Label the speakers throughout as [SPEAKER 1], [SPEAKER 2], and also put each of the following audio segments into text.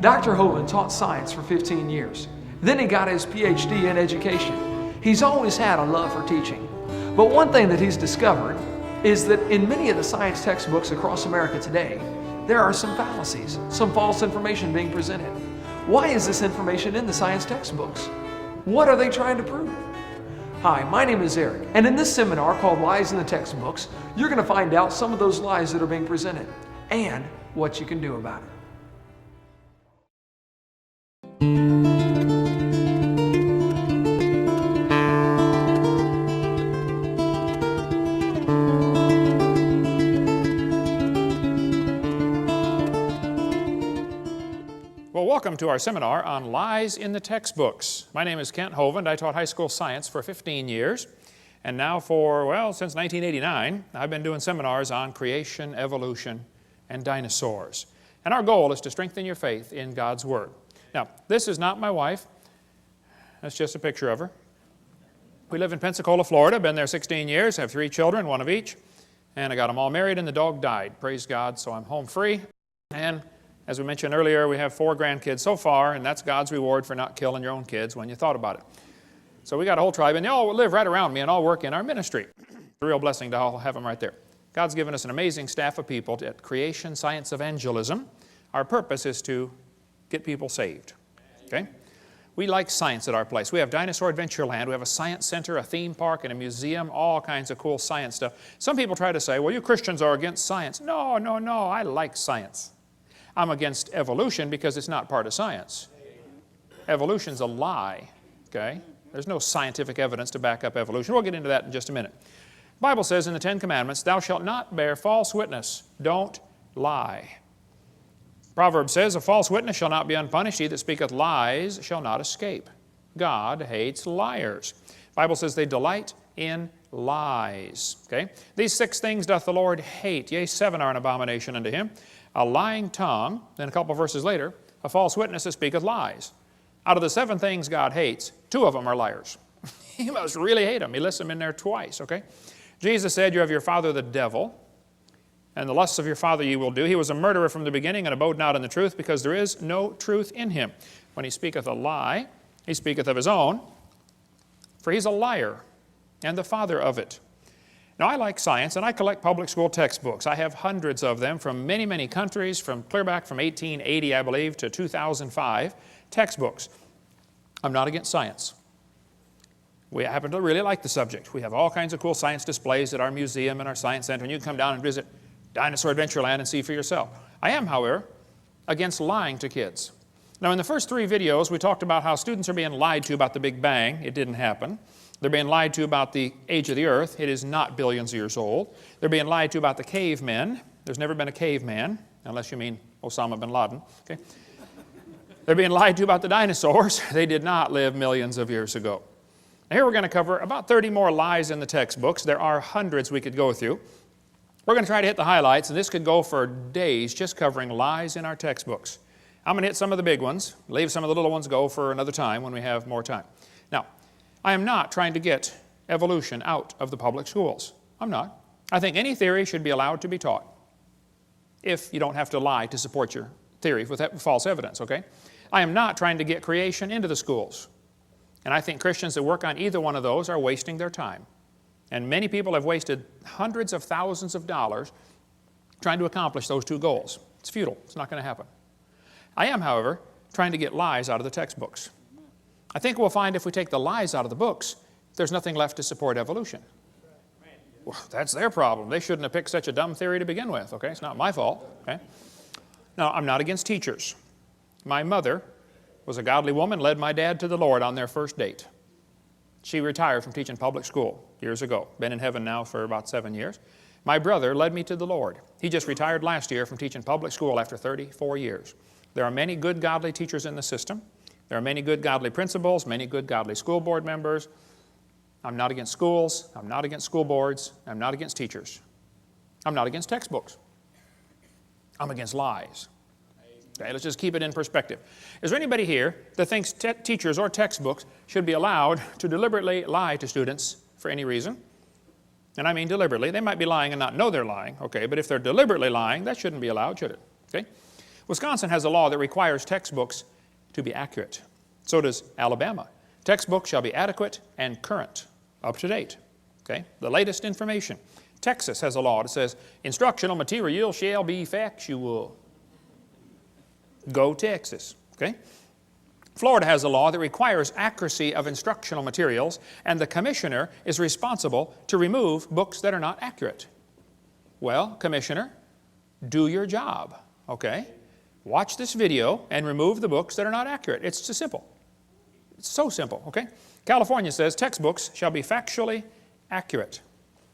[SPEAKER 1] Dr. Hovind taught science for 15 years. Then he got his PhD in education. He's always had a love for teaching. But one thing that he's discovered is that in many of the science textbooks across America today, there are some fallacies, some false information being presented. Why is this information in the science textbooks? What are they trying to prove? Hi, my name is Eric, and in this seminar called Lies in the Textbooks, you're going to find out some of those lies that are being presented and what you can do about it.
[SPEAKER 2] Well, welcome to our seminar on Lies in the Textbooks. My name is Kent Hovind. I taught high school science for 15 years. And now since 1989, I've been doing seminars on creation, evolution, and dinosaurs. And our goal is to strengthen your faith in God's Word. Now, this is not my wife. That's just a picture of her. We live in Pensacola, Florida. Been there 16 years. Have 3 children, 1 of each. And I got them all married and the dog died. Praise God, so I'm home free. And as we mentioned earlier, we have 4 grandkids so far, and that's God's reward for not killing your own kids when you thought about it. So we got a whole tribe, and they all live right around me and all work in our ministry. It's a real blessing to all have them right there. God's given us an amazing staff of people at Creation Science Evangelism. Our purpose is to get people saved. Okay? We like science at our place. We have Dinosaur Adventureland. We have a science center, a theme park, and a museum, all kinds of cool science stuff. Some people try to say, well, you Christians are against science. No, I like science. I'm against evolution because it's not part of science. Evolution's a lie, okay? There's no scientific evidence to back up evolution. We'll get into that in just a minute. The Bible says in the 10 Commandments, thou shalt not bear false witness. Don't lie. Proverbs says, a false witness shall not be unpunished. He that speaketh lies shall not escape. God hates liars. The Bible says they delight in lies, okay? These 6 things doth the Lord hate. Yea, 7 are an abomination unto him. A lying tongue, then a couple verses later, a false witness that speaketh lies. Out of the 7 things God hates, 2 of them are liars. He must really hate them. He lists them in there twice, okay? Jesus said, you have your father the devil, and the lusts of your father ye will do. He was a murderer from the beginning and abode not in the truth, because there is no truth in him. When he speaketh a lie, he speaketh of his own, for he's a liar and the father of it. Now, I like science, and I collect public school textbooks. I have hundreds of them from many, many countries, from clear back from 1880, I believe, to 2005, textbooks. I'm not against science. We happen to really like the subject. We have all kinds of cool science displays at our museum and our science center, and you can come down and visit Dinosaur Adventureland and see for yourself. I am, however, against lying to kids. Now, in the first 3 videos, we talked about how students are being lied to about the Big Bang. It didn't happen. They're being lied to about the age of the earth. It is not billions of years old. They're being lied to about the cavemen. There's never been a caveman, unless you mean Osama bin Laden. Okay? They're being lied to about the dinosaurs. They did not live millions of years ago. Now, here we're going to cover about 30 more lies in the textbooks. There are hundreds we could go through. We're going to try to hit the highlights, and this could go for days just covering lies in our textbooks. I'm going to hit some of the big ones, leave some of the little ones go for another time when we have more time. Now, I am not trying to get evolution out of the public schools. I'm not. I think any theory should be allowed to be taught if you don't have to lie to support your theory with false evidence, okay? I am not trying to get creation into the schools. And I think Christians that work on either one of those are wasting their time. And many people have wasted hundreds of thousands of dollars trying to accomplish those 2 goals. It's futile. It's not going to happen. I am, however, trying to get lies out of the textbooks. I think we'll find if we take the lies out of the books, there's nothing left to support evolution. Well, that's their problem. They shouldn't have picked such a dumb theory to begin with, okay? It's not my fault, okay? Now, I'm not against teachers. My mother was a godly woman, led my dad to the Lord on their first date. She retired from teaching public school years ago. Been in heaven now for about 7 years. My brother led me to the Lord. He just retired last year from teaching public school after 34 years. There are many good godly teachers in the system. There are many good godly principals, many good godly school board members. I'm not against schools. I'm not against school boards. I'm not against teachers. I'm not against textbooks. I'm against lies. Okay, let's just keep it in perspective. Is there anybody here that thinks teachers or textbooks should be allowed to deliberately lie to students for any reason? And I mean deliberately. They might be lying and not know they're lying, okay, but if they're deliberately lying, that shouldn't be allowed, should it? Okay? Wisconsin has a law that requires textbooks to be accurate. So does Alabama. Textbooks shall be adequate and current, up to date. Okay? The latest information. Texas has a law that says instructional material shall be factual. Go Texas. Okay? Florida has a law that requires accuracy of instructional materials, and the commissioner is responsible to remove books that are not accurate. Well, commissioner, do your job. Okay? Watch this video and remove the books that are not accurate. It's just simple. It's so simple. Okay? California says textbooks shall be factually accurate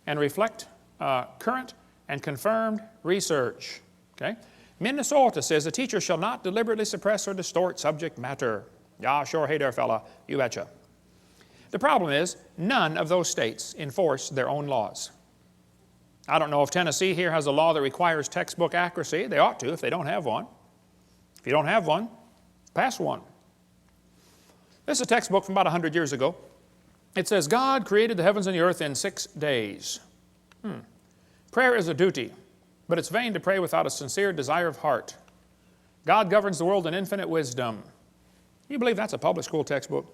[SPEAKER 2] and reflect current and confirmed research. Okay? Minnesota says a teacher shall not deliberately suppress or distort subject matter. Yeah, sure, hey there, fella, you betcha. The problem is, none of those states enforce their own laws. I don't know if Tennessee here has a law that requires textbook accuracy. They ought to if they don't have one. If you don't have one, pass one. This is a textbook from about 100 years ago. It says, God created the heavens and the earth in 6 days. Prayer is a duty, but it's vain to pray without a sincere desire of heart. God governs the world in infinite wisdom. You believe that's a public school textbook?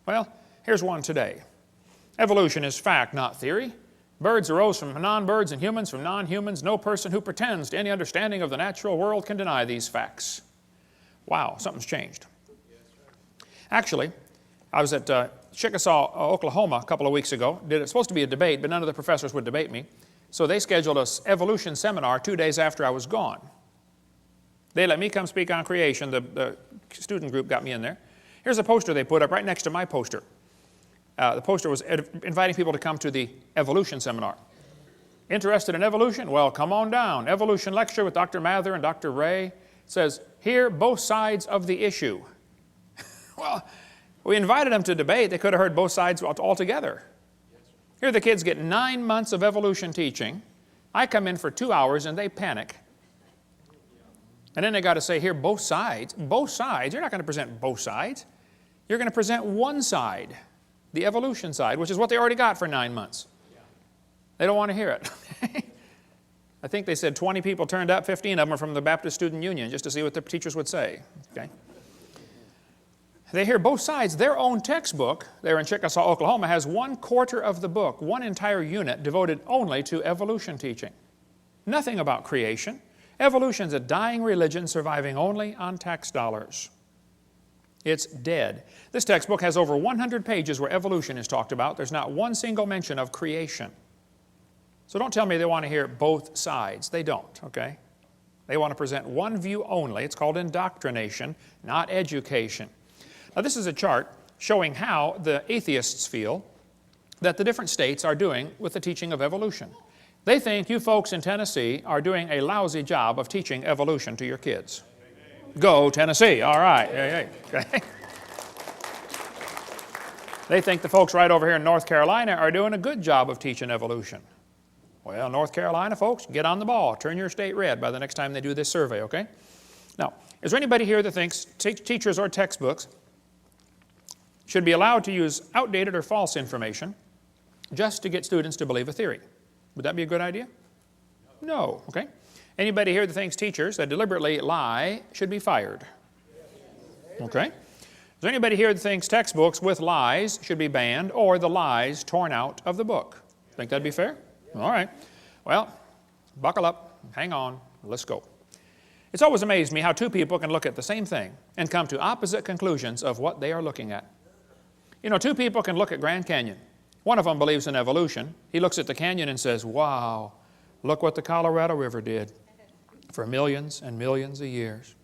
[SPEAKER 2] Well, here's one today. Evolution is fact, not theory. Birds arose from non-birds and humans from non-humans. No person who pretends to any understanding of the natural world can deny these facts. Wow, something's changed. Actually, I was at Chickasaw, Oklahoma a couple of weeks ago. It was supposed to be a debate, but none of the professors would debate me. So they scheduled an evolution seminar 2 days after I was gone. They let me come speak on creation. The student group got me in there. Here's a poster they put up right next to my poster. The poster was inviting people to come to the evolution seminar. Interested in evolution? Well, come on down. Evolution lecture with Dr. Mather and Dr. Ray. It says, hear both sides of the issue. Well, we invited them to debate. They could have heard both sides altogether. Here the kids get 9 months of evolution teaching. I come in for 2 hours and they panic. And then they got to say, here, both sides. Both sides. You're not going to present both sides. You're going to present one side, the evolution side, which is what they already got for 9 months. They don't want to hear it. I think they said 20 people turned up, 15 of them are from the Baptist Student Union, just to see what the teachers would say. Okay? They hear both sides. Their own textbook, there in Chickasaw, Oklahoma, has 1/4 of the book, one entire unit devoted only to evolution teaching. Nothing about creation. Evolution is a dying religion surviving only on tax dollars. It's dead. This textbook has over 100 pages where evolution is talked about. There's not one single mention of creation. So don't tell me they want to hear both sides. They don't, okay? They want to present one view only. It's called indoctrination, not education. Now, this is a chart showing how the atheists feel that the different states are doing with the teaching of evolution. They think you folks in Tennessee are doing a lousy job of teaching evolution to your kids. Go Tennessee. All right. Okay. They think the folks right over here in North Carolina are doing a good job of teaching evolution. Well, North Carolina folks, get on the ball. Turn your state red by the next time they do this survey, okay? Now, is there anybody here that thinks teachers or textbooks should be allowed to use outdated or false information just to get students to believe a theory? Would that be a good idea? No, okay? Anybody here that thinks teachers that deliberately lie should be fired? Okay? Is there anybody here that thinks textbooks with lies should be banned or the lies torn out of the book? Think that'd be fair? All right. Well, buckle up, hang on, let's go. It's always amazed me how two people can look at the same thing and come to opposite conclusions of what they are looking at. You know, two people can look at Grand Canyon. One of them believes in evolution. He looks at the canyon and says, wow, look what the Colorado River did for millions and millions of years.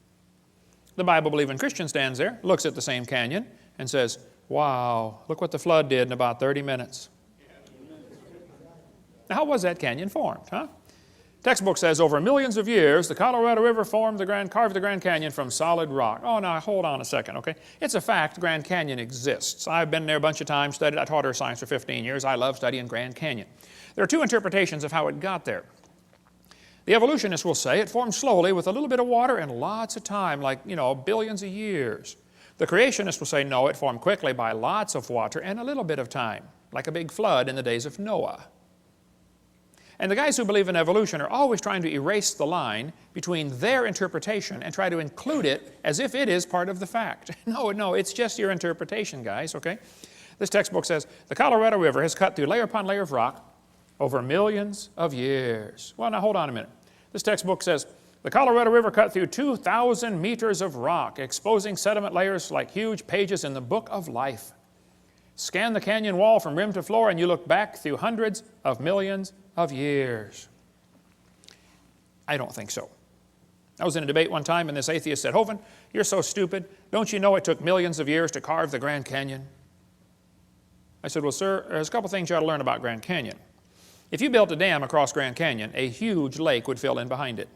[SPEAKER 2] The Bible-believing Christian stands there, looks at the same canyon, and says, wow, look what the flood did in about 30 minutes. Now, how was that canyon formed, huh? Textbook says over millions of years, the Colorado River carved the Grand Canyon from solid rock. Oh, now, hold on a second, okay? It's a fact Grand Canyon exists. I've been there a bunch of times, studied. I taught earth science for 15 years. I love studying Grand Canyon. There are two interpretations of how it got there. The evolutionists will say it formed slowly with a little bit of water and lots of time, like, you know, billions of years. The creationists will say, no, it formed quickly by lots of water and a little bit of time, like a big flood in the days of Noah. And the guys who believe in evolution are always trying to erase the line between their interpretation and try to include it as if it is part of the fact. No, it's just your interpretation, guys, okay? This textbook says, the Colorado River has cut through layer upon layer of rock over millions of years. Well, now hold on a minute. This textbook says, the Colorado River cut through 2,000 meters of rock, exposing sediment layers like huge pages in the book of life. Scan the canyon wall from rim to floor and you look back through hundreds of millions of years. I don't think so. I was in a debate one time and this atheist said, Hovind, you're so stupid. Don't you know it took millions of years to carve the Grand Canyon? I said, well, sir, there's a couple things you ought to learn about Grand Canyon. If you built a dam across Grand Canyon, a huge lake would fill in behind it,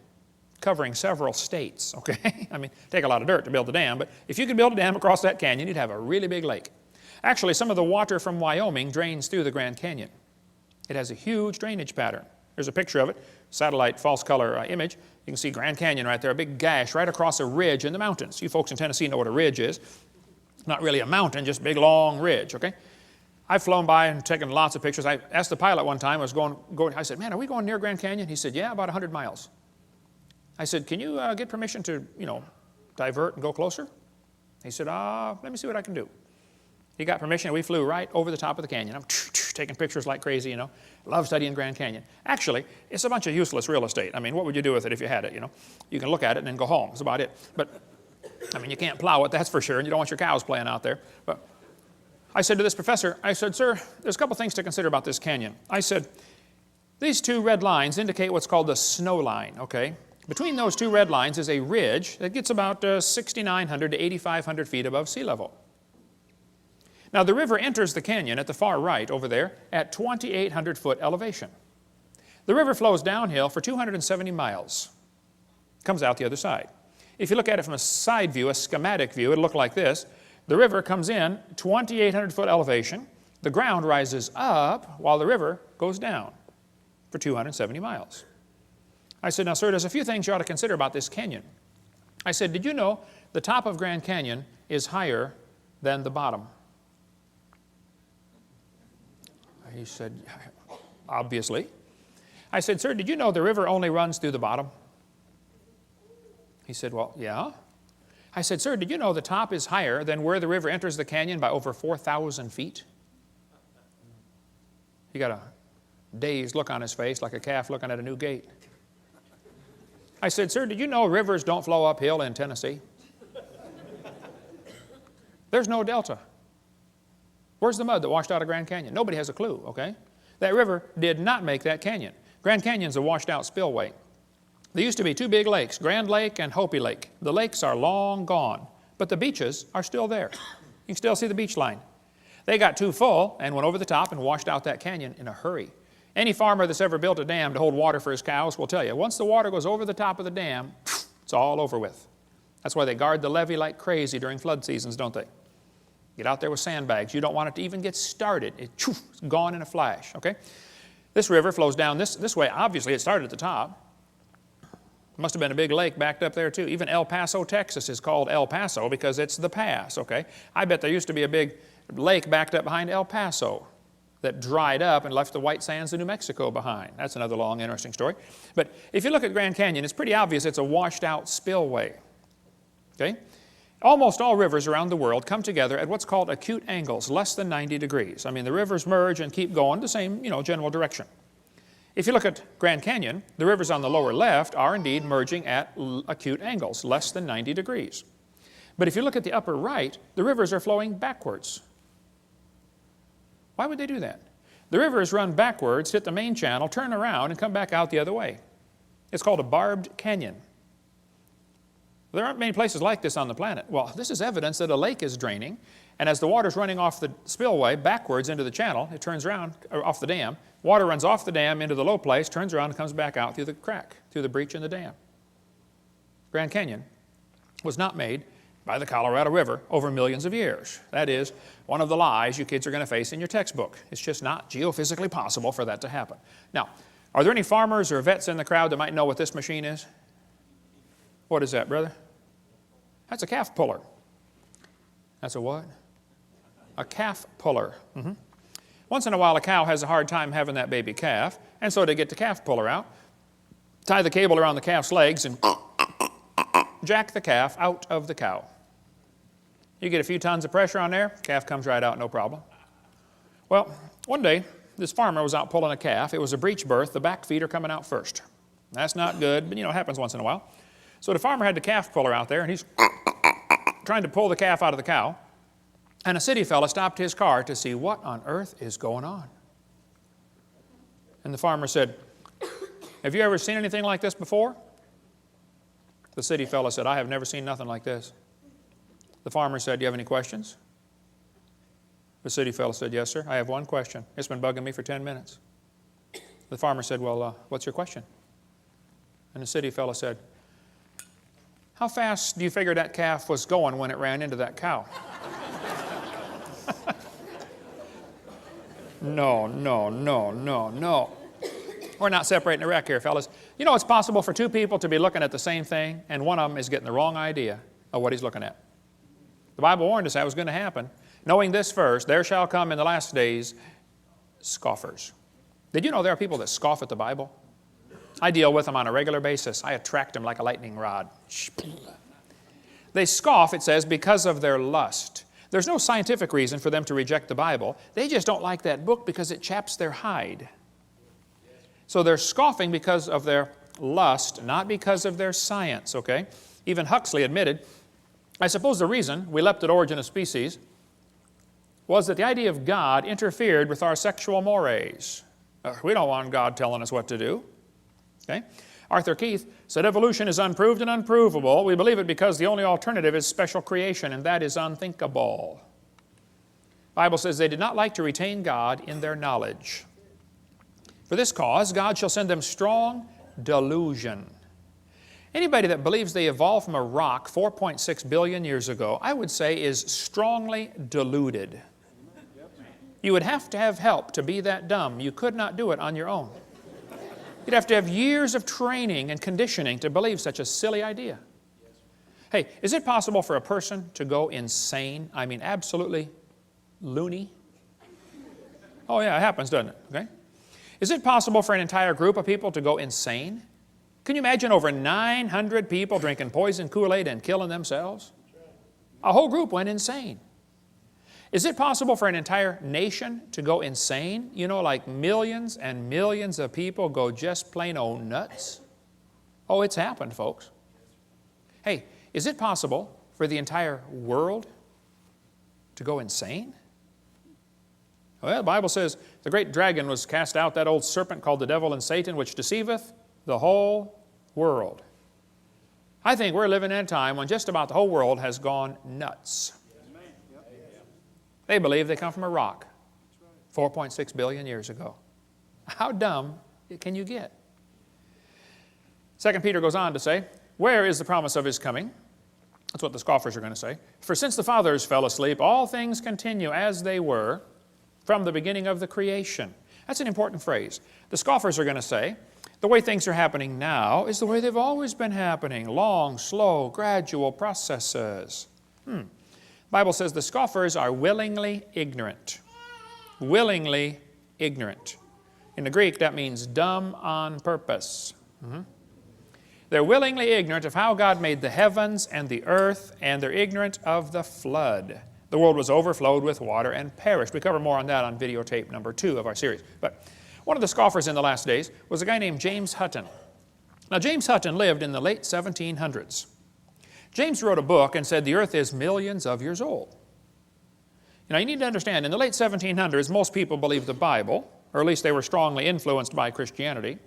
[SPEAKER 2] covering several states, okay? I mean, take a lot of dirt to build a dam, but if you could build a dam across that canyon, you'd have a really big lake. Actually, some of the water from Wyoming drains through the Grand Canyon. It has a huge drainage pattern. There's a picture of it, satellite false color image. You can see Grand Canyon right there, a big gash right across a ridge in the mountains. You folks in Tennessee know what a ridge is. Not really a mountain, just a big long ridge, okay? I've flown by and taken lots of pictures. I asked the pilot one time, I said, man, are we going near Grand Canyon? He said, yeah, about 100 miles. I said, can you get permission to, divert and go closer? He said, let me see what I can do. He got permission, and we flew right over the top of the canyon. I'm taking pictures like crazy, Love studying Grand Canyon. Actually, it's a bunch of useless real estate. I mean, what would you do with it if you had it, You can look at it and then go home. That's about it. But, you can't plow it, that's for sure, and you don't want your cows playing out there. But I said to this professor, I said, sir, there's a couple things to consider about this canyon. I said, these two red lines indicate what's called the snow line, okay? Between those two red lines is a ridge that gets about 6,900 to 8,500 feet above sea level. Now, the river enters the canyon at the far right over there at 2,800 foot elevation. The river flows downhill for 270 miles. Comes out the other side. If you look at it from a side view, a schematic view, it'll look like this. The river comes in 2,800 foot elevation. The ground rises up while the river goes down for 270 miles. I said, now, sir, there's a few things you ought to consider about this canyon. I said, did you know the top of Grand Canyon is higher than the bottom? He said, obviously. I said, sir, did you know the river only runs through the bottom? He said, well, yeah. I said, sir, did you know the top is higher than where the river enters the canyon by over 4,000 feet? He got a dazed look on his face like a calf looking at a new gate. I said, sir, did you know rivers don't flow uphill in Tennessee? There's no delta. Where's the mud that washed out of Grand Canyon? Nobody has a clue, okay? That river did not make that canyon. Grand Canyon's a washed out spillway. There used to be two big lakes, Grand Lake and Hopi Lake. The lakes are long gone, but the beaches are still there. You can still see the beach line. They got too full and went over the top and washed out that canyon in a hurry. Any farmer that's ever built a dam to hold water for his cows will tell you, once the water goes over the top of the dam, it's all over with. That's why they guard the levee like crazy during flood seasons, don't they? Get out there with sandbags. You don't want it to even get started. It's gone in a flash, okay? This river flows down this way. Obviously, it started at the top. Must have been a big lake backed up there too. Even El Paso, Texas is called El Paso because it's the pass, okay? I bet there used to be a big lake backed up behind El Paso that dried up and left the white sands of New Mexico behind. That's another long, interesting story. But if you look at Grand Canyon, it's pretty obvious it's a washed out spillway, okay? Almost all rivers around the world come together at what's called acute angles, less than 90 degrees. I mean, the rivers merge and keep going the same, general direction. If you look at Grand Canyon, the rivers on the lower left are indeed merging at acute angles, less than 90 degrees. But if you look at the upper right, the rivers are flowing backwards. Why would they do that? The rivers run backwards, hit the main channel, turn around, and come back out the other way. It's called a barbed canyon. There aren't many places like this on the planet. Well, this is evidence that a lake is draining, and as the water's running off the spillway backwards into the channel, it turns around, off the dam. Water runs off the dam into the low place, turns around and comes back out through the crack, through the breach in the dam. Grand Canyon was not made by the Colorado River over millions of years. That is one of the lies you kids are going to face in your textbook. It's just not geophysically possible for that to happen. Now, are there any farmers or vets in the crowd that might know what this machine is? What is that, brother? That's a calf puller. That's a what? A calf puller. Once in a while, a cow has a hard time having that baby calf, and so they get the calf puller out, tie the cable around the calf's legs, and jack the calf out of the cow. You get a few tons of pressure on there, calf comes right out, no problem. Well, one day, this farmer was out pulling a calf. It was a breech birth. The back feet are coming out first. That's not good, but it happens once in a while. So the farmer had the calf puller out there, and he's trying to pull the calf out of the cow. And a city fella stopped his car to see what on earth is going on. And the farmer said, "Have you ever seen anything like this before?" The city fella said, "I have never seen nothing like this." The farmer said, "Do you have any questions?" The city fellow said, "Yes, sir. I have one question. It's been bugging me for 10 minutes. The farmer said, "Well, what's your question?" And the city fellow said, "How fast do you figure that calf was going when it ran into that cow?" No. We're not separating the wreck here, fellas. It's possible for two people to be looking at the same thing, and one of them is getting the wrong idea of what he's looking at. The Bible warned us that was going to happen. Knowing this first, there shall come in the last days scoffers. Did you know there are people that scoff at the Bible? I deal with them on a regular basis. I attract them like a lightning rod. They scoff, it says, because of their lust. There's no scientific reason for them to reject the Bible. They just don't like that book because it chaps their hide. So they're scoffing because of their lust, not because of their science, okay? Even Huxley admitted, I suppose the reason we leapt at origin of species was that the idea of God interfered with our sexual mores. We don't want God telling us what to do. Okay? Arthur Keith said, evolution is unproved and unprovable. We believe it because the only alternative is special creation, and that is unthinkable. The Bible says they did not like to retain God in their knowledge. For this cause, God shall send them strong delusion. Anybody that believes they evolved from a rock 4.6 billion years ago, I would say is strongly deluded. You would have to have help to be that dumb. You could not do it on your own. You'd have to have years of training and conditioning to believe such a silly idea. Hey, is it possible for a person to go insane? I mean, absolutely loony? Oh yeah, it happens, doesn't it? Okay. Is it possible for an entire group of people to go insane? Can you imagine over 900 people drinking poison Kool-Aid and killing themselves? A whole group went insane. Is it possible for an entire nation to go insane? Like millions and millions of people go just plain old nuts? Oh, it's happened, folks. Hey, is it possible for the entire world to go insane? Well, the Bible says the great dragon was cast out, that old serpent called the devil and Satan, which deceiveth the whole world. I think we're living in a time when just about the whole world has gone nuts. They believe they come from a rock 4.6 billion years ago. How dumb can you get? 2 Peter goes on to say, where is the promise of His coming? That's what the scoffers are going to say. For since the fathers fell asleep, all things continue as they were from the beginning of the creation. That's an important phrase. The scoffers are going to say, the way things are happening now is the way they've always been happening. Long, slow, gradual processes. The Bible says the scoffers are willingly ignorant. Willingly ignorant. In the Greek, that means dumb on purpose. They're willingly ignorant of how God made the heavens and the earth, and they're ignorant of the flood. The world was overflowed with water and perished. We cover more on that on videotape number 2 of our series. But one of the scoffers in the last days was a guy named James Hutton. Now, James Hutton lived in the late 1700s. James wrote a book and said the earth is millions of years old. You need to understand, in the late 1700s, most people believed the Bible, or at least they were strongly influenced by Christianity,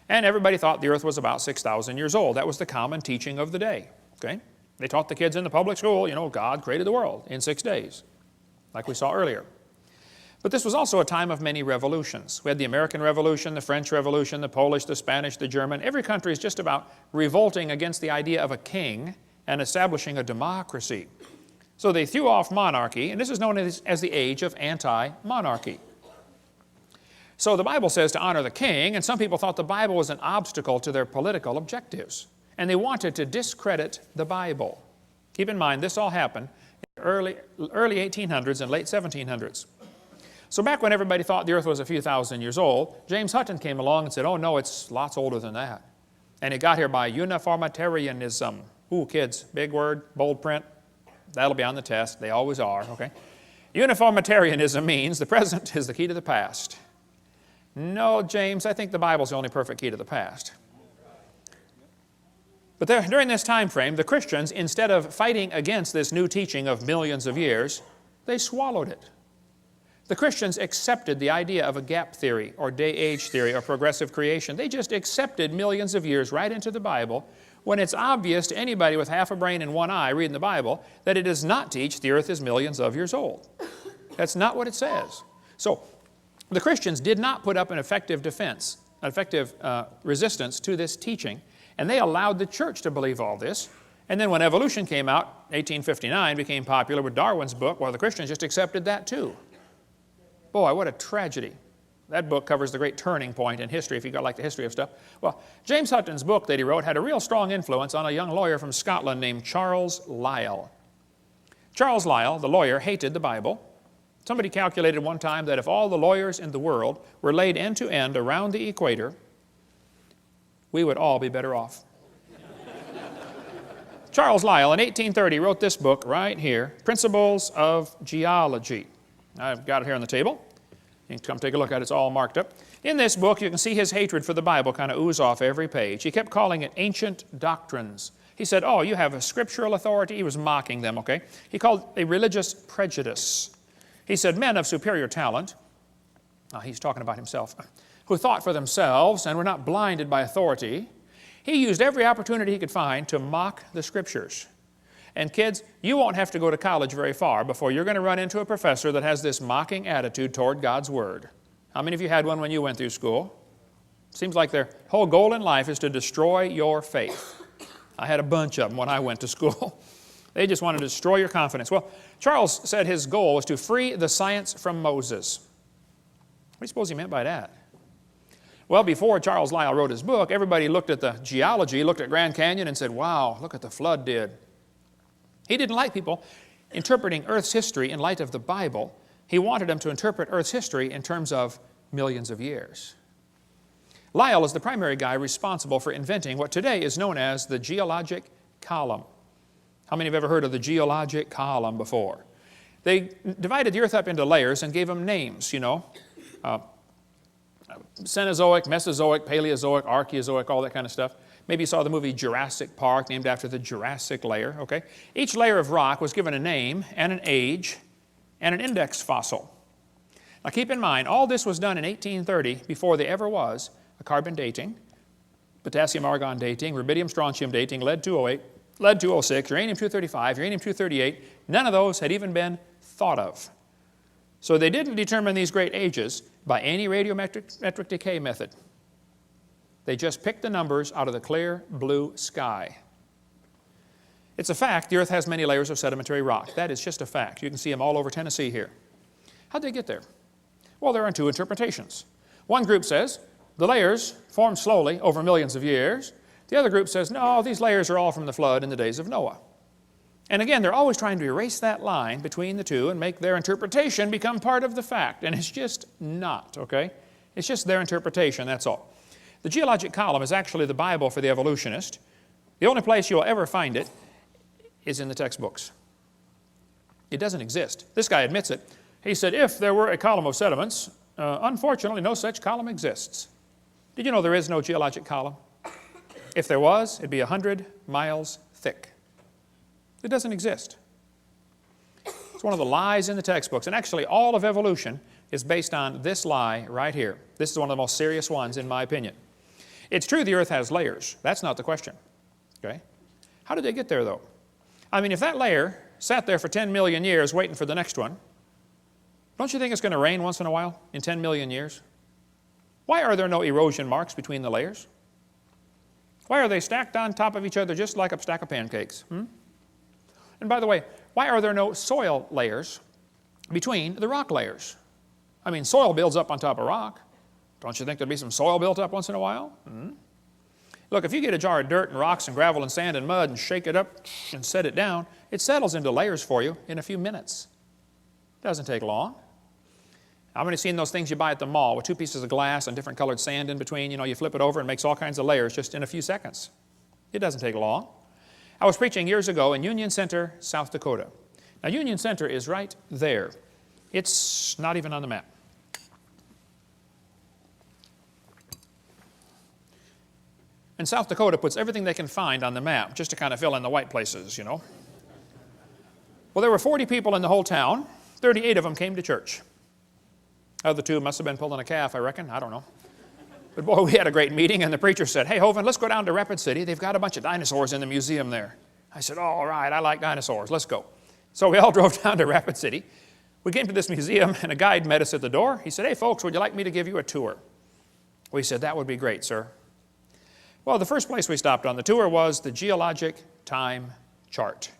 [SPEAKER 2] and everybody thought the earth was about 6,000 years old. That was the common teaching of the day. Okay? They taught the kids in the public school, God created the world in 6 days, like we saw earlier. But this was also a time of many revolutions. We had the American Revolution, the French Revolution, the Polish, the Spanish, the German. Every country is just about revolting against the idea of a king and establishing a democracy. So they threw off monarchy, and this is known as the age of anti-monarchy. So the Bible says to honor the king, and some people thought the Bible was an obstacle to their political objectives, and they wanted to discredit the Bible. Keep in mind, this all happened in the early 1800s and late 1700s. So back when everybody thought the earth was a few thousand years old, James Hutton came along and said, oh no, it's lots older than that. And it got here by uniformitarianism. Ooh, kids, big word, bold print. That'll be on the test. They always are, okay? Uniformitarianism means the present is the key to the past. No, James, I think the Bible's the only perfect key to the past. But during this time frame, the Christians, instead of fighting against this new teaching of millions of years, they swallowed it. The Christians accepted the idea of a gap theory or day-age theory or progressive creation. They just accepted millions of years right into the Bible when it's obvious to anybody with half a brain and one eye reading the Bible that it does not teach the earth is millions of years old. That's not what it says. So the Christians did not put up an effective defense, an effective resistance to this teaching, and they allowed the church to believe all this. And then when evolution came out, 1859 became popular with Darwin's book, well, the Christians just accepted that too. Boy, what a tragedy. That book covers the great turning point in history, if you like the history of stuff. Well, James Hutton's book that he wrote had a real strong influence on a young lawyer from Scotland named Charles Lyell. Charles Lyell, the lawyer, hated the Bible. Somebody calculated one time that if all the lawyers in the world were laid end to end around the equator, we would all be better off. Charles Lyell, in 1830, wrote this book right here, Principles of Geology. I've got it here on the table. You can come take a look at it. It's all marked up. In this book, you can see his hatred for the Bible kind of ooze off every page. He kept calling it ancient doctrines. He said, oh, you have a scriptural authority. He was mocking them, okay? He called it a religious prejudice. He said, men of superior talent, he's talking about himself, who thought for themselves and were not blinded by authority, he used every opportunity he could find to mock the Scriptures. And kids, you won't have to go to college very far before you're going to run into a professor that has this mocking attitude toward God's Word. How many of you had one when you went through school? Seems like their whole goal in life is to destroy your faith. I had a bunch of them when I went to school. They just wanted to destroy your confidence. Well, Charles said his goal was to free the science from Moses. What do you suppose he meant by that? Well, before Charles Lyell wrote his book, everybody looked at the geology, looked at Grand Canyon and said, wow, look what the flood did. He didn't like people interpreting Earth's history in light of the Bible. He wanted them to interpret Earth's history in terms of millions of years. Lyell is the primary guy responsible for inventing what today is known as the geologic column. How many have ever heard of the geologic column before? They divided the earth up into layers and gave them names, you know. Cenozoic, Mesozoic, Paleozoic, Archaeozoic, all that kind of stuff. Maybe you saw the movie Jurassic Park, named after the Jurassic layer, okay? Each layer of rock was given a name and an age and an index fossil. Now keep in mind, all this was done in 1830 before there ever was a carbon dating, potassium-argon dating, rubidium-strontium dating, lead-208, lead-206, uranium-235, uranium-238. None of those had even been thought of. So they didn't determine these great ages by any radiometric decay method. They just picked the numbers out of the clear blue sky. It's a fact the earth has many layers of sedimentary rock. That is just a fact. You can see them all over Tennessee here. How'd they get there? Well, there are two interpretations. One group says the layers formed slowly over millions of years. The other group says, no, these layers are all from the flood in the days of Noah. And again, they're always trying to erase that line between the two and make their interpretation become part of the fact. And it's just not, okay? It's just their interpretation, that's all. The geologic column is actually the Bible for the evolutionist. The only place you'll ever find it is in the textbooks. It doesn't exist. This guy admits it. He said, if there were a column of sediments, unfortunately, no such column exists. Did you know there is no geologic column? If there was, it'd be 100 miles thick. It doesn't exist. It's one of the lies in the textbooks. And actually, all of evolution is based on this lie right here. This is one of the most serious ones, in my opinion. It's true the earth has layers. That's not the question. Okay? How did they get there, though? I mean, if that layer sat there for 10 million years waiting for the next one, don't you think it's going to rain once in a while in 10 million years? Why are there no erosion marks between the layers? Why are they stacked on top of each other just like a stack of pancakes? And by the way, why are there no soil layers between the rock layers? I mean, soil builds up on top of rock. Don't you think there'd be some soil built up once in a while? Look, if you get a jar of dirt and rocks and gravel and sand and mud and shake it up and set it down, it settles into layers for you in a few minutes. It doesn't take long. How many seen those things you buy at the mall with two pieces of glass and different colored sand in between? You know, you flip it over and it makes all kinds of layers just in a few seconds. It doesn't take long. I was preaching years ago in Union Center, South Dakota. Now, Union Center is right there. It's not even on the map. And South Dakota puts everything they can find on the map just to kind of fill in the white places, you know. Well, there were 40 people in the whole town. 38 of them came to church. Other two must have been pulling a calf, I reckon. I don't know. But boy, we had a great meeting, and the preacher said, "Hey, Hovind, let's go down to Rapid City. They've got a bunch of dinosaurs in the museum there." I said, "Oh, all right, I like dinosaurs. Let's go." So we all drove down to Rapid City. We came to this museum, and a guide met us at the door. He said, "Hey, folks, would you like me to give you a tour?" We said, "That would be great, sir." Well, the first place we stopped on the tour was the geologic time chart.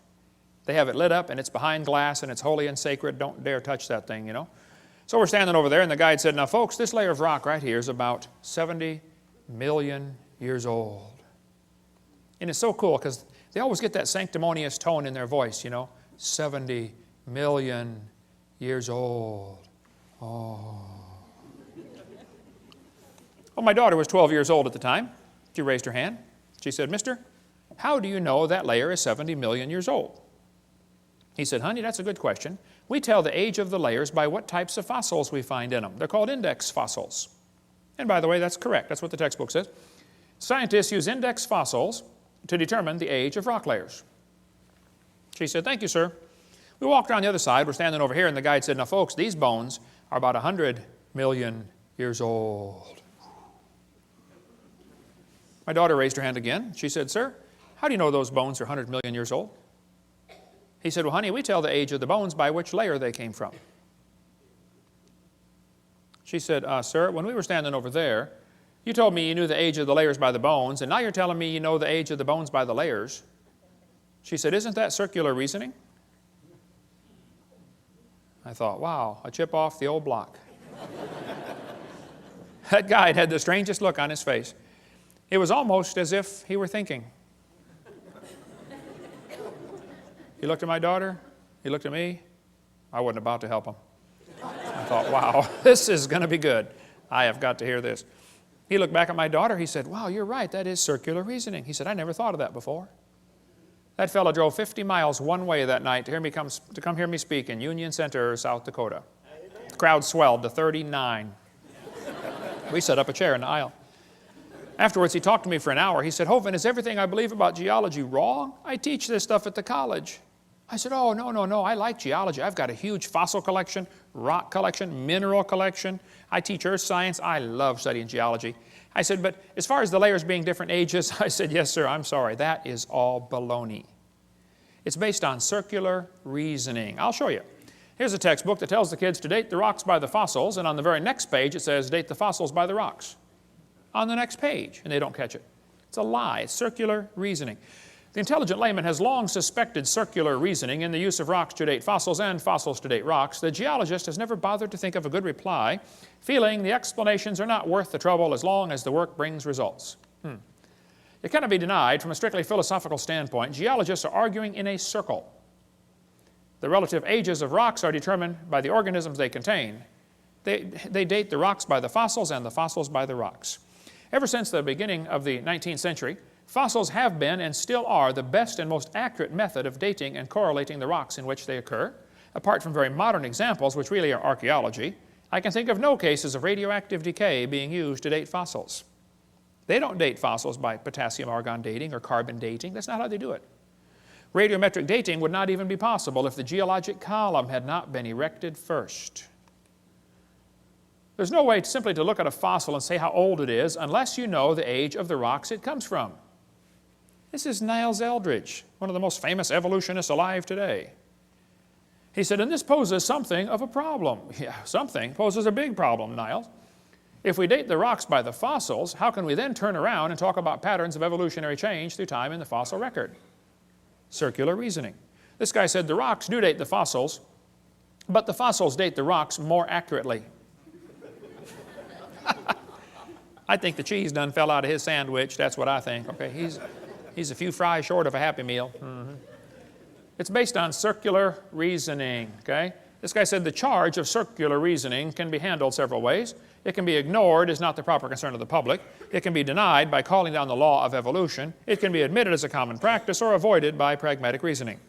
[SPEAKER 2] They have it lit up, and it's behind glass, and it's holy and sacred. Don't dare touch that thing, you know. So we're standing over there, and the guide said, "Now, folks, this layer of rock right here is about 70 million years old." And it's so cool because they always get that sanctimonious tone in their voice, you know. 70 million years old. Oh. Well, my daughter was 12 years old at the time. She raised her hand. She said, "Mister, how do you know that layer is 70 million years old?" He said, "Honey, that's a good question. We tell the age of the layers by what types of fossils we find in them. They're called index fossils." And by the way, that's correct. That's what the textbook says. Scientists use index fossils to determine the age of rock layers. She said, "Thank you, sir." We walked around the other side. We're standing over here, and the guide said, "Now, folks, these bones are about 100 million years old." My daughter raised her hand again. She said, "Sir, how do you know those bones are 100 million years old?" He said, "Well, honey, we tell the age of the bones by which layer they came from." She said, "Sir, when we were standing over there, you told me you knew the age of the layers by the bones, and now you're telling me you know the age of the bones by the layers." She said, "Isn't that circular reasoning?" I thought, wow, a chip off the old block. That guide had the strangest look on his face. It was almost as if he were thinking. He looked at my daughter. He looked at me. I wasn't about to help him. I thought, wow, this is going to be good. I have got to hear this. He looked back at my daughter. He said, "Wow, you're right. That is circular reasoning." He said, "I never thought of that before." That fellow drove 50 miles one way that night to come hear me speak in Union Center, South Dakota. The crowd swelled to 39. We set up a chair in the aisle. Afterwards, he talked to me for an hour. He said, "Hovind, is everything I believe about geology wrong? I teach this stuff at the college." I said, "Oh, no, I like geology. I've got a huge fossil collection, rock collection, mineral collection. I teach earth science. I love studying geology." I said, "But as far as the layers being different ages," I said, "Yes, sir, I'm sorry. That is all baloney. It's based on circular reasoning." I'll show you. Here's a textbook that tells the kids to date the rocks by the fossils, and on the very next page it says, "Date the fossils by the rocks." On the next page, and they don't catch it. It's a lie. It's circular reasoning. The intelligent layman has long suspected circular reasoning in the use of rocks to date fossils and fossils to date rocks. The geologist has never bothered to think of a good reply, feeling the explanations are not worth the trouble as long as the work brings results. It cannot be denied from a strictly philosophical standpoint, geologists are arguing in a circle. The relative ages of rocks are determined by the organisms they contain. They date the rocks by the fossils and the fossils by the rocks. Ever since the beginning of the 19th century, fossils have been and still are the best and most accurate method of dating and correlating the rocks in which they occur. Apart from very modern examples, which really are archaeology, I can think of no cases of radioactive decay being used to date fossils. They don't date fossils by potassium-argon dating or carbon dating. That's not how they do it. Radiometric dating would not even be possible if the geologic column had not been erected first. There's no way simply to look at a fossil and say how old it is unless you know the age of the rocks it comes from. This is Niles Eldredge, one of the most famous evolutionists alive today. He said, and this poses something of a problem. Yeah, something poses a big problem, Niles. If we date the rocks by the fossils, how can we then turn around and talk about patterns of evolutionary change through time in the fossil record? Circular reasoning. This guy said the rocks do date the fossils, but the fossils date the rocks more accurately. I think the cheese done fell out of his sandwich. That's what I think. Okay, he's a few fries short of a Happy Meal. It's based on circular reasoning. Okay, This guy said the charge of circular reasoning can be handled several ways. It can be ignored as not the proper concern of the public. It can be denied by calling down the law of evolution. It can be admitted as a common practice or avoided by pragmatic reasoning.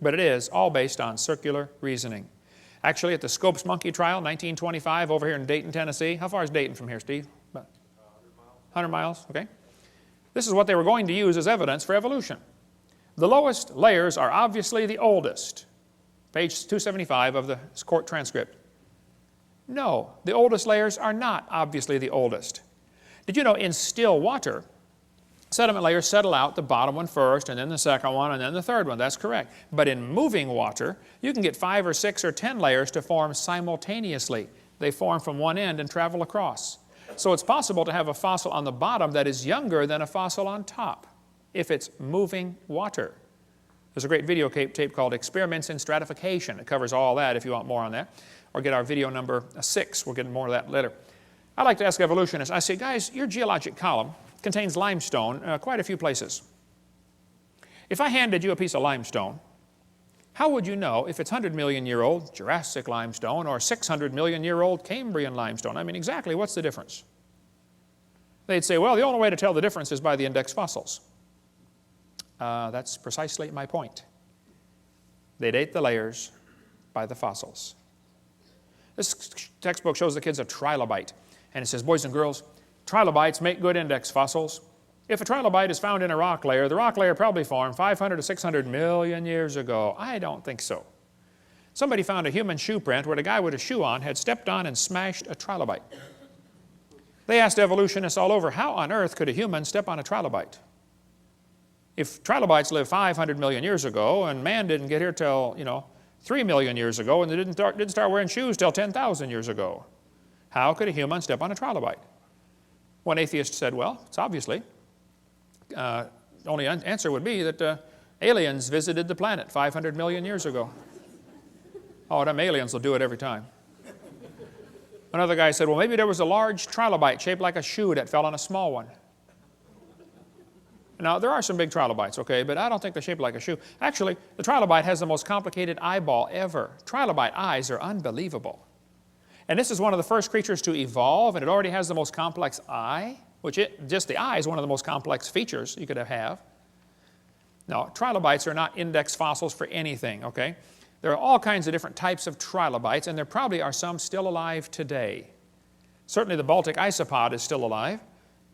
[SPEAKER 2] But it is all based on circular reasoning. Actually, at the Scopes monkey trial, 1925, over here in Dayton, Tennessee. How far is Dayton from here, Steve? About 100 miles, okay. This is what they were going to use as evidence for evolution. The lowest layers are obviously the oldest. Page 275 of the court transcript. No, the oldest layers are not obviously the oldest. Did you know in still water, sediment layers settle out, the bottom one first, and then the second one, and then the third one? That's correct. But in moving water, you can get 5 or 6 or 10 layers to form simultaneously. They form from one end and travel across. So it's possible to have a fossil on the bottom that is younger than a fossil on top if it's moving water. There's a great video tape called Experiments in Stratification. It covers all that if you want more on that. Or get our video number 6. We'll get more of that later. I like to ask evolutionists, I say, guys, your geologic column contains limestone quite a few places. If I handed you a piece of limestone, how would you know if it's 100 million year old Jurassic limestone or 600 million year old Cambrian limestone? I mean, exactly what's the difference? They'd say, well, the only way to tell the difference is by the index fossils. That's precisely my point. They date the layers by the fossils. This textbook shows the kids a trilobite, and it says, boys and girls, trilobites make good index fossils. If a trilobite is found in a rock layer, the rock layer probably formed 500 to 600 million years ago. I don't think so. Somebody found a human shoe print where the guy with a shoe on had stepped on and smashed a trilobite. They asked evolutionists all over, how on earth could a human step on a trilobite? If trilobites lived 500 million years ago and man didn't get here till, 3 million years ago, and they didn't start wearing shoes till 10,000 years ago, how could a human step on a trilobite? One atheist said, well, it's obviously. The only answer would be that aliens visited the planet 500 million years ago. Oh, them aliens will do it every time. Another guy said, well, maybe there was a large trilobite shaped like a shoe that fell on a small one. Now, there are some big trilobites, okay, but I don't think they're shaped like a shoe. Actually, the trilobite has the most complicated eyeball ever. Trilobite eyes are unbelievable. And this is one of the first creatures to evolve, and it already has the most complex eye, just the eye is one of the most complex features you could have. Now, trilobites are not index fossils for anything, okay? There are all kinds of different types of trilobites, and there probably are some still alive today. Certainly the Baltic isopod is still alive.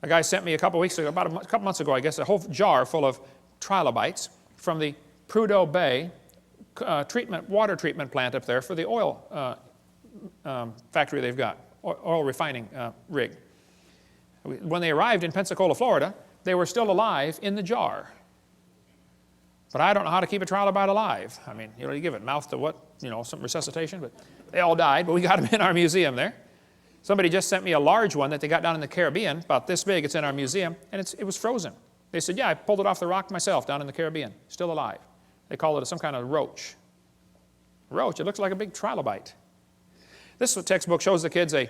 [SPEAKER 2] A guy sent me a couple weeks ago, about a couple months ago, I guess, a whole jar full of trilobites from the Prudhoe Bay water treatment plant up there for the oil factory they've got, oil refining rig. When they arrived in Pensacola, Florida, they were still alive in the jar. But I don't know how to keep a trilobite alive. I mean, you give it mouth to what, some resuscitation, but they all died, but we got them in our museum there. Somebody just sent me a large one that they got down in the Caribbean, about this big. It's in our museum, and it was frozen. They said, yeah, I pulled it off the rock myself down in the Caribbean, still alive. They call it some kind of roach. Roach, it looks like a big trilobite. This textbook shows the kids a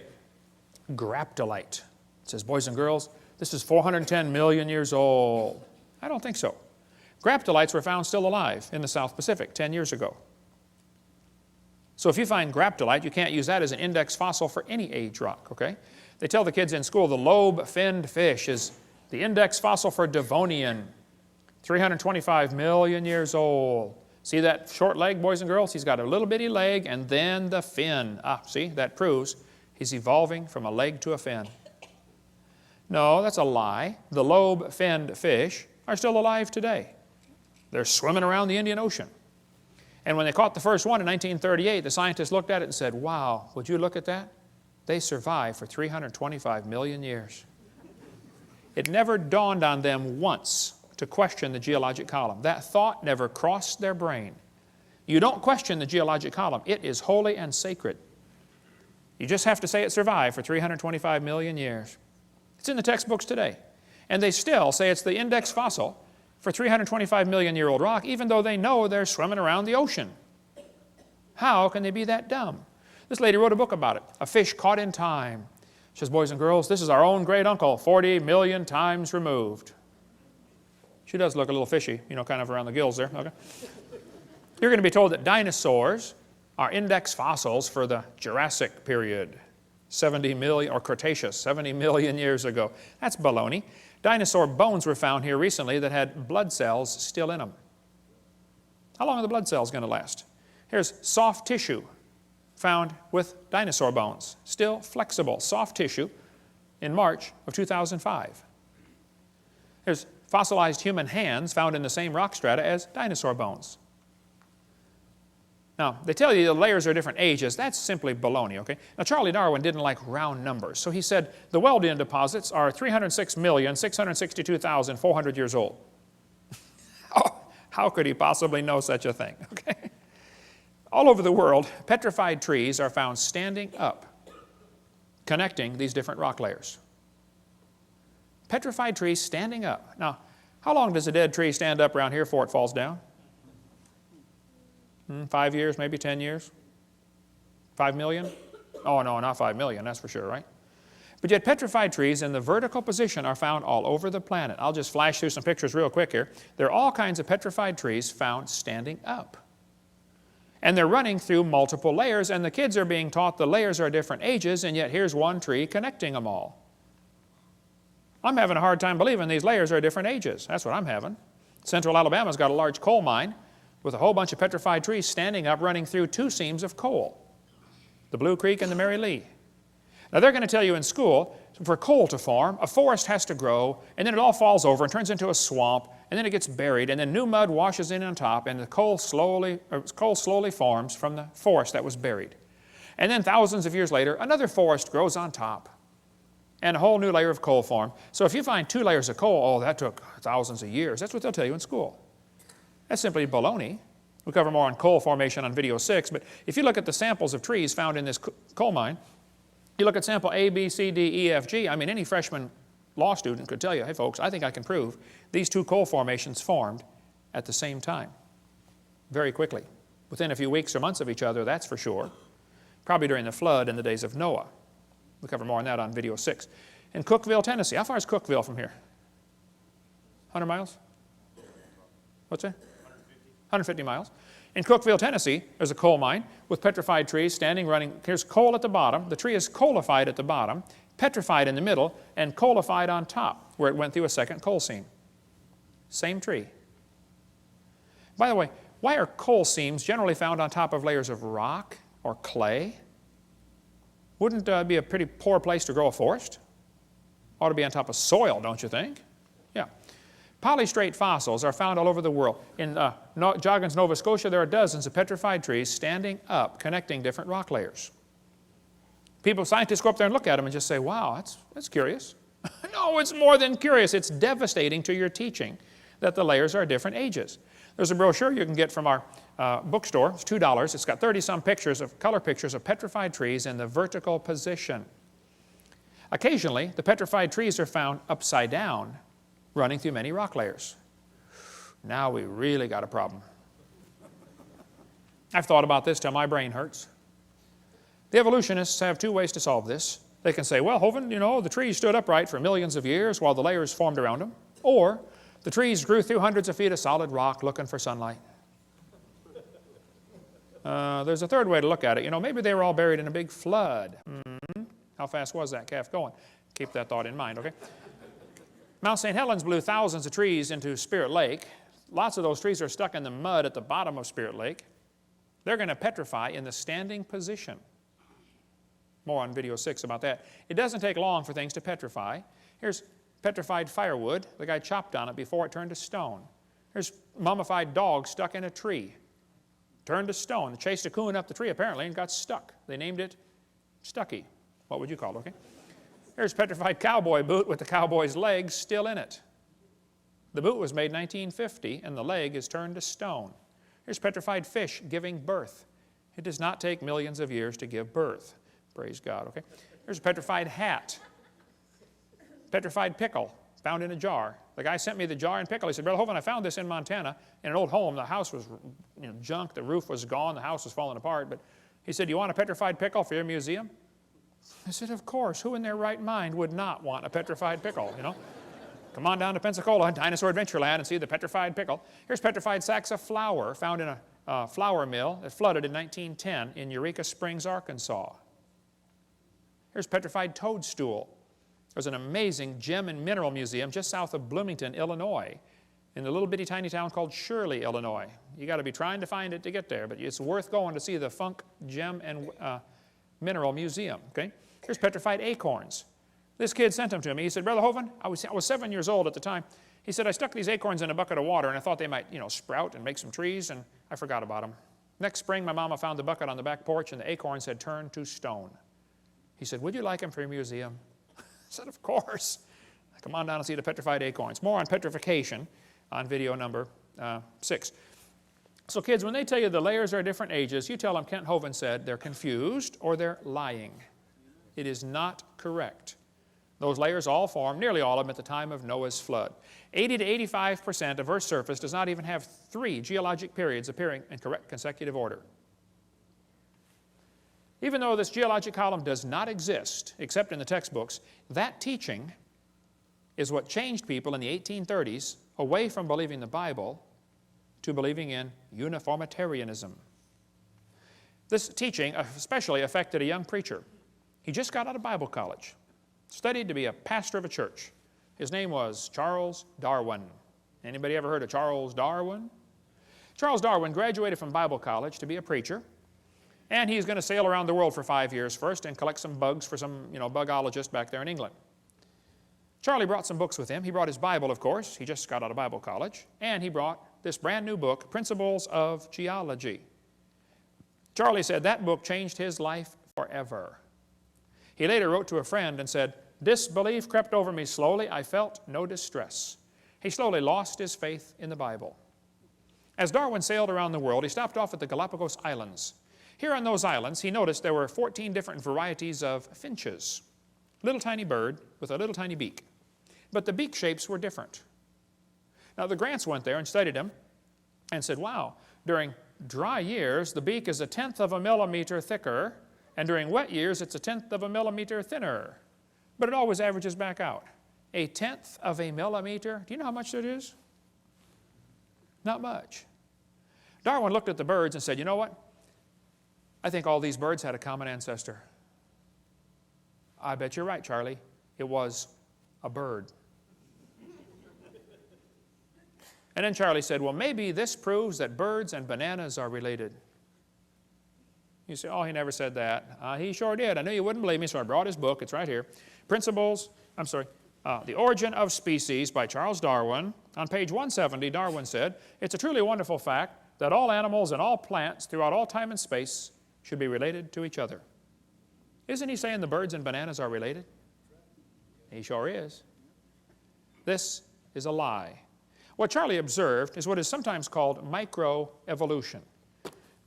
[SPEAKER 2] graptolite. It says, boys and girls, this is 410 million years old. I don't think so. Graptolites were found still alive in the South Pacific 10 years ago. So if you find graptolite, you can't use that as an index fossil for any age rock, okay? They tell the kids in school the lobe-finned fish is the index fossil for Devonian, 325 million years old. See that short leg, boys and girls? He's got a little bitty leg and then the fin. See, that proves he's evolving from a leg to a fin. No, that's a lie. The lobe-finned fish are still alive today. They're swimming around the Indian Ocean. And when they caught the first one in 1938, the scientists looked at it and said, wow, would you look at that? They survived for 325 million years. It never dawned on them once to question the geologic column. That thought never crossed their brain. You don't question the geologic column. It is holy and sacred. You just have to say it survived for 325 million years. It's in the textbooks today. And they still say it's the index fossil for 325 million year old rock, even though they know they're swimming around the ocean. How can they be that dumb? This lady wrote a book about it, A Fish Caught in Time. She says, boys and girls, this is our own great uncle, 40 million times removed. She does look a little fishy, kind of around the gills there. Okay. You're going to be told that dinosaurs are index fossils for the Jurassic period, 70 million, or Cretaceous, 70 million years ago. That's baloney. Dinosaur bones were found here recently that had blood cells still in them. How long are the blood cells going to last? Here's soft tissue found with dinosaur bones, still flexible, soft tissue in March of 2005. There's fossilized human hands found in the same rock strata as dinosaur bones. Now, they tell you the layers are different ages. That's simply baloney, okay? Now, Charlie Darwin didn't like round numbers, so he said the Wealden deposits are 306,662,400 years old. Oh, how could he possibly know such a thing, okay? All over the world, petrified trees are found standing up, connecting these different rock layers. Petrified trees standing up. Now, how long does a dead tree stand up around here before it falls down? 5 years, maybe 10 years? 5 million? Oh, no, not 5 million, that's for sure, right? But yet petrified trees in the vertical position are found all over the planet. I'll just flash through some pictures real quick here. There are all kinds of petrified trees found standing up. And they're running through multiple layers, and the kids are being taught the layers are different ages, and yet here's one tree connecting them all. I'm having a hard time believing these layers are different ages. That's what I'm having. Central Alabama's got a large coal mine with a whole bunch of petrified trees standing up running through 2 seams of coal, the Blue Creek and the Mary Lee. Now they're going to tell you in school, for coal to form, a forest has to grow, and then it all falls over and turns into a swamp, and then it gets buried, and then new mud washes in on top, and the coal slowly forms from the forest that was buried. And then thousands of years later, another forest grows on top, and a whole new layer of coal form. So if you find 2 layers of coal, oh, that took thousands of years. That's what they'll tell you in school. That's simply baloney. We'll cover more on coal formation on video 6, but if you look at the samples of trees found in this coal mine, you look at sample A, B, C, D, E, F, G, I mean, any freshman law student could tell you, hey folks, I think I can prove these 2 coal formations formed at the same time, very quickly. Within a few weeks or months of each other, that's for sure. Probably during the flood in the days of Noah. We'll cover more on that on video 6. In Cookeville, Tennessee. How far is Cookeville from here? 100 miles? What's that? 150 miles. In Cookeville, Tennessee, there's a coal mine with petrified trees standing, running. Here's coal at the bottom. The tree is coalified at the bottom, petrified in the middle, and coalified on top, where it went through a second coal seam. Same tree. By the way, why are coal seams generally found on top of layers of rock or clay? Wouldn't be a pretty poor place to grow a forest? Ought to be on top of soil, don't you think? Yeah. Polystrate fossils are found all over the world. In Joggins, Nova Scotia, there are dozens of petrified trees standing up, connecting different rock layers. Scientists go up there and look at them and just say, wow, that's curious. No, it's more than curious. It's devastating to your teaching that the layers are different ages. There's a brochure you can get from our bookstore. It's $2. It's got 30-some color pictures of petrified trees in the vertical position. Occasionally, the petrified trees are found upside down, running through many rock layers. Now we really got a problem. I've thought about this till my brain hurts. The evolutionists have 2 ways to solve this. They can say, well, Hovind, you know, the trees stood upright for millions of years while the layers formed around them. Or the trees grew through hundreds of feet of solid rock looking for sunlight. There's a third way to look at it. You know, maybe they were all buried in a big flood. How fast was that calf going? Keep that thought in mind, okay? Mount St. Helens blew thousands of trees into Spirit Lake. Lots of those trees are stuck in the mud at the bottom of Spirit Lake. They're going to petrify in the standing position. More on video 6 about that. It doesn't take long for things to petrify. Here's petrified firewood. The guy chopped on it before it turned to stone. Here's mummified dog stuck in a tree. Turned to stone. They chased a coon up the tree apparently and got stuck. They named it Stucky. What would you call it, okay? Here's petrified cowboy boot with the cowboy's legs still in it. The boot was made in 1950 and the leg is turned to stone. Here's petrified fish giving birth. It does not take millions of years to give birth. Praise God, okay? Here's a petrified hat. Petrified pickle found in a jar. The guy sent me the jar and pickle. He said, Brother Hovind, I found this in Montana in an old home. The house was junk. The roof was gone. The house was falling apart. But he said, you want a petrified pickle for your museum? I said, of course. Who in their right mind would not want a petrified pickle, you know? Come on down to Pensacola, Dinosaur Adventureland, and see the petrified pickle. Here's petrified sacks of flour found in flour mill that flooded in 1910 in Eureka Springs, Arkansas. Here's petrified toadstool. There's an amazing gem and mineral museum just south of Bloomington, Illinois, in a little bitty tiny town called Shirley, Illinois. You got to be trying to find it to get there, but it's worth going to see the Funk Gem and Mineral Museum. Okay? Here's petrified acorns. This kid sent them to me. He said, Brother Hovind, I was 7 years old at the time. He said, I stuck these acorns in a bucket of water, and I thought they might, sprout and make some trees, and I forgot about them. Next spring, my mama found the bucket on the back porch, and the acorns had turned to stone. He said, would you like them for your museum? I said, of course. Come on down and see the petrified acorns. More on petrification on video number 6. So kids, when they tell you the layers are different ages, you tell them Kent Hovind said they're confused or they're lying. It is not correct. Those layers all formed, nearly all of them, at the time of Noah's flood. 80 to 85% of Earth's surface does not even have 3 geologic periods appearing in correct consecutive order. Even though this geologic column does not exist, except in the textbooks, that teaching is what changed people in the 1830s away from believing the Bible to believing in uniformitarianism. This teaching especially affected a young preacher. He just got out of Bible college, studied to be a pastor of a church. His name was Charles Darwin. Anybody ever heard of Charles Darwin? Charles Darwin graduated from Bible college to be a preacher, and he's going to sail around the world for 5 years first and collect some bugs for some, bugologist back there in England. Charlie brought some books with him. He brought his Bible, of course. He just got out of Bible college. And he brought this brand new book, Principles of Geology. Charlie said that book changed his life forever. He later wrote to a friend and said, disbelief crept over me slowly. I felt no distress. He slowly lost his faith in the Bible. As Darwin sailed around the world, he stopped off at the Galapagos Islands. Here on those islands, he noticed there were 14 different varieties of finches. Little tiny bird with a little tiny beak. But the beak shapes were different. Now the Grants went there and studied them and said, wow, during dry years, the beak is 1/10 of a millimeter thicker, and during wet years, it's 1/10 of a millimeter thinner. But it always averages back out. 1/10 of a millimeter, do you know how much that is? Not much. Darwin looked at the birds and said, you know what? I think all these birds had a common ancestor. I bet you're right, Charlie. It was a bird. And then Charlie said, well, maybe this proves that birds and bananas are related. You say, oh, he never said that. He sure did. I knew you wouldn't believe me, so I brought his book. It's right here. The Origin of Species by Charles Darwin. On page 170, Darwin said, it's a truly wonderful fact that all animals and all plants throughout all time and space should be related to each other. Isn't he saying the birds and bananas are related? He sure is. This is a lie. What Charlie observed is what is sometimes called microevolution.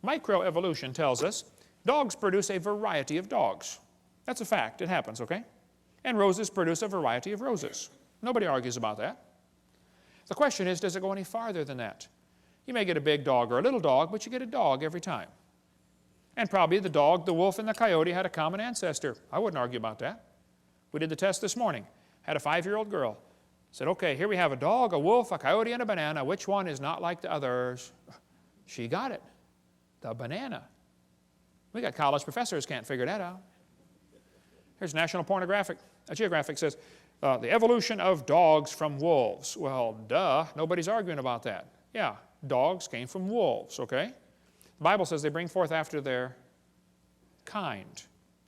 [SPEAKER 2] Microevolution tells us dogs produce a variety of dogs. That's a fact. It happens, okay? And roses produce a variety of roses. Nobody argues about that. The question is, does it go any farther than that? You may get a big dog or a little dog, but you get a dog every time. And probably the dog, the wolf, and the coyote had a common ancestor. I wouldn't argue about that. We did the test this morning. Had a 5-year-old girl. Said, okay, here we have a dog, a wolf, a coyote, and a banana. Which one is not like the others? She got it. The banana. We got college professors can't figure that out. Here's National Geographic says, the evolution of dogs from wolves. Well, duh, nobody's arguing about that. Yeah, dogs came from wolves, okay? The Bible says they bring forth after their kind.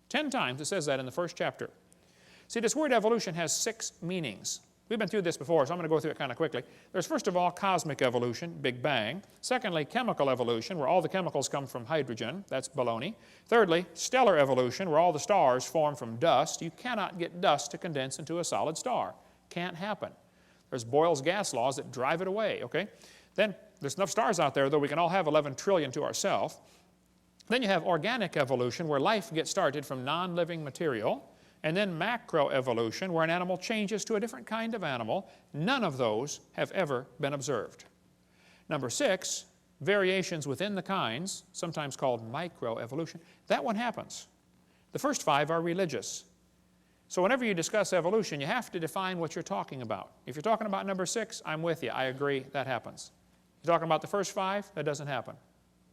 [SPEAKER 2] 10 times it says that in the first chapter. See, this word evolution has 6 meanings. We've been through this before, so I'm going to go through it kind of quickly. There's first of all cosmic evolution, Big Bang. Secondly, chemical evolution, where all the chemicals come from hydrogen. That's baloney. Thirdly, stellar evolution, where all the stars form from dust. You cannot get dust to condense into a solid star. Can't happen. There's Boyle's gas laws that drive it away, okay? Then there's enough stars out there, though we can all have 11 trillion to ourselves. Then you have organic evolution, where life gets started from non-living material. And then macroevolution, where an animal changes to a different kind of animal. None of those have ever been observed. Number 6, variations within the kinds, sometimes called microevolution. That one happens. The first 5 are religious. So whenever you discuss evolution, you have to define what you're talking about. If you're talking about number 6, I'm with you. I agree, that happens. If you're talking about the first 5, that doesn't happen.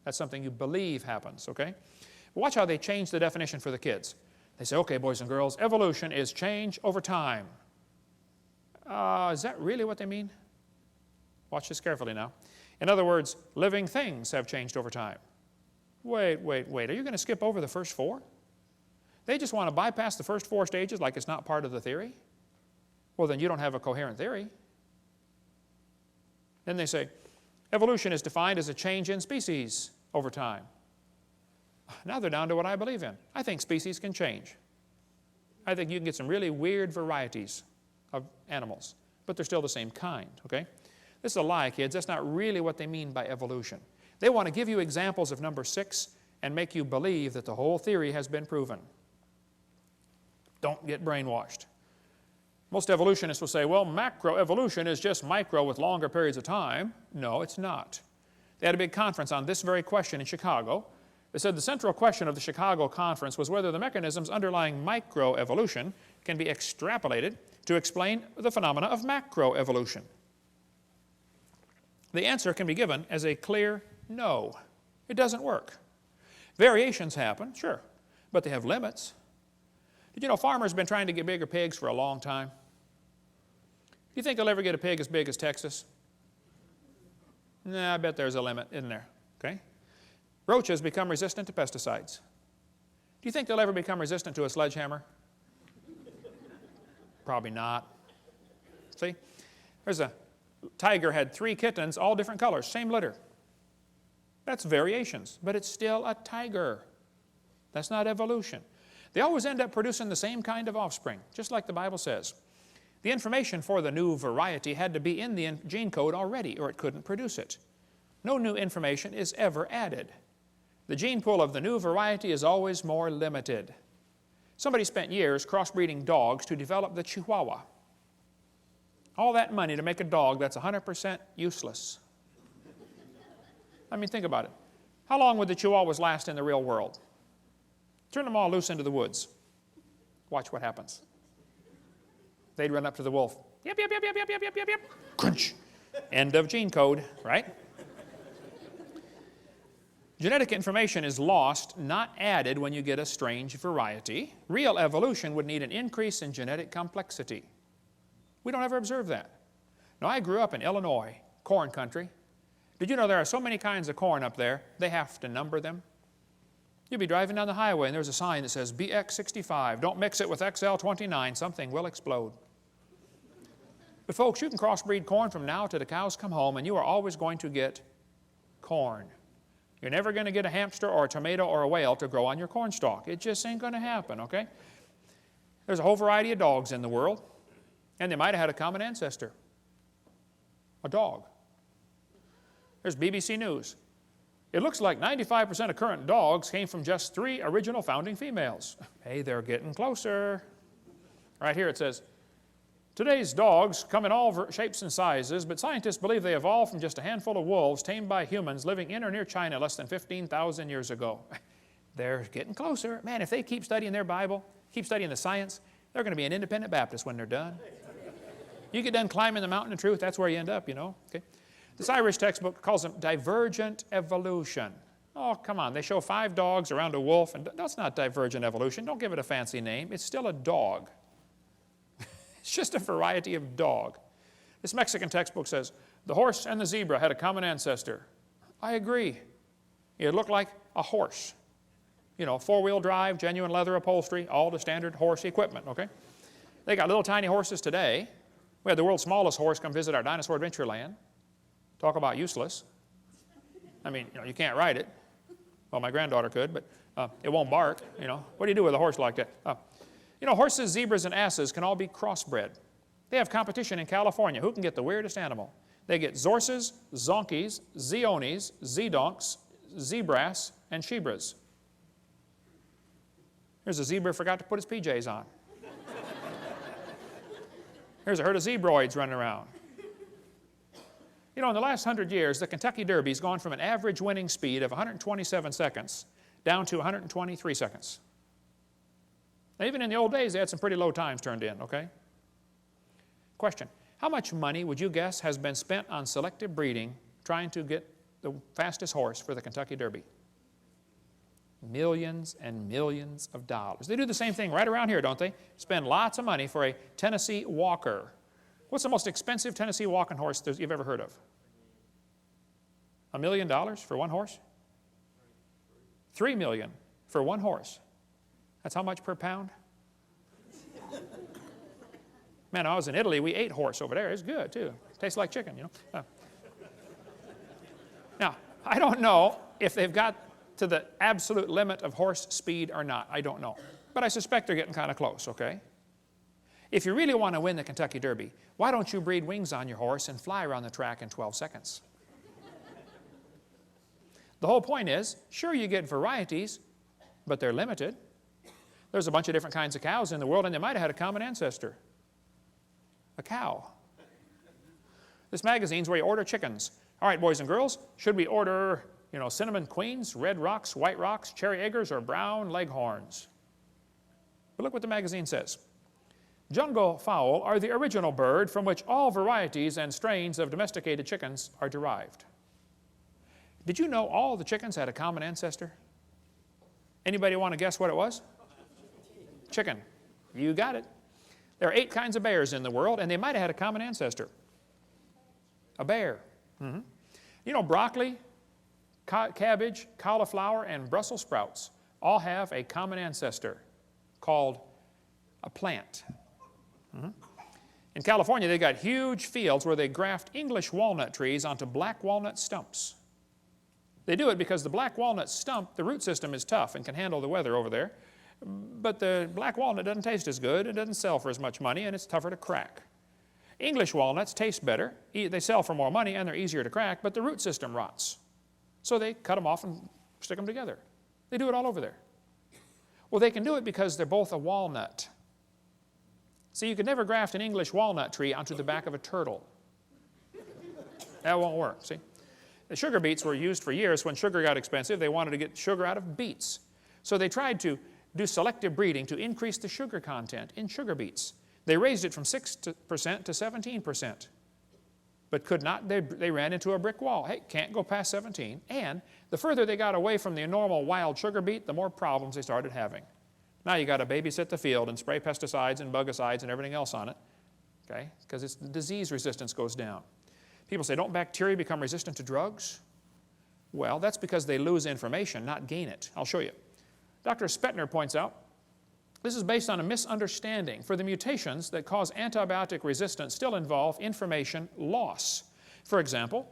[SPEAKER 2] That's something you believe happens, okay? Watch how they change the definition for the kids. They say, okay, boys and girls, evolution is change over time. Is that really what they mean? Watch this carefully now. In other words, living things have changed over time. Wait. Are you going to skip over the first four? They just want to bypass the first four stages like it's not part of the theory? Well, then you don't have a coherent theory. Then they say, evolution is defined as a change in species over time. Now they're down to what I believe in. I think species can change. I think you can get some really weird varieties of animals, but they're still the same kind, okay? This is a lie, kids. That's not really what they mean by evolution. They want to give you examples of number 6 and make you believe that the whole theory has been proven. Don't get brainwashed. Most evolutionists will say, well, macroevolution is just micro with longer periods of time. No, it's not. They had a big conference on this very question in Chicago. They said the central question of the Chicago conference was whether the mechanisms underlying microevolution can be extrapolated to explain the phenomena of macroevolution. The answer can be given as a clear no. It doesn't work. Variations happen, sure, but they have limits. Did you know farmers have been trying to get bigger pigs for a long time? Do you think they'll ever get a pig as big as Texas? Nah, I bet there's a limit, isn't there? Okay? Roaches become resistant to pesticides. Do you think they'll ever become resistant to a sledgehammer? Probably not. See? There's a tiger had 3 kittens, all different colors, same litter. That's variations, but it's still a tiger. That's not evolution. They always end up producing the same kind of offspring, just like the Bible says. The information for the new variety had to be in the gene code already, or it couldn't produce it. No new information is ever added. The gene pool of the new variety is always more limited. Somebody spent years crossbreeding dogs to develop the Chihuahua. All that money to make a dog that's 100% useless. I mean, think about it. How long would the Chihuahuas last in the real world? Turn them all loose into the woods. Watch what happens. They'd run up to the wolf. Yep, yep, yep, yep, yep, yep, yep, yep, yep. Crunch. End of gene code, right? Genetic information is lost, not added when you get a strange variety. Real evolution would need an increase in genetic complexity. We don't ever observe that. Now, I grew up in Illinois, corn country. Did you know there are so many kinds of corn up there, they have to number them? You'll be driving down the highway and there's a sign that says BX65. Don't mix it with XL29. Something will explode. But folks, you can crossbreed corn from now to the cows come home and you are always going to get corn. You're never going to get a hamster or a tomato or a whale to grow on your corn stalk. It just ain't going to happen, okay? There's a whole variety of dogs in the world, and they might have had a common ancestor. A dog. There's BBC News. It looks like 95% of current dogs came from just 3 original founding females. Hey, they're getting closer. Right here it says, today's dogs come in all shapes and sizes, but scientists believe they evolved from just a handful of wolves tamed by humans living in or near China less than 15,000 years ago. They're getting closer. Man, if they keep studying their Bible, keep studying the science, they're going to be an independent Baptist when they're done. You get done climbing the mountain of truth, that's where you end up, you know. Okay? This Irish textbook calls them divergent evolution. Oh, come on. They show 5 dogs around a wolf, and that's not divergent evolution. Don't give it a fancy name. It's still a dog. It's just a variety of dog. This Mexican textbook says, the horse and the zebra had a common ancestor. I agree. It looked like a horse. You know, 4-wheel drive, genuine leather upholstery, all the standard horse equipment, okay? They got little tiny horses today. We had the world's smallest horse come visit our dinosaur adventure land. Talk about useless. I mean, you know, you can't ride it. Well, my granddaughter could, but it won't bark, you know. What do you do with a horse like that? You know, horses, zebras, and asses can all be crossbred. They have competition in California. Who can get the weirdest animal? They get Zorses, Zonkies, Zeonies, Zedonks, Zebras, and Shebras. Here's a zebra who forgot to put his PJs on. Here's a herd of zebroids running around. You know, in the last 100 years, the Kentucky Derby's gone from an average winning speed of 127 seconds down to 123 seconds. Now, even in the old days, they had some pretty low times turned in, okay? Question, how much money would you guess has been spent on selective breeding trying to get the fastest horse for the Kentucky Derby? Millions and millions of dollars. They do the same thing right around here, don't they? Spend lots of money for a Tennessee Walker. What's the most expensive Tennessee walking horse you've ever heard of? $1 million for one horse? $3 million for one horse. That's how much per pound? Man, I was in Italy, we ate horse over there. It's good, too. Tastes like chicken, you know. Now, I don't know if they've got to the absolute limit of horse speed or not. I don't know. But I suspect they're getting kind of close, okay? If you really want to win the Kentucky Derby, why don't you breed wings on your horse and fly around the track in 12 seconds? The whole point is, sure, you get varieties, but they're limited. There's a bunch of different kinds of cows in the world, and they might have had a common ancestor. A cow. This magazine's where you order chickens. All right, boys and girls, should we order, cinnamon queens, red rocks, white rocks, cherry eggers, or brown leghorns? But look what the magazine says. Jungle fowl are the original bird from which all varieties and strains of domesticated chickens are derived. Did you know all the chickens had a common ancestor? Anybody want to guess what it was? Chicken. You got it. There are 8 kinds of bears in the world, and they might have had a common ancestor. A bear. Mm-hmm. You know, broccoli, cabbage, cauliflower, and Brussels sprouts all have a common ancestor called a plant. Mm-hmm. In California, they've got huge fields where they graft English walnut trees onto black walnut stumps. They do it because the black walnut stump, the root system is tough and can handle the weather over there. But the black walnut doesn't taste as good, it doesn't sell for as much money, and it's tougher to crack. English walnuts taste better, they sell for more money, and they're easier to crack, but the root system rots. So they cut them off and stick them together. They do it all over there. Well, they can do it because they're both a walnut. So you could never graft an English walnut tree onto the back of a turtle. That won't work, see? The sugar beets were used for years. When sugar got expensive, they wanted to get sugar out of beets. So they tried to do selective breeding to increase the sugar content in sugar beets. They raised it from 6% to 17%, but could not. They ran into a brick wall. Hey, can't go past 17. And the further they got away from the normal wild sugar beet, the more problems they started having. Now you got to babysit the field and spray pesticides and bugicides and everything else on it, okay? Because its disease resistance goes down. People say, don't bacteria become resistant to drugs? Well, that's because they lose information, not gain it. I'll show you. Dr. Spetner points out, this is based on a misunderstanding, for the mutations that cause antibiotic resistance still involve information loss. For example,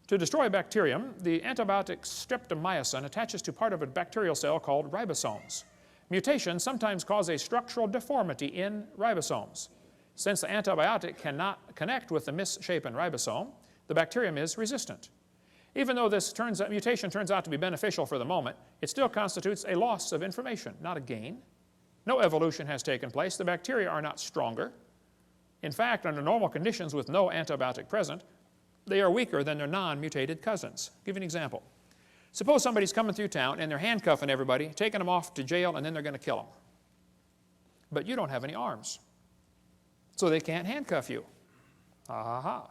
[SPEAKER 2] to destroy a bacterium, the antibiotic streptomycin attaches to part of a bacterial cell called ribosomes. Mutations sometimes cause a structural deformity in ribosomes. Since the antibiotic cannot connect with the misshapen ribosome, the bacterium is resistant. Even though this mutation turns out to be beneficial for the moment, it still constitutes a loss of information, not a gain. No evolution has taken place. The bacteria are not stronger. In fact, under normal conditions with no antibiotic present, they are weaker than their non-mutated cousins. I'll give you an example. Suppose somebody's coming through town and they're handcuffing everybody, taking them off to jail, and then they're going to kill them. But you don't have any arms, so they can't handcuff you. Aha.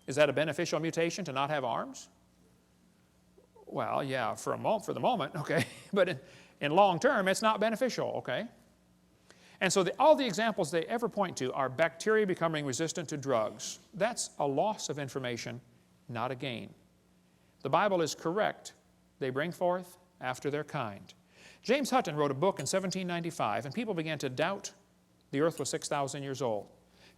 [SPEAKER 2] Is that a beneficial mutation to not have arms? Well, yeah, for the moment, okay. But in long term, it's not beneficial, okay? And so all the examples they ever point to are bacteria becoming resistant to drugs. That's a loss of information, not a gain. The Bible is correct. They bring forth after their kind. James Hutton wrote a book in 1795, and people began to doubt the earth was 6,000 years old.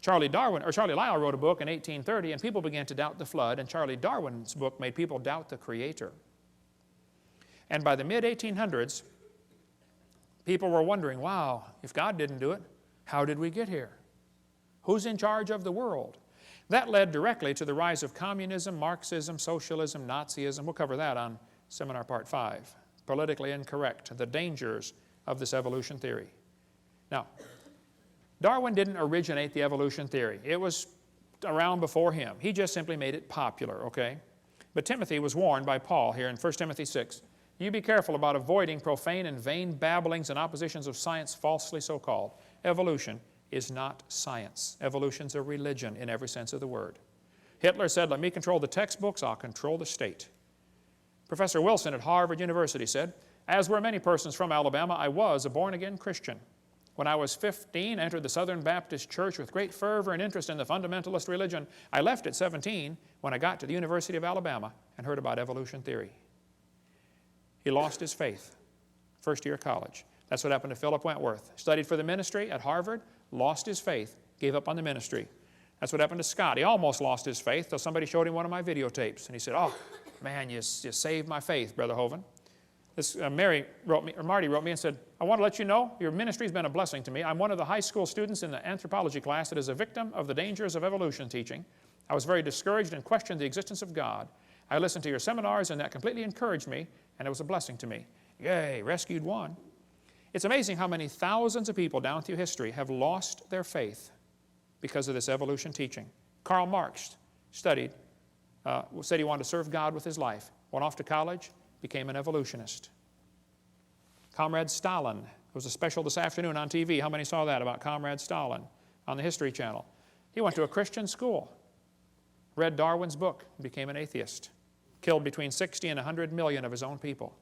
[SPEAKER 2] Charlie Lyell wrote a book in 1830, and people began to doubt the flood, and Charlie Darwin's book made people doubt the Creator. And by the mid-1800s, people were wondering, wow, if God didn't do it, how did we get here? Who's in charge of the world? That led directly to the rise of communism, Marxism, socialism, Nazism. We'll cover that on Seminar Part 5. Politically incorrect, the dangers of this evolution theory. Now, Darwin didn't originate the evolution theory. It was around before him. He just simply made it popular, okay? But Timothy was warned by Paul here in 1 Timothy 6, you be careful about avoiding profane and vain babblings and oppositions of science falsely so called. Evolution is not science. Evolution's a religion in every sense of the word. Hitler said, let me control the textbooks, I'll control the state. Professor Wilson at Harvard University said, as were many persons from Alabama, I was a born-again Christian. When I was 15, I entered the Southern Baptist Church with great fervor and interest in the fundamentalist religion. I left at 17 when I got to the University of Alabama and heard about evolution theory. He lost his faith, first year of college. That's what happened to Philip Wentworth. Studied for the ministry at Harvard, lost his faith, gave up on the ministry. That's what happened to Scott. He almost lost his faith till somebody showed him one of my videotapes. And he said, oh, man, you saved my faith, Brother Hovind. Marty wrote me and said, I want to let you know your ministry's been a blessing to me. I'm one of the high school students in the anthropology class that is a victim of the dangers of evolution teaching. I was very discouraged and questioned the existence of God. I listened to your seminars and that completely encouraged me, and it was a blessing to me. Yay, rescued one. It's amazing how many thousands of people down through history have lost their faith because of this evolution teaching. Karl Marx said he wanted to serve God with his life. Went off to college, became an evolutionist. Comrade Stalin. There was a special this afternoon on TV. How many saw that about Comrade Stalin on the History Channel? He went to a Christian school, read Darwin's book, and became an atheist. Killed between 60 and 100 million of his own people.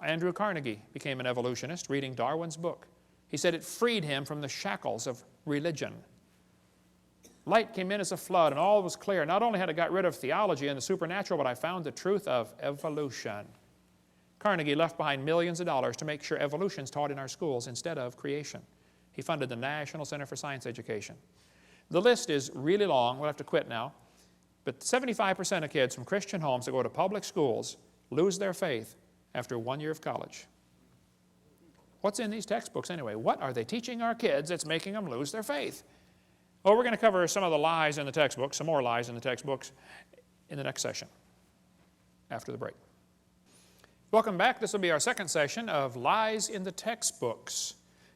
[SPEAKER 2] Andrew Carnegie became an evolutionist reading Darwin's book. He said it freed him from the shackles of religion. Light came in as a flood and all was clear. Not only had I got rid of theology and the supernatural, but I found the truth of evolution. Carnegie left behind millions of dollars to make sure evolution is taught in our schools instead of creation. He funded the National Center for Science Education. The list is really long. We'll have to quit now. But 75% of kids from Christian homes that go to public schools lose their faith after 1 year of college. What's in these textbooks anyway? What are they teaching our kids that's making them lose their faith? Well, we're going to cover some of the lies in the textbooks, some more lies in the textbooks in the next session after the break. Welcome back. This will be our second session of Lies in the Textbooks.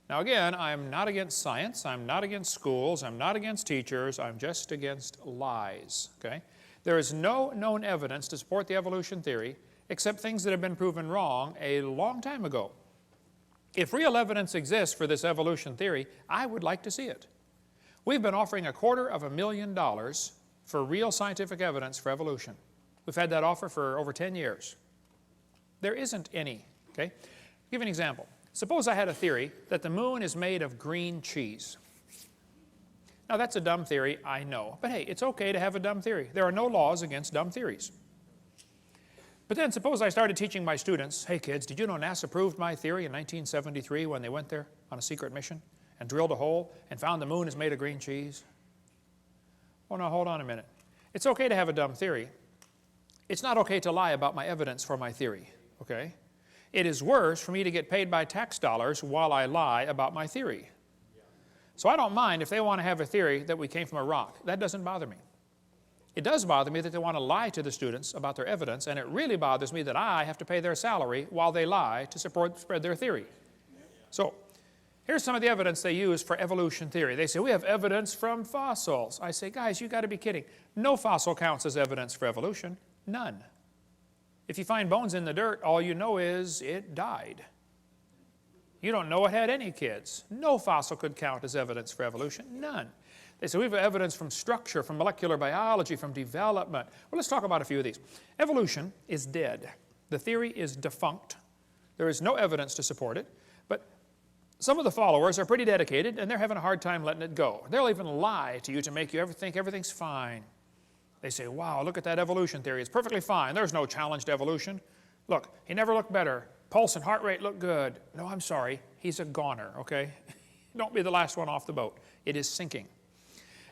[SPEAKER 2] Now again, I'm not against science, I'm not against schools, I'm not against teachers, I'm just against lies, okay? There is no known evidence to support the evolution theory except things that have been proven wrong a long time ago. If real evidence exists for this evolution theory, I would like to see it. We've been offering $250,000 for real scientific evidence for evolution. We've had that offer for over 10 years. There isn't any, okay? I'll give you an example. Suppose I had a theory that the moon is made of green cheese. Now that's a dumb theory, I know. But hey, it's okay to have a dumb theory. There are no laws against dumb theories. But then suppose I started teaching my students, hey kids, did you know NASA proved my theory in 1973 when they went there on a secret mission and drilled a hole and found the moon is made of green cheese? Oh no, hold on a minute. It's okay to have a dumb theory. It's not okay to lie about my evidence for my theory, okay? It is worse for me to get paid by tax dollars while I lie about my theory. So I don't mind if they want to have a theory that we came from a rock. That doesn't bother me. It does bother me that they want to lie to the students about their evidence, and it really bothers me that I have to pay their salary while they lie to spread their theory. So here's some of the evidence they use for evolution theory. They say, we have evidence from fossils. I say, guys, you got to be kidding. No fossil counts as evidence for evolution. None. If you find bones in the dirt, all you know is it died. You don't know it had any kids. No fossil could count as evidence for evolution. None. They say we have evidence from structure, from molecular biology, from development. Well, let's talk about a few of these. Evolution is dead. The theory is defunct. There is no evidence to support it. But some of the followers are pretty dedicated, and they're having a hard time letting it go. They'll even lie to you to make you think everything's fine. They say, wow, look at that evolution theory. It's perfectly fine. There's no challenge to evolution. Look, he never looked better. Pulse and heart rate look good. No, I'm sorry. He's a goner, okay? Don't be the last one off the boat. It is sinking.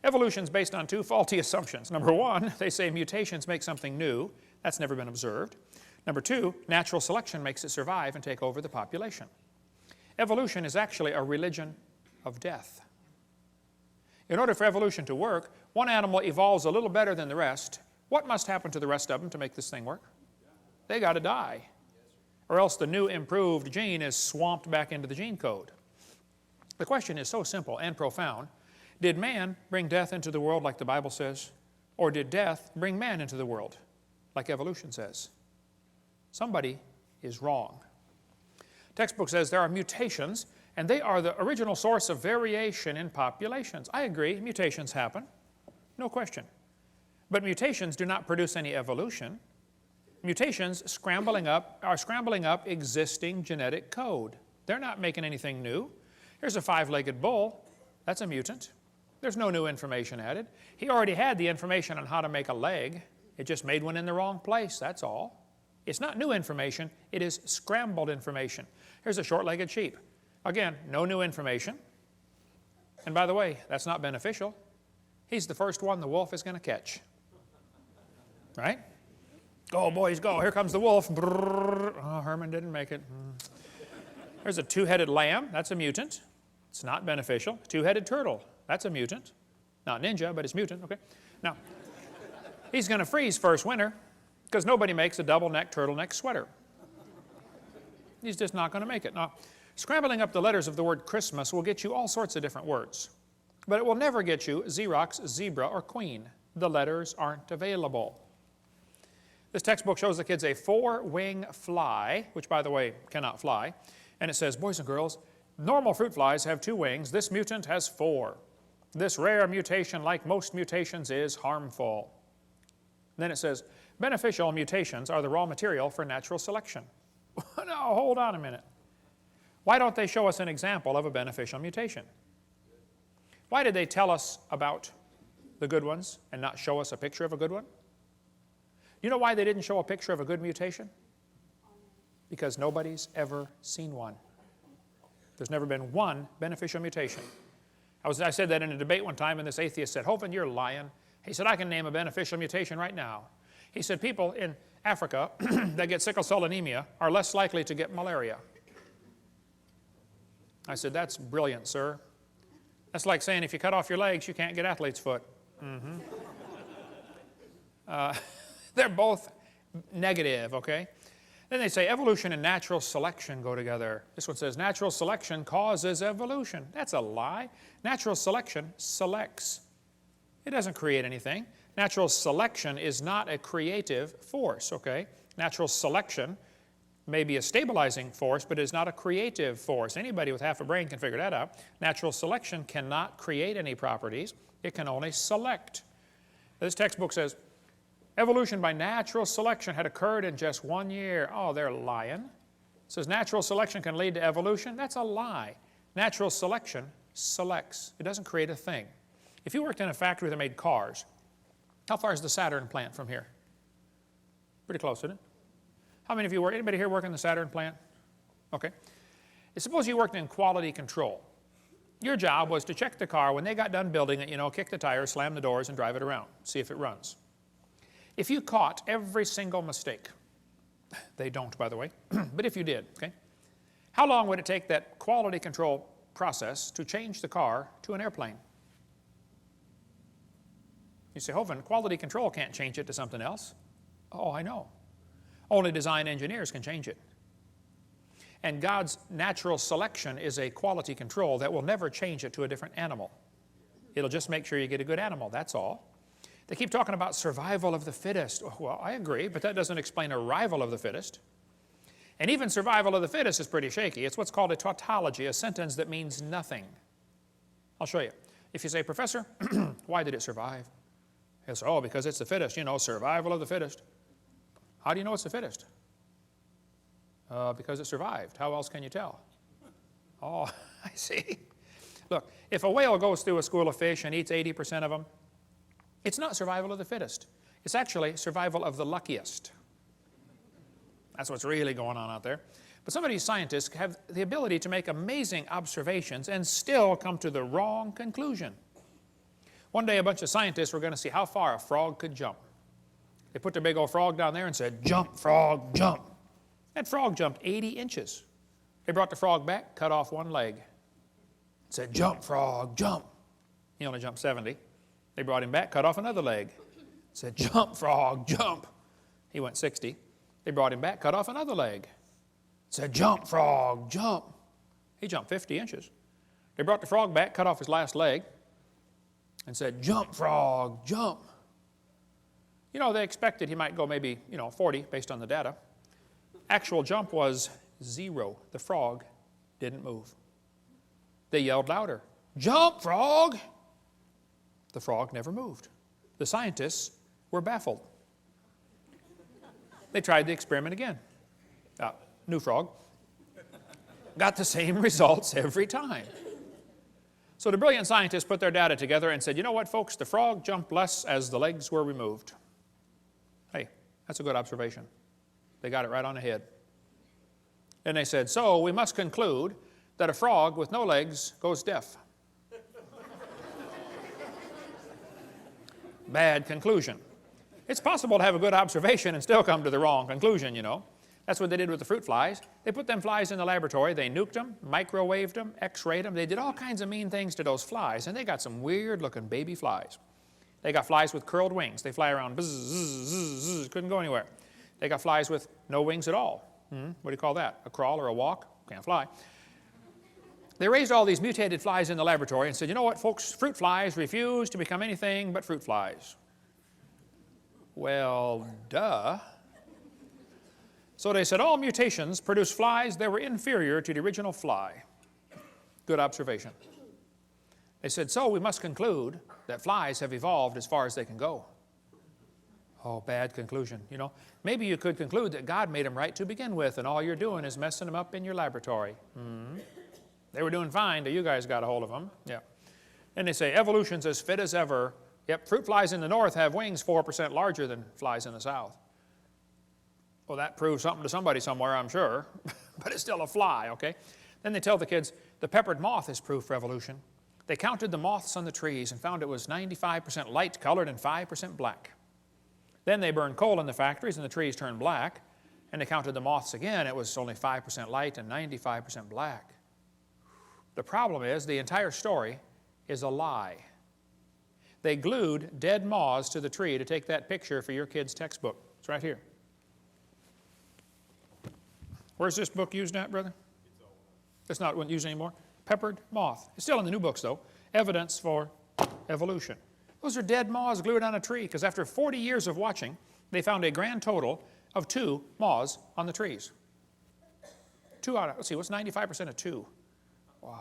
[SPEAKER 2] Evolution is based on two faulty assumptions. Number one, they say mutations make something new. That's never been observed. Number two, natural selection makes it survive and take over the population. Evolution is actually a religion of death. In order for evolution to work, one animal evolves a little better than the rest. What must happen to the rest of them to make this thing work? They got to die. Or else the new improved gene is swamped back into the gene code. The question is so simple and profound. Did man bring death into the world like the Bible says? Or did death bring man into the world like evolution says? Somebody is wrong. Textbook says there are mutations, and they are the original source of variation in populations. I agree, mutations happen. no question. But mutations do not produce any evolution. Mutations are scrambling up existing genetic code. They're not making anything new. Here's a 5-legged bull. That's a mutant. There's no new information added. He already had the information on how to make a leg. It just made one in the wrong place, that's all. It's not new information, it is scrambled information. Here's a short-legged sheep. Again, no new information. And by the way, that's not beneficial. He's the first one the wolf is going to catch. Right? Go, boys, go. Here comes the wolf. Brrr. Oh, Herman didn't make it. There's a 2-headed lamb. That's a mutant. It's not beneficial. 2-headed turtle. That's a mutant. Not ninja, but it's mutant. Okay. Now, he's going to freeze first winter because nobody makes a double-neck turtleneck sweater. He's just not going to make it. Now, scrambling up the letters of the word Christmas will get you all sorts of different words. But it will never get you Xerox, zebra, or queen. The letters aren't available. This textbook shows the kids a 4-wing fly, which, by the way, cannot fly. And it says, boys and girls, normal fruit flies have 2 wings. This mutant has 4. This rare mutation, like most mutations, is harmful. Then it says, beneficial mutations are the raw material for natural selection. Now, hold on a minute. Why don't they show us an example of a beneficial mutation? Why did they tell us about the good ones and not show us a picture of a good one? You know why they didn't show a picture of a good mutation? Because nobody's ever seen one. There's never been one beneficial mutation. I said that in a debate one time, and this atheist said, Hovind, you're lying. He said, I can name a beneficial mutation right now. He said, people in Africa that get sickle cell anemia are less likely to get malaria. I said, that's brilliant, sir. That's like saying if you cut off your legs, you can't get athlete's foot. They're both negative, okay? Then they say evolution and natural selection go together. This one says natural selection causes evolution. That's a lie. Natural selection selects. It doesn't create anything. Natural selection is not a creative force, okay? Natural selection may be a stabilizing force, but it is not a creative force. Anybody with half a brain can figure that out. Natural selection cannot create any properties. It can only select. This textbook says, evolution by natural selection had occurred in just 1 year. Oh, they're lying. It says natural selection can lead to evolution. That's a lie. Natural selection selects. It doesn't create a thing. If you worked in a factory that made cars, how far is the Saturn plant from here? Pretty close, isn't it? How many of you work? Anybody here work in the Saturn plant? Okay. Suppose you worked in quality control. Your job was to check the car when they got done building it, kick the tires, slam the doors, and drive it around, see if it runs. If you caught every single mistake, they don't, by the way, but if you did, okay, how long would it take that quality control process to change the car to an airplane? You say, Hovind, quality control can't change it to something else. Oh, I know. Only design engineers can change it. And God's natural selection is a quality control that will never change it to a different animal. It'll just make sure you get a good animal, that's all. They keep talking about survival of the fittest. Well, I agree, but that doesn't explain arrival of the fittest. And even survival of the fittest is pretty shaky. It's what's called a tautology, a sentence that means nothing. I'll show you. If you say, Professor, why did it survive? He'll say, oh, because it's the fittest, survival of the fittest. How do you know it's the fittest? Because it survived. How else can you tell? Oh, I see. Look, if a whale goes through a school of fish and eats 80% of them, it's not survival of the fittest. It's actually survival of the luckiest. That's what's really going on out there. But some of these scientists have the ability to make amazing observations and still come to the wrong conclusion. One day a bunch of scientists were going to see how far a frog could jump. They put their big old frog down there and said, jump, frog, jump. That frog jumped 80 inches. They brought the frog back, cut off one leg. Said, jump, frog, jump. He only jumped 70. They brought him back, cut off another leg. Said, jump, frog, jump. He went 60. They brought him back, cut off another leg. Said, jump, frog, jump. He jumped 50 inches. They brought the frog back, cut off his last leg, and said, jump, frog, jump. They expected he might go maybe, 40 based on the data. Actual jump was 0. The frog didn't move. They yelled louder, jump, frog. The frog never moved. The scientists were baffled. They tried the experiment again. New frog. Got the same results every time. So the brilliant scientists put their data together and said, you know what, folks, the frog jumped less as the legs were removed. Hey, that's a good observation. They got it right on the head. And they said, so we must conclude that a frog with no legs goes deaf. Bad conclusion. It's possible to have a good observation and still come to the wrong conclusion, you know. That's what they did with the fruit flies. They put them flies in the laboratory. They nuked them, microwaved them, x-rayed them. They did all kinds of mean things to those flies, and they got some weird-looking baby flies. They got flies with curled wings. They fly around, buzz, zzz, zzz, zzz, couldn't go anywhere. They got flies with no wings at all. What do you call that? A crawl or a walk? Can't fly. They raised all these mutated flies in the laboratory and said, you know what, folks, fruit flies refuse to become anything but fruit flies. Well, duh. So they said all mutations produce flies that were inferior to the original fly. Good observation. They said, so we must conclude that flies have evolved as far as they can go. Oh, bad conclusion. You know, maybe you could conclude that God made them right to begin with, and all you're doing is messing them up in your laboratory. They were doing fine till you guys got a hold of them. Yeah. And they say evolution's as fit as ever. Yep, fruit flies in the north have wings 4% larger than flies in the south. Well, that proves something to somebody somewhere, I'm sure, but it's still a fly, okay? Then they tell the kids, the peppered moth is proof for evolution. They counted the moths on the trees and found it was 95% light-colored and 5% black. Then they burned coal in the factories and the trees turned black, and they counted the moths again. It was only 5% light and 95% black. The problem is the entire story is a lie. They glued dead moths to the tree to take that picture for your kid's textbook. It's right here. Where's this book used at, brother? It's not used anymore. Peppered moth. It's still in the new books, though. Evidence for evolution. Those are dead moths glued on a tree because after 40 years of watching, they found a grand total of 2 moths on the trees. 2 out of, let's see, what's 95% of 2? Wow.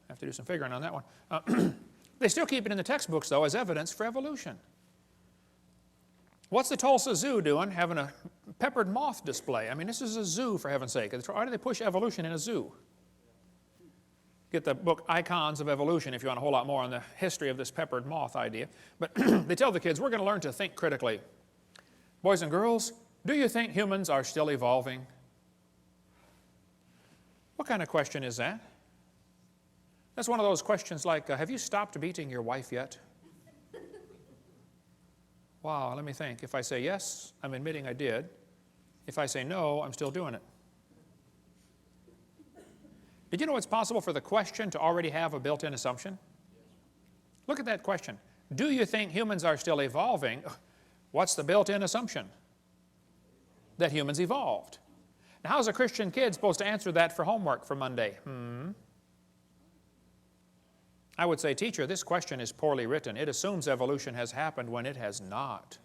[SPEAKER 2] I have to do some figuring on that one. They still keep it in the textbooks, though, as evidence for evolution. What's the Tulsa Zoo doing having a peppered moth display? I mean, this is a zoo, for heaven's sake. Why do they push evolution in a zoo? Get the book Icons of Evolution if you want a whole lot more on the history of this peppered moth idea. But they tell the kids, we're going to learn to think critically. Boys and girls, do you think humans are still evolving? What kind of question is that? That's one of those questions like, have you stopped beating your wife yet? Wow, let me think. If I say yes, I'm admitting I did. If I say no, I'm still doing it. Did you know it's possible for the question to already have a built-in assumption? Look at that question. Do you think humans are still evolving? What's the built-in assumption? That humans evolved. Now, how's a Christian kid supposed to answer that for homework for Monday? I would say, teacher, this question is poorly written. It assumes evolution has happened when it has not.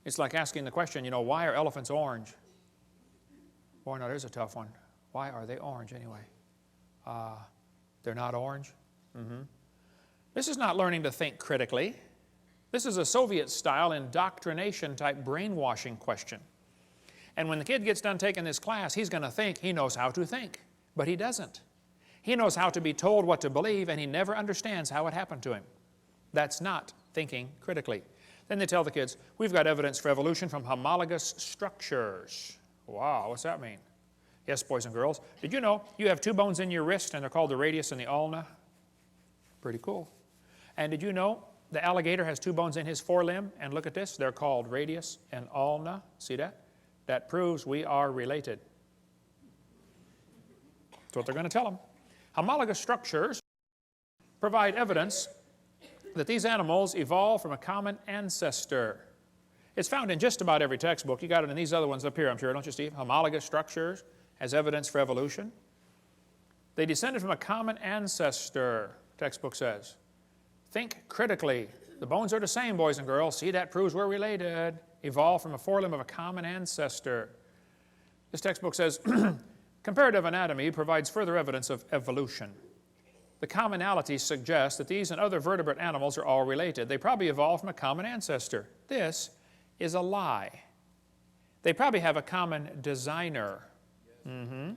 [SPEAKER 2] It's like asking the question, you know, why are elephants orange? Boy, no, there's a tough one. Why are they orange anyway? They're not orange? This is not learning to think critically. This is a Soviet-style indoctrination-type brainwashing question. And when the kid gets done taking this class, he's going to think he knows how to think, but he doesn't. He knows how to be told what to believe, and he never understands how it happened to him. That's not thinking critically. Then they tell the kids, we've got evidence for evolution from homologous structures. Wow, what's that mean? Yes, boys and girls, did you know you have 2 bones in your wrist, and they're called the radius and the ulna? Pretty cool. And did you know the alligator has 2 bones in his forelimb? And look at this, they're called radius and ulna. See that? That proves we are related. That's what they're going to tell them. Homologous structures provide evidence that these animals evolved from a common ancestor. It's found in just about every textbook. You got it in these other ones up here, I'm sure, don't you, Steve? Homologous structures as evidence for evolution. They descended from a common ancestor, textbook says. Think critically. The bones are the same, boys and girls. See, that proves we're related. Evolved from a forelimb of a common ancestor. This textbook says, comparative anatomy provides further evidence of evolution. The commonalities suggest that these and other vertebrate animals are all related. They probably evolved from a common ancestor. This is a lie. They probably have a common designer. You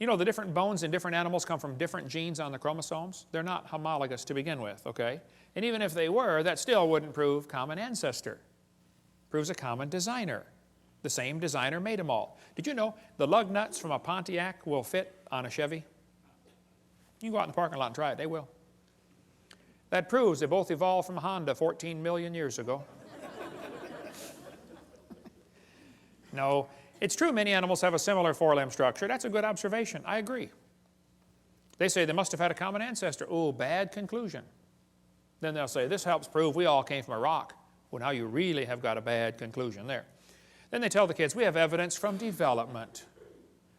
[SPEAKER 2] know, the different bones in different animals come from different genes on the chromosomes. They're not homologous to begin with, okay? And even if they were, that still wouldn't prove common ancestor. Proves a common designer. The same designer made them all. Did you know the lug nuts from a Pontiac will fit on a Chevy? You can go out in the parking lot and try it. They will. That proves they both evolved from a Honda 14 million years ago. No, it's true many animals have a similar four-limb structure. That's a good observation. I agree. They say they must have had a common ancestor. Oh, bad conclusion. Then they'll say, this helps prove we all came from a rock. Well, now you really have got a bad conclusion there. Then they tell the kids, we have evidence from development.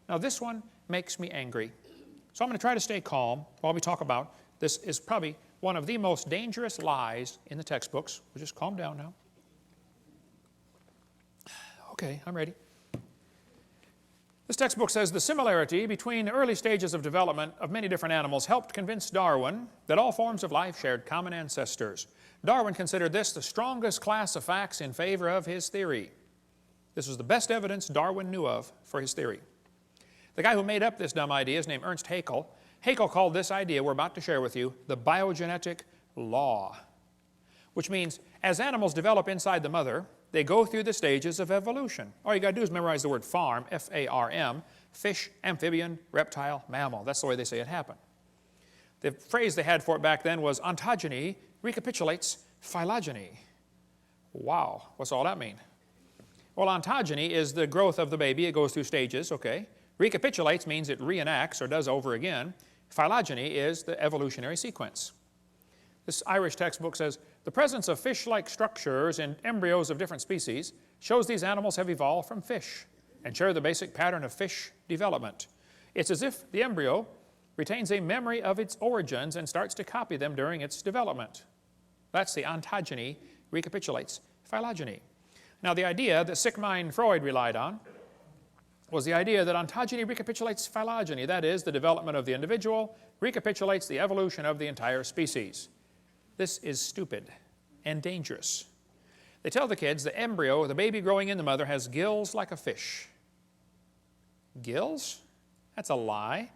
[SPEAKER 2] Now, this one makes me angry. So I'm going to try to stay calm while we talk about this. Is probably one of the most dangerous lies in the textbooks. We'll just calm down now. Okay, I'm ready. This textbook says the similarity between the early stages of development of many different animals helped convince Darwin that all forms of life shared common ancestors. Darwin considered this the strongest class of facts in favor of his theory. This was the best evidence Darwin knew of for his theory. The guy who made up this dumb idea is named Ernst Haeckel. Haeckel called this idea we're about to share with you the biogenetic law, which means as animals develop inside the mother, they go through the stages of evolution. All you got to do is memorize the word farm, F-A-R-M, fish, amphibian, reptile, mammal. That's the way they say it happened. The phrase they had for it back then was ontogeny recapitulates phylogeny. Wow, what's all that mean? Well, ontogeny is the growth of the baby. It goes through stages, okay? Recapitulates means it reenacts or does over again. Phylogeny is the evolutionary sequence. This Irish textbook says, the presence of fish-like structures in embryos of different species shows these animals have evolved from fish and share the basic pattern of fish development. It's as if the embryo retains a memory of its origins and starts to copy them during its development. That's the ontogeny recapitulates phylogeny. Now, the idea that Sigmund Freud relied on was the idea that ontogeny recapitulates phylogeny. That is, the development of the individual recapitulates the evolution of the entire species. This is stupid and dangerous. They tell the kids the embryo, the baby growing in the mother, has gills like a fish. Gills? That's a lie.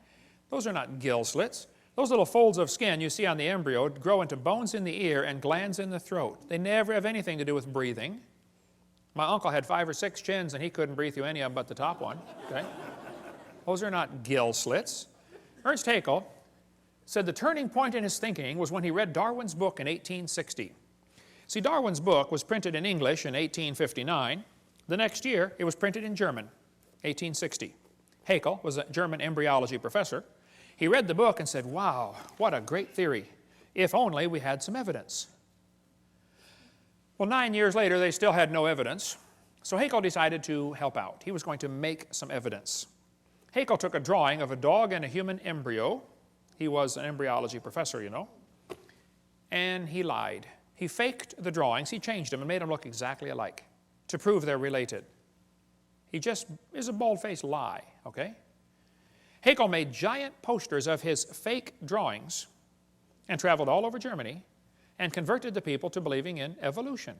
[SPEAKER 2] Those are not gill slits. Those little folds of skin you see on the embryo grow into bones in the ear and glands in the throat. They never have anything to do with breathing. My uncle had 5 or 6 chins and he couldn't breathe through any of them but the top one. Okay? Those are not gill slits. Ernst Haeckel said the turning point in his thinking was when he read Darwin's book in 1860. See, Darwin's book was printed in English in 1859. The next year, it was printed in German, 1860. Haeckel was a German embryology professor. He read the book and said, wow, what a great theory. If only we had some evidence. Well, 9 years later, they still had no evidence. So Haeckel decided to help out. He was going to make some evidence. Haeckel took a drawing of a dog and a human embryo. He was an embryology professor, you know. And he lied. He faked the drawings. He changed them and made them look exactly alike to prove they're related. He just is a bald-faced lie, okay? Haeckel made giant posters of his fake drawings and traveled all over Germany and converted the people to believing in evolution,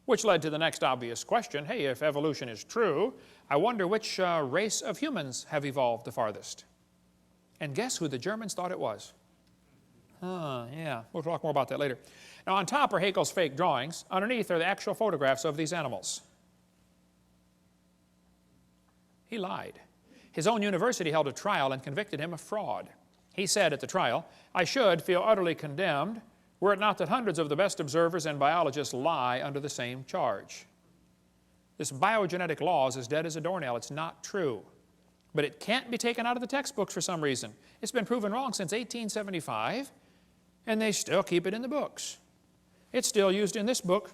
[SPEAKER 2] which led to the next obvious question. Hey, if evolution is true, I wonder which race of humans have evolved the farthest. And guess who the Germans thought it was? Yeah, we'll talk more about that later. Now, on top are Haeckel's fake drawings. Underneath are the actual photographs of these animals. He lied. His own university held a trial and convicted him of fraud. He said at the trial, I should feel utterly condemned were it not that hundreds of the best observers and biologists lie under the same charge. This biogenetic law is as dead as a doornail. It's not true. But it can't be taken out of the textbooks for some reason. It's been proven wrong since 1875, and they still keep it in the books. It's still used in this book,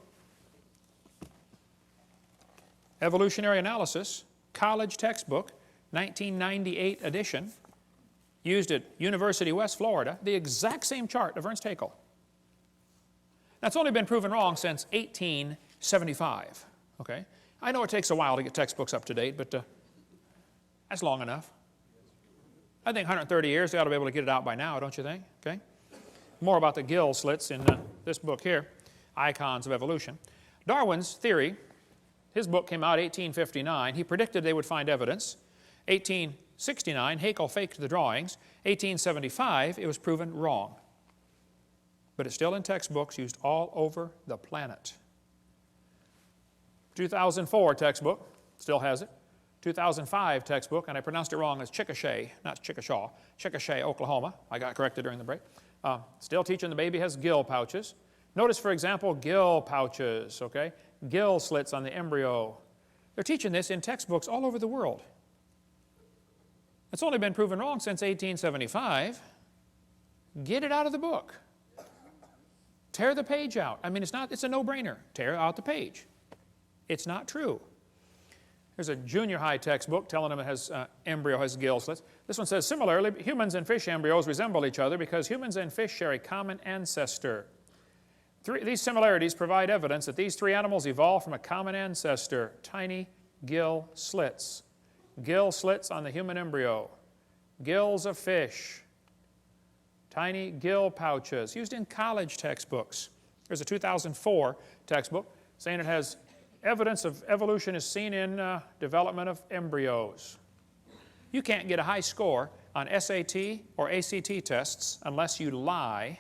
[SPEAKER 2] Evolutionary Analysis, college textbook, 1998 edition, used at University West Florida, the exact same chart of Ernst Haeckel. That's only been proven wrong since 1875, okay? I know it takes a while to get textbooks up to date, but that's long enough. I think 130 years, they ought to be able to get it out by now, don't you think? Okay. More about the gill slits in this book here, Icons of Evolution. Darwin's theory, his book came out 1859. He predicted they would find evidence. 1869, Haeckel faked the drawings. 1875, it was proven wrong. But it's still in textbooks used all over the planet. 2004 textbook, still has it. 2005 textbook, and I pronounced it wrong as Chickasha, not Chickashaw, Chickasha, Oklahoma. I got corrected during the break. Still teaching the baby has gill pouches. Notice, for example, gill pouches, okay? Gill slits on the embryo. They're teaching this in textbooks all over the world. It's only been proven wrong since 1875. Get it out of the book. Tear the page out. I mean, it's a no-brainer. Tear out the page. It's not true. There's a junior high textbook telling them it has embryo has gill slits. This one says, similarly, humans and fish embryos resemble each other because humans and fish share a common ancestor. These similarities provide evidence that these three animals evolved from a common ancestor, tiny gill slits. Gill slits on the human embryo. Gills of fish. Tiny gill pouches, used in college textbooks. There's a 2004 textbook saying it has evidence of evolution is seen in development of embryos. You can't get a high score on SAT or ACT tests unless you lie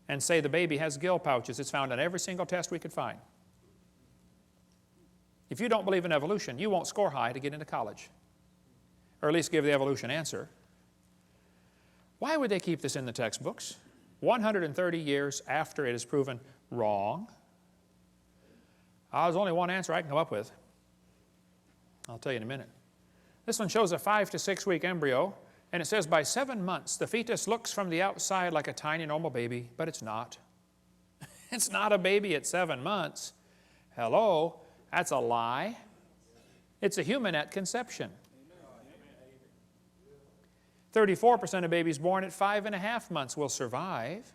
[SPEAKER 2] and say the baby has gill pouches. It's found on every single test we could find. If you don't believe in evolution, you won't score high to get into college, or at least give the evolution answer. Why would they keep this in the textbooks 130 years after it is proven wrong? There's only one answer I can come up with. I'll tell you in a minute. This one shows a 5 to 6 week embryo, and it says by 7 months the fetus looks from the outside like a tiny normal baby, but it's not. It's not a baby at 7 months. Hello, that's a lie. It's a human at conception. 34% of babies born at 5.5 months will survive.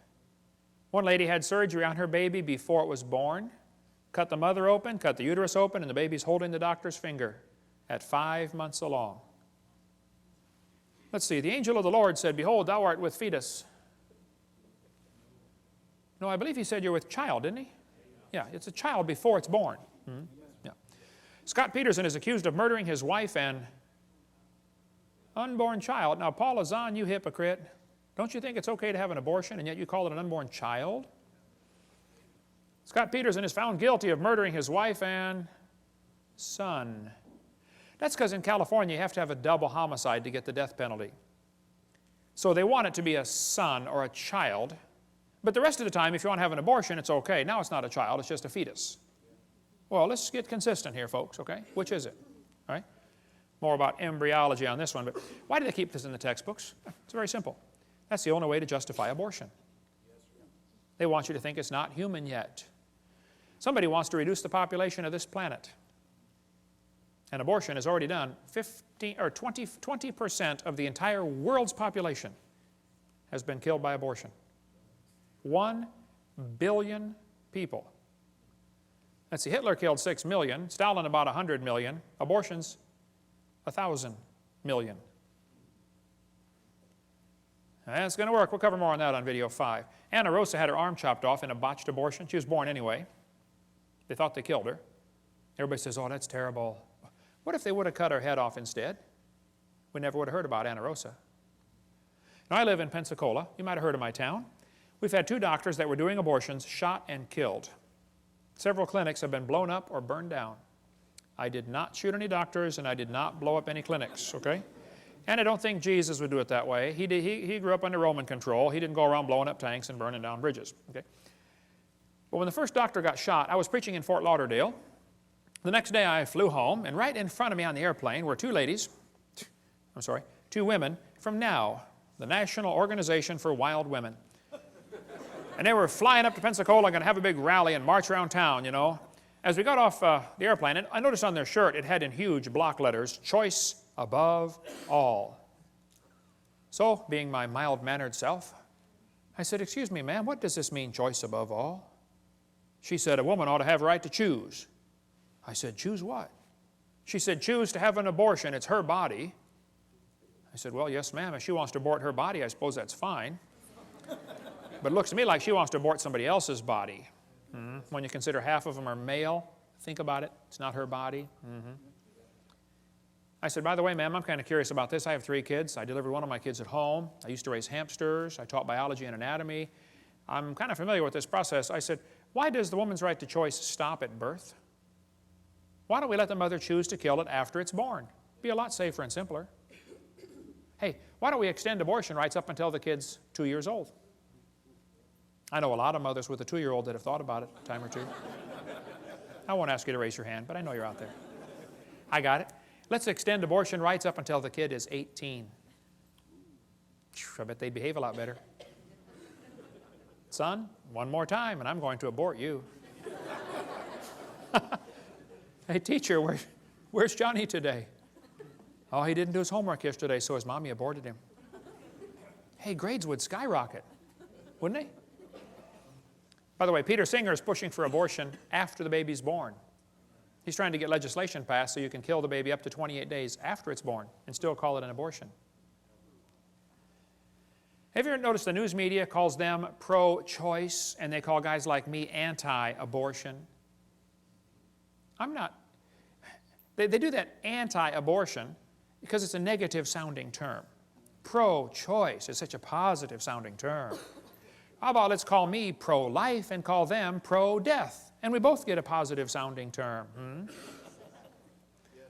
[SPEAKER 2] One lady had surgery on her baby before it was born. Cut the mother open, cut the uterus open, and the baby's holding the doctor's finger at 5 months along. Let's see, the angel of the Lord said, behold, thou art with fetus. No, I believe he said you're with child, didn't he? Yeah, it's a child before it's born. Yeah. Scott Peterson is accused of murdering his wife and unborn child. Now, Paula Zahn, you hypocrite. Don't you think it's okay to have an abortion, and yet you call it an unborn child? Scott Peterson is found guilty of murdering his wife and son. That's because in California you have to have a double homicide to get the death penalty. So they want it to be a son or a child, but the rest of the time if you want to have an abortion it's okay. Now it's not a child, it's just a fetus. Well, let's get consistent here, folks, okay? Which is it? All right? More about embryology on this one, but why do they keep this in the textbooks? It's very simple. That's the only way to justify abortion. They want you to think it's not human yet. Somebody wants to reduce the population of this planet. And abortion has already done 20% of the entire world's population has been killed by abortion. 1 billion people. Let's see, Hitler killed 6 million, Stalin about 100 million, abortions 1,000 million. That's going to work. We'll cover more on that on video 5. Anna Rosa had her arm chopped off in a botched abortion. She was born anyway. They thought they killed her. Everybody says, oh, that's terrible. What if they would have cut her head off instead? We never would have heard about Anna Rosa. Now, I live in Pensacola. You might have heard of my town. We've had 2 doctors that were doing abortions shot and killed. Several clinics have been blown up or burned down. I did not shoot any doctors, and I did not blow up any clinics, okay? And I don't think Jesus would do it that way. He grew up under Roman control. He didn't go around blowing up tanks and burning down bridges, okay? But when the first doctor got shot, I was preaching in Fort Lauderdale. The next day I flew home, and right in front of me on the airplane were 2 women from NOW, the National Organization for Wild Women. And they were flying up to Pensacola, going to have a big rally and march around town, you know. As we got off the airplane, and I noticed on their shirt it had in huge block letters, choice above all. So, being my mild-mannered self, I said, excuse me, ma'am, what does this mean, choice above all? She said, a woman ought to have a right to choose. I said, choose what? She said, choose to have an abortion. It's her body. I said, well, yes, ma'am. If she wants to abort her body, I suppose that's fine. But it looks to me like she wants to abort somebody else's body. When you consider half of them are male, think about it. It's not her body. I said, by the way, ma'am, I'm kind of curious about this. I have 3 kids. I delivered one of my kids at home. I used to raise hamsters. I taught biology and anatomy. I'm kind of familiar with this process. I said, why does the woman's right to choice stop at birth? Why don't we let the mother choose to kill it after it's born? Be a lot safer and simpler. Hey, why don't we extend abortion rights up until the kid's 2 years old? I know a lot of mothers with a 2-year-old that have thought about it a time or two. I won't ask you to raise your hand, but I know you're out there. I got it. Let's extend abortion rights up until the kid is 18. I bet they'd behave a lot better. Son, one more time and I'm going to abort you. Hey, teacher, where's Johnny today? Oh, he didn't do his homework yesterday, so his mommy aborted him. Hey, grades would skyrocket, wouldn't they? By the way, Peter Singer is pushing for abortion after the baby's born. He's trying to get legislation passed so you can kill the baby up to 28 days after it's born and still call it an abortion. Have you ever noticed the news media calls them pro-choice and they call guys like me anti-abortion? I'm not. They do that anti-abortion because it's a negative sounding term. Pro-choice is such a positive sounding term. How about let's call me pro-life and call them pro-death, and we both get a positive sounding term.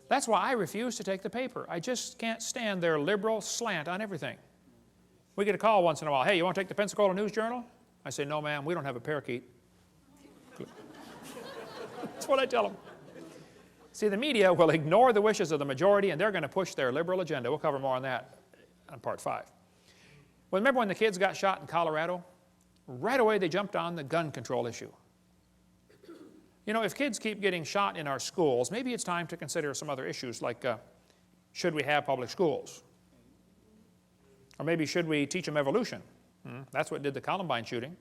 [SPEAKER 2] That's why I refuse to take the paper. I just can't stand their liberal slant on everything. We get a call once in a while, hey, you want to take the Pensacola News-Journal? I say, no, ma'am, we don't have a parakeet. That's what I tell them. See, the media will ignore the wishes of the majority, and they're going to push their liberal agenda. We'll cover more on that on part 5. Well, remember when the kids got shot in Colorado? Right away they jumped on the gun control issue. You know, if kids keep getting shot in our schools, maybe it's time to consider some other issues like should we have public schools? Or maybe should we teach them evolution? That's what did the Columbine shooting.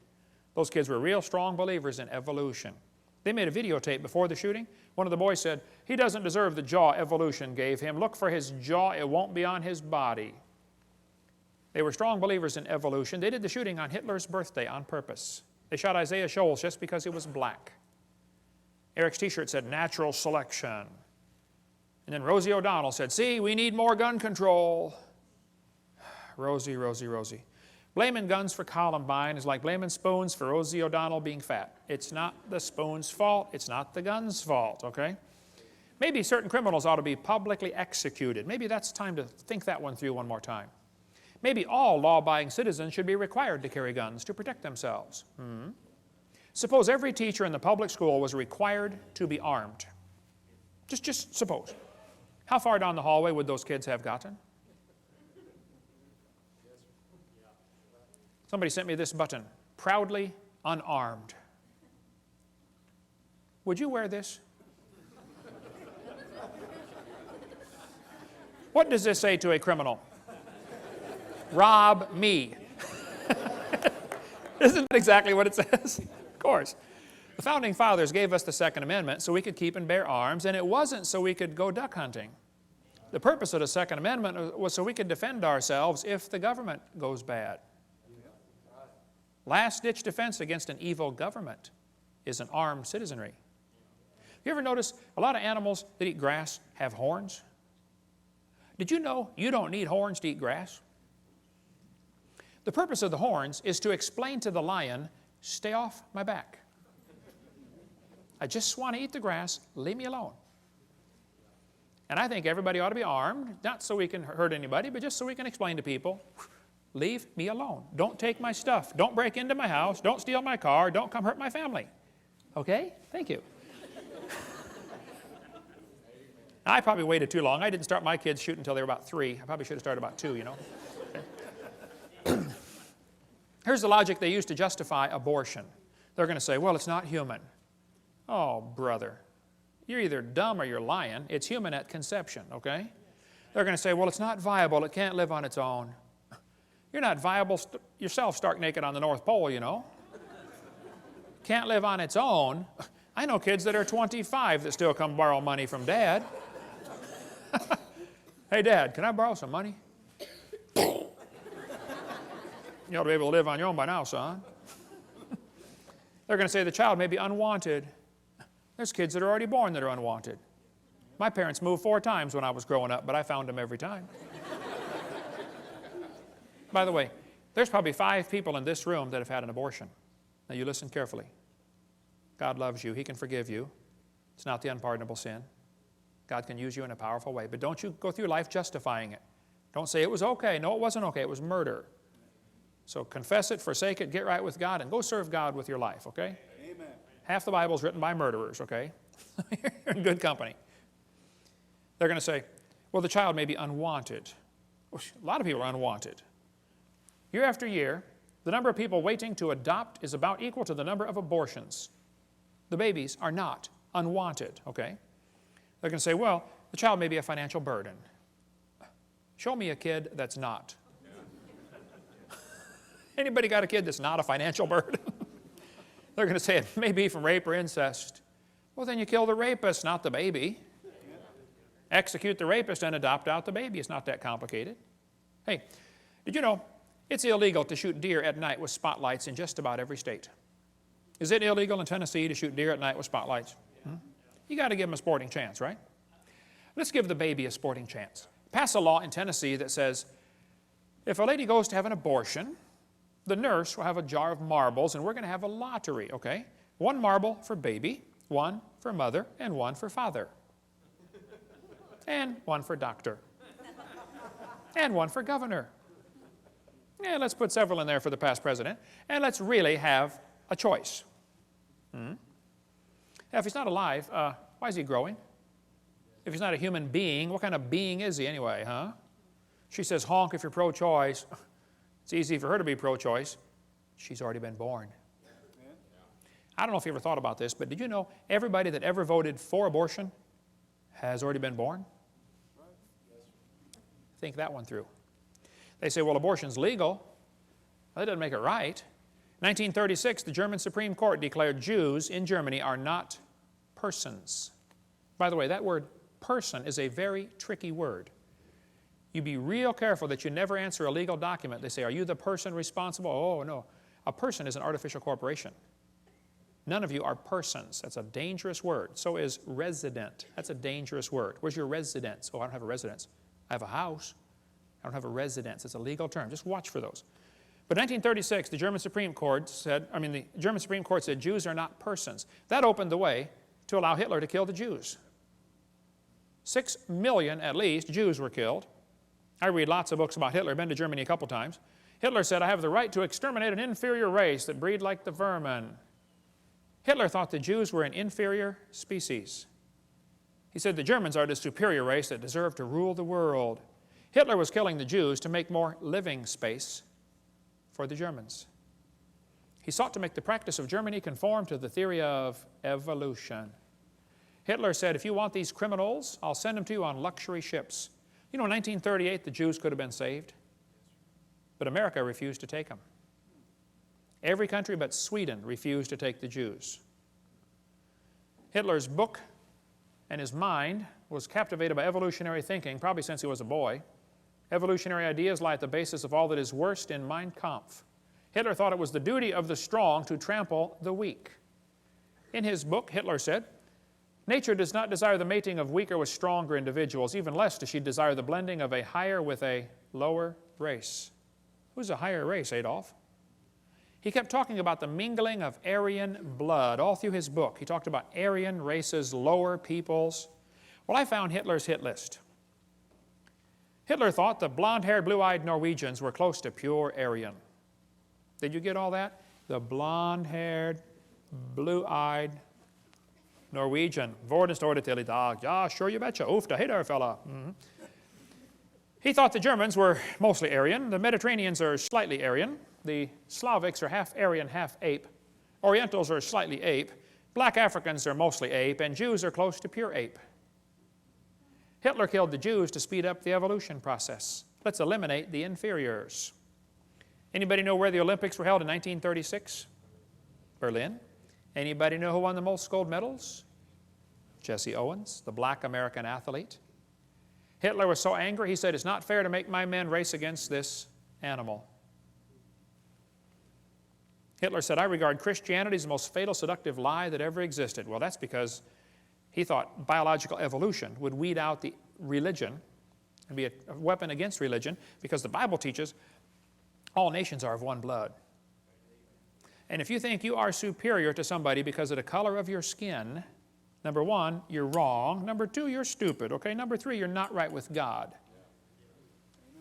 [SPEAKER 2] Those kids were real strong believers in evolution. They made a videotape before the shooting. One of the boys said, he doesn't deserve the jaw evolution gave him. Look for his jaw, it won't be on his body. They were strong believers in evolution. They did the shooting on Hitler's birthday on purpose. They shot Isaiah Shoals just because he was black. Eric's t-shirt said, natural selection. And then Rosie O'Donnell said, see, we need more gun control. Rosie, Rosie, Rosie. Blaming guns for Columbine is like blaming spoons for Rosie O'Donnell being fat. It's not the spoon's fault. It's not the gun's fault, okay? Maybe certain criminals ought to be publicly executed. Maybe that's time to think that one through one more time. Maybe all law-abiding citizens should be required to carry guns to protect themselves. Suppose every teacher in the public school was required to be armed. Just suppose. How far down the hallway would those kids have gotten? Somebody sent me this button, proudly unarmed. Would you wear this? What does this say to a criminal? Rob me. Isn't that exactly what it says? Of course. The Founding Fathers gave us the Second Amendment so we could keep and bear arms, and it wasn't so we could go duck hunting. The purpose of the Second Amendment was so we could defend ourselves if the government goes bad. Last-ditch defense against an evil government is an armed citizenry. You ever notice a lot of animals that eat grass have horns? Did you know you don't need horns to eat grass? The purpose of the horns is to explain to the lion, stay off my back. I just want to eat the grass, leave me alone. And I think everybody ought to be armed, not so we can hurt anybody, but just so we can explain to people, leave me alone. Don't take my stuff. Don't break into my house. Don't steal my car. Don't come hurt my family. Okay? Thank you. I probably waited too long. I didn't start my kids shooting until they were about 3. I probably should have started about 2, you know. Here's the logic they use to justify abortion. They're going to say, well, it's not human. Oh, brother. You're either dumb or you're lying. It's human at conception, okay? They're going to say, well, it's not viable. It can't live on its own. You're not viable yourself stark naked on the North Pole, you know. Can't live on its own. I know kids that are 25 that still come borrow money from Dad. Hey, Dad, can I borrow some money? You ought to be able to live on your own by now, son. They're going to say the child may be unwanted. There's kids that are already born that are unwanted. My parents moved 4 times when I was growing up, but I found them every time. By the way, there's probably 5 people in this room that have had an abortion. Now you listen carefully. God loves you. He can forgive you. It's not the unpardonable sin. God can use you in a powerful way. But don't you go through life justifying it. Don't say it was okay. No, it wasn't okay. It was murder. So confess it, forsake it, get right with God, and go serve God with your life, okay?
[SPEAKER 3] Amen.
[SPEAKER 2] Half the Bible is written by murderers, okay? You're in good company. They're going to say, well, the child may be unwanted. Well, a lot of people are unwanted. Year after year, the number of people waiting to adopt is about equal to the number of abortions. The babies are not unwanted, okay? They're going to say, well, the child may be a financial burden. Show me a kid that's not. Anybody got a kid that's not a financial burden? They're going to say it may be from rape or incest. Well, then you kill the rapist, not the baby. Execute the rapist and adopt out the baby. It's not that complicated. Hey, did you know it's illegal to shoot deer at night with spotlights in just about every state? Is it illegal in Tennessee to shoot deer at night with spotlights? You got to give them a sporting chance, right? Let's give the baby a sporting chance. Pass a law in Tennessee that says if a lady goes to have an abortion, the nurse will have a jar of marbles, and we're going to have a lottery, okay? 1 marble for baby, 1 for mother, and 1 for father. And 1 for doctor. And 1 for governor. And let's put several in there for the past president. And let's really have a choice. Now, if he's not alive, why is he growing? If he's not a human being, what kind of being is he anyway, huh? She says, honk if you're pro-choice. It's easy for her to be pro-choice. She's already been born. I don't know if you ever thought about this, but did you know everybody that ever voted for abortion has already been born? Think that one through. They say, well, abortion's legal. Well, that doesn't make it right. 1936, the German Supreme Court declared Jews in Germany are not persons. By the way, that word person is a very tricky word. You be real careful that you never answer a legal document. They say, are you the person responsible? Oh, no. A person is an artificial corporation. None of you are persons. That's a dangerous word. So is resident. That's a dangerous word. Where's your residence? Oh, I don't have a residence. I have a house. I don't have a residence. It's a legal term. Just watch for those. But 1936, the German Supreme Court said, Jews are not persons. That opened the way to allow Hitler to kill the Jews. 6 million, at least, Jews were killed. I read lots of books about Hitler. I've been to Germany a couple times. Hitler said, I have the right to exterminate an inferior race that breed like the vermin. Hitler thought the Jews were an inferior species. He said the Germans are the superior race that deserve to rule the world. Hitler was killing the Jews to make more living space for the Germans. He sought to make the practice of Germany conform to the theory of evolution. Hitler said, if you want these criminals, I'll send them to you on luxury ships. You know, in 1938, the Jews could have been saved, but America refused to take them. Every country but Sweden refused to take the Jews. Hitler's book and his mind was captivated by evolutionary thinking, probably since he was a boy. Evolutionary ideas lie at the basis of all that is worst in Mein Kampf. Hitler thought it was the duty of the strong to trample the weak. In his book, Hitler said, nature does not desire the mating of weaker with stronger individuals, even less does she desire the blending of a higher with a lower race. Who's a higher race, Adolf? He kept talking about the mingling of Aryan blood all through his book. He talked about Aryan races, lower peoples. Well, I found Hitler's hit list. Hitler thought the blonde-haired, blue-eyed Norwegians were close to pure Aryan. Did you get all that? The blonde-haired, blue-eyed Norwegian. Hvordan står det til I dag? Ja, sure you betcha. Oof, da hey there, fella. He thought the Germans were mostly Aryan. The Mediterraneans are slightly Aryan. The Slavics are half Aryan, half ape. Orientals are slightly ape. Black Africans are mostly ape. And Jews are close to pure ape. Hitler killed the Jews to speed up the evolution process. Let's eliminate the inferiors. Anybody know where the Olympics were held in 1936? Berlin. Anybody know who won the most gold medals? Jesse Owens, the black American athlete. Hitler was so angry, he said, it's not fair to make my men race against this animal. Hitler said, "I regard Christianity as the most fatal, seductive lie that ever existed." Well, that's because he thought biological evolution would weed out the religion and be a weapon against religion, because the Bible teaches all nations are of one blood. And if you think you are superior to somebody because of the color of your skin, number one, you're wrong. Number two, you're stupid. Okay? Number three, you're not right with God.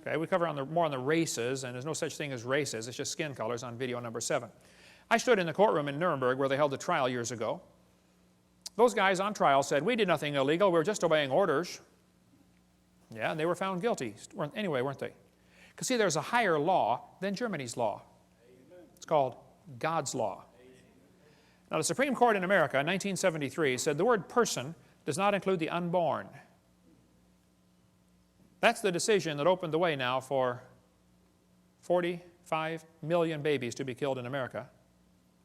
[SPEAKER 2] Okay? We cover more on the races, and there's no such thing as races. It's just skin colors on video number 7. I stood in the courtroom in Nuremberg where they held the trial years ago. Those guys on trial said, "We did nothing illegal. We were just obeying orders." Yeah, and they were found guilty anyway, weren't they? Because see, there's a higher law than Germany's law. It's called God's law. Now, the Supreme Court in America in 1973 said the word person does not include the unborn. That's the decision that opened the way now for 45 million babies to be killed in America.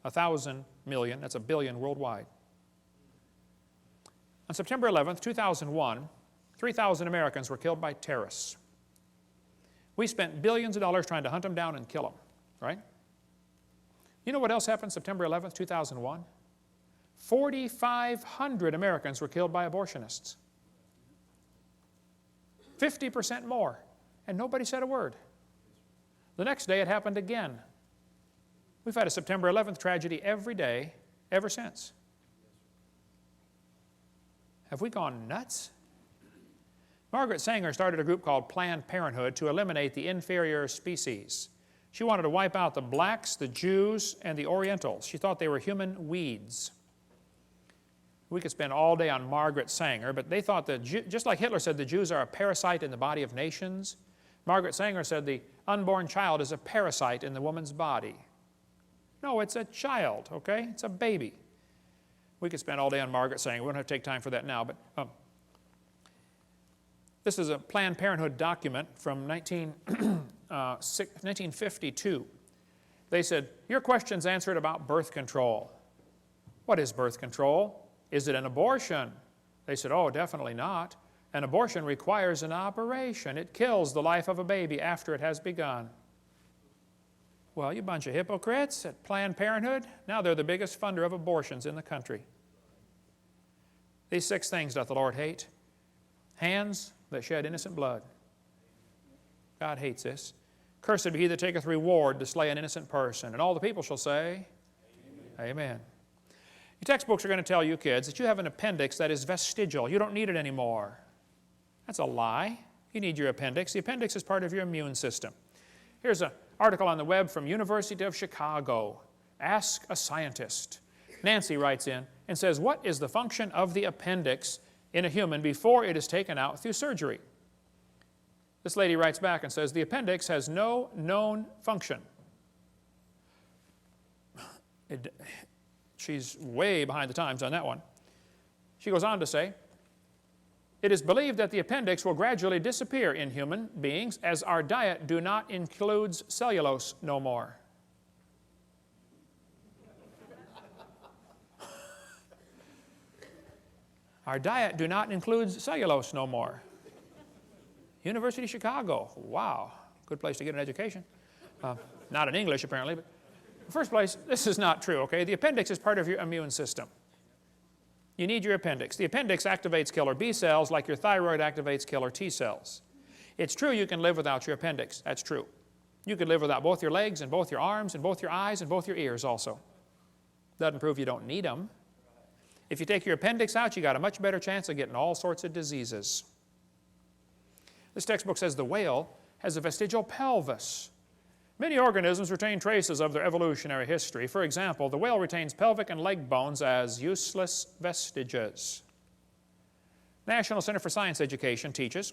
[SPEAKER 2] 1,000 million, that's a billion worldwide. On September 11th, 2001, 3,000 Americans were killed by terrorists. We spent billions of dollars trying to hunt them down and kill them, right? You know what else happened September 11th, 2001? 4,500 Americans were killed by abortionists. 50% more, and nobody said a word. The next day it happened again. We've had a September 11th tragedy every day ever since. Have we gone nuts? Margaret Sanger started a group called Planned Parenthood to eliminate the inferior species. She wanted to wipe out the blacks, the Jews, and the Orientals. She thought they were human weeds. We could spend all day on Margaret Sanger, but they thought that, just like Hitler said the Jews are a parasite in the body of nations, Margaret Sanger said the unborn child is a parasite in the woman's body. No, it's a child, okay? It's a baby. We could spend all day on Margaret Sanger. We don't have to take time for that now, but this is a Planned Parenthood document from 1952. They said, "Your question's answered about birth control." What is birth control? Is it an abortion? They said, "Oh, definitely not. An abortion requires an operation. It kills the life of a baby after it has begun." Well, you bunch of hypocrites at Planned Parenthood. Now they're the biggest funder of abortions in the country. These 6 things doth the Lord hate. Hands that shed innocent blood. God hates this. "Cursed be he that taketh reward to slay an innocent person." And all the people shall say, Amen. Amen. Your textbooks are going to tell you kids that you have an appendix that is vestigial. You don't need it anymore. That's a lie. You need your appendix. The appendix is part of your immune system. Here's an article on the web from University of Chicago. Ask a scientist. Nancy writes in and says, "What is the function of the appendix in a human before it is taken out through surgery?" This lady writes back and says, "The appendix has no known function." She's way behind the times on that one. She goes on to say, "It is believed that the appendix will gradually disappear in human beings as our diet do not includes cellulose no more." Our diet do not include cellulose no more. University of Chicago. Wow. Good place to get an education. Not in English, apparently. But in the first place, this is not true, okay? The appendix is part of your immune system. You need your appendix. The appendix activates killer B cells like your thyroid activates killer T cells. It's true you can live without your appendix. That's true. You could live without both your legs and both your arms and both your eyes and both your ears also. Doesn't prove you don't need them. If you take your appendix out, you got a much better chance of getting all sorts of diseases. This textbook says the whale has a vestigial pelvis. Many organisms retain traces of their evolutionary history. For example, the whale retains pelvic and leg bones as useless vestiges. National Center for Science Education teaches,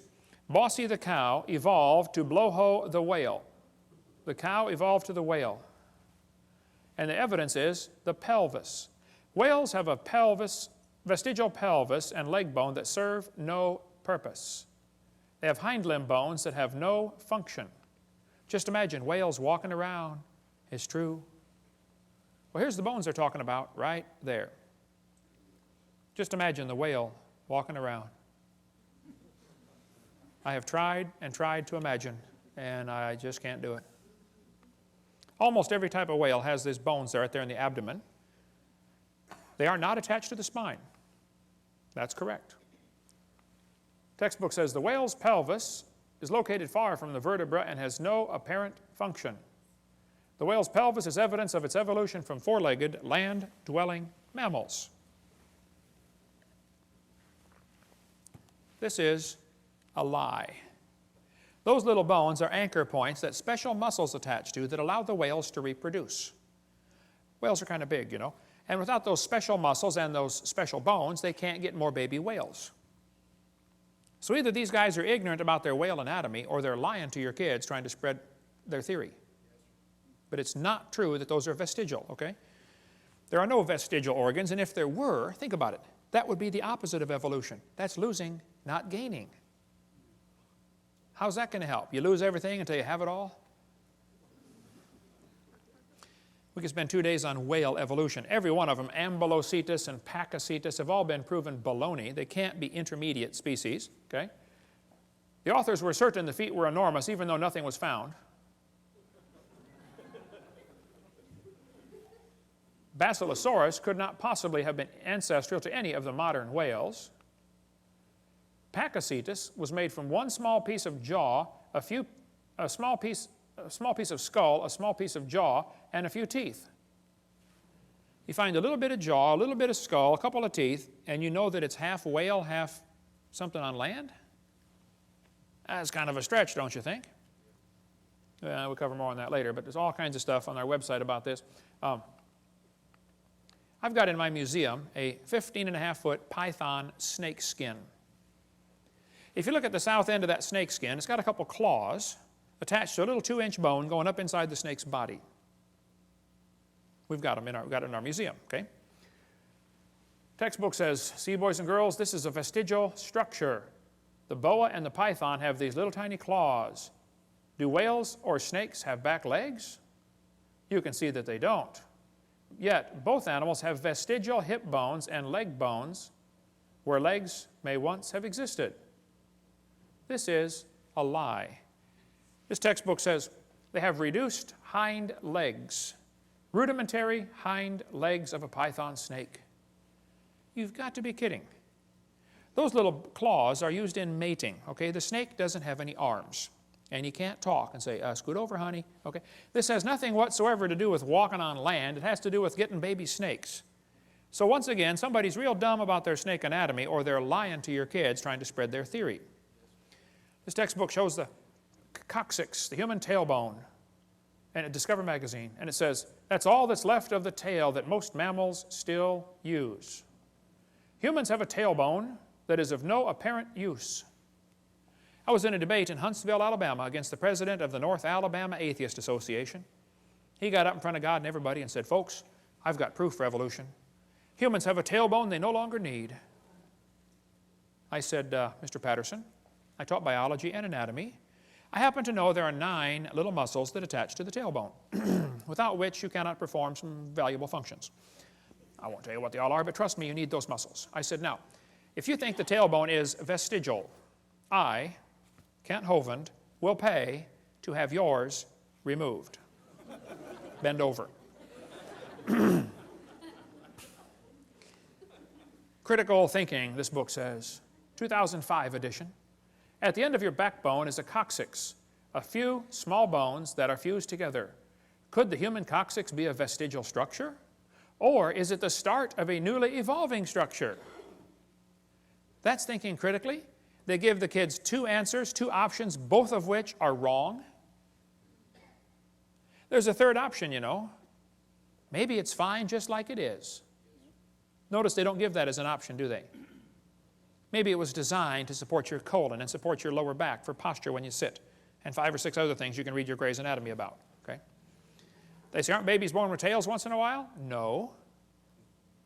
[SPEAKER 2] Bossy the cow evolved to blowho the whale. The cow evolved to the whale. And the evidence is the pelvis. Whales have a vestigial pelvis and leg bone that serve no purpose. They have hind limb bones that have no function. Just imagine whales walking around. It's true. Well, here's the bones they're talking about right there. Just imagine the whale walking around. I have tried and tried to imagine, and I just can't do it. Almost every type of whale has these bones right there in the abdomen. They are not attached to the spine. That's correct. Textbook says the whale's pelvis is located far from the vertebra and has no apparent function. The whale's pelvis is evidence of its evolution from four-legged, land-dwelling mammals. This is a lie. Those little bones are anchor points that special muscles attach to that allow the whales to reproduce. Whales are kind of big, you know, and without those special muscles and those special bones, they can't get more baby whales. So either these guys are ignorant about their whale anatomy or they're lying to your kids trying to spread their theory. But it's not true that those are vestigial, okay? There are no vestigial organs, and if there were, think about it, that would be the opposite of evolution. That's losing, not gaining. How's that going to help? You lose everything until you have it all? We could spend 2 days on whale evolution. Every one of them, Ambulocetus and Pakicetus, have all been proven baloney. They can't be intermediate species, okay? The authors were certain the feet were enormous, even though nothing was found. Basilosaurus could not possibly have been ancestral to any of the modern whales. Pakicetus was made from one small piece of jaw, a small piece of skull, a small piece of jaw, and a few teeth. You find a little bit of jaw, a little bit of skull, a couple of teeth, and you know that it's half whale, half something on land? That's kind of a stretch, don't you think? We'll cover more on that later, but there's all kinds of stuff on our website about this. I've got in my museum a 15.5-foot python snake skin. If you look at the south end of that snake skin, it's got a couple claws attached to a little 2-inch bone going up inside the snake's body. We've got them in our museum, okay? Textbook says, see, boys and girls, this is a vestigial structure. The boa and the python have these little tiny claws. Do whales or snakes have back legs? You can see that they don't. Yet, both animals have vestigial hip bones and leg bones where legs may once have existed. This is a lie. This textbook says they have reduced hind legs, rudimentary hind legs of a python snake. You've got to be kidding. Those little claws are used in mating, okay? The snake doesn't have any arms, and you can't talk and say, scoot over, honey, okay? This has nothing whatsoever to do with walking on land. It has to do with getting baby snakes. So once again, somebody's real dumb about their snake anatomy, or they're lying to your kids trying to spread their theory. This textbook shows the coccyx, the human tailbone, and Discover magazine, and it says, that's all that's left of the tail that most mammals still use. Humans have a tailbone that is of no apparent use. I was in a debate in Huntsville, Alabama, against the president of the North Alabama Atheist Association. He got up in front of God and everybody and said, folks, I've got proof for evolution. Humans have a tailbone they no longer need. I said, Mr. Patterson, I taught biology and anatomy. I happen to know there are 9 little muscles that attach to the tailbone, without which you cannot perform some valuable functions. I won't tell you what they all are, but trust me, you need those muscles. I said, now, if you think the tailbone is vestigial, I, Kent Hovind, will pay to have yours removed. Bend over. Critical thinking, this book says, 2005 edition. At the end of your backbone is a coccyx, a few small bones that are fused together. Could the human coccyx be a vestigial structure? Or is it the start of a newly evolving structure? That's thinking critically. They give the kids 2 answers, 2 options, both of which are wrong. There's a third option, you know. Maybe it's fine just like it is. Notice they don't give that as an option, do they? Maybe it was designed to support your colon and support your lower back for posture when you sit, and 5 or 6 other things you can read your Gray's Anatomy about, okay? They say, aren't babies born with tails once in a while? No.